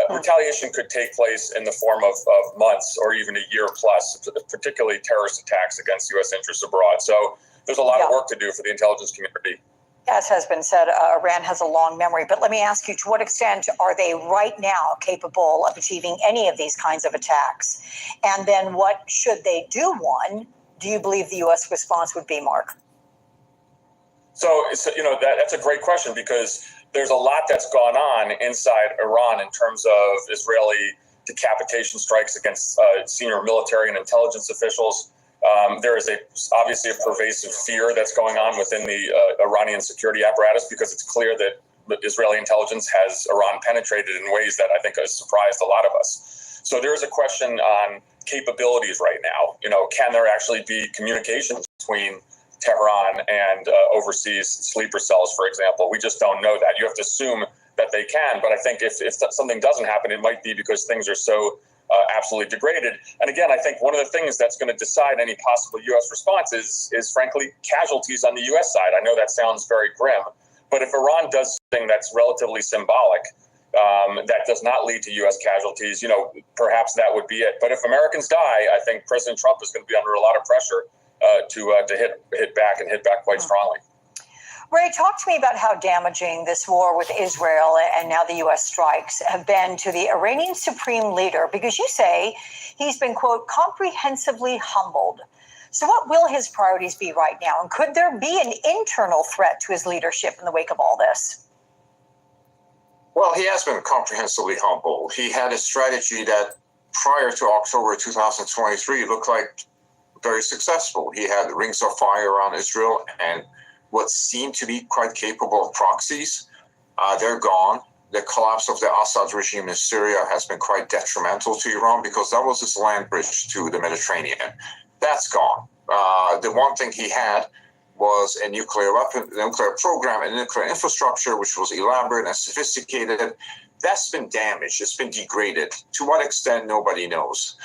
Retaliation could take place in the form of months or even a year plus, particularly terrorist attacks against U.S. interests abroad. So there's a lot of work to do for the intelligence community. As has been said, Iran has a long memory. But let me ask you, to what extent are they right now capable of achieving any of these kinds of attacks? And then what should they do do you believe the U.S. response would be, Mark? So, that's a great question, because there's a lot that's gone on inside Iran in terms of Israeli decapitation strikes against senior military and intelligence officials. There is obviously a pervasive fear that's going on within the Iranian security apparatus, because it's clear that Israeli intelligence has Iran penetrated in ways that I think has surprised a lot of us. So there is a question on capabilities right now. Can there actually be communication between Tehran and overseas sleeper cells, for example? We just don't know that. You have to assume that they can, but I think if something doesn't happen, it might be because things are so absolutely degraded. And again, I think one of the things that's going to decide any possible U.S. response is frankly casualties on the U.S. side. I know that sounds very grim, but if Iran does something that's relatively symbolic, that does not lead to U.S. casualties, perhaps that would be it. But if Americans die, I think President Trump is going to be under a lot of pressure to hit back quite strongly. Ray, talk to me about how damaging this war with Israel and now the U.S. strikes have been to the Iranian supreme leader, because you say he's been, quote, comprehensively humbled. So what will his priorities be right now? And could there be an internal threat to his leadership in the wake of all this? Well, he has been comprehensively humbled. He had a strategy that prior to October 2023 looked like very successful. He had rings of fire around Israel and what seemed to be quite capable of proxies. They're gone. The collapse of the Assad regime in Syria has been quite detrimental to Iran because that was his land bridge to the Mediterranean. That's gone. The one thing he had was a nuclear program and nuclear infrastructure, which was elaborate and sophisticated. That's been damaged. It's been degraded. To what extent, nobody knows.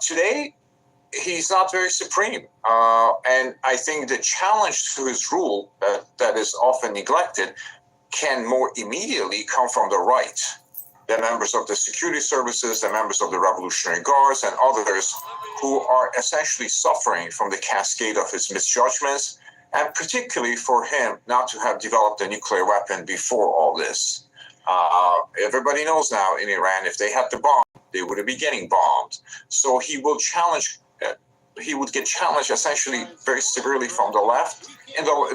Today, he's not very supreme. And I think the challenge to his rule that is often neglected can more immediately come from the right. The members of the security services, the members of the Revolutionary Guards, and others who are essentially suffering from the cascade of his misjudgments, and particularly for him not to have developed a nuclear weapon before all this. Everybody knows now in Iran, if they had the bomb, they would be getting bombed. So he will challenge. He would get challenged essentially very severely from the left,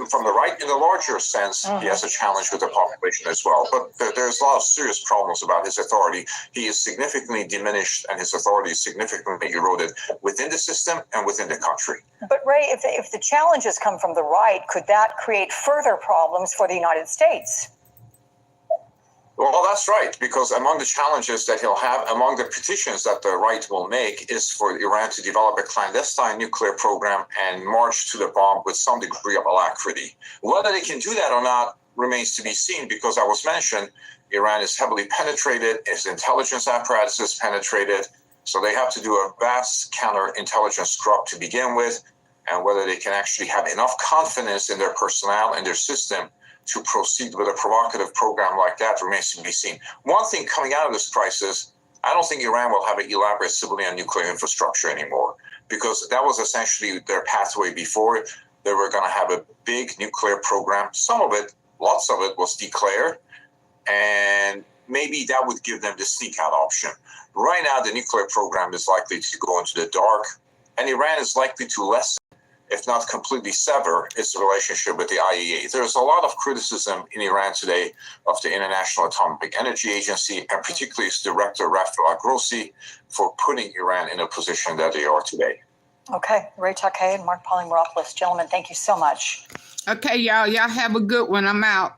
from the right. In the larger sense, he has a challenge with the population as well. But there's a lot of serious problems about his authority. He is significantly diminished, and his authority is significantly eroded within the system and within the country. But Ray, if the challenges come from the right, could that create further problems for the United States? Well, that's right, because among the challenges that he'll have, among the petitions that the right will make, is for Iran to develop a clandestine nuclear program and march to the bomb with some degree of alacrity. Whether they can do that or not remains to be seen, because I was mentioned, Iran is heavily penetrated, its intelligence apparatus is penetrated, so they have to do a vast counterintelligence scrub to begin with, and whether they can actually have enough confidence in their personnel and their system to proceed with a provocative program like that remains to be seen. One thing coming out of this crisis, I don't think Iran will have an elaborate civilian nuclear infrastructure anymore, because that was essentially their pathway before. They were going to have a big nuclear program. Some of it, lots of it, was declared, and maybe that would give them the sneak out option. Right now, the nuclear program is likely to go into the dark, and Iran is likely to lessen, if not completely sever, its relationship with the IAEA. There's a lot of criticism in Iran today of the International Atomic Energy Agency, and particularly its director, Rafael Grossi, for putting Iran in a position that they are today. Okay, Ray Takei and Mark Polymeropoulos, gentlemen, thank you so much. Okay, y'all have a good one. I'm out.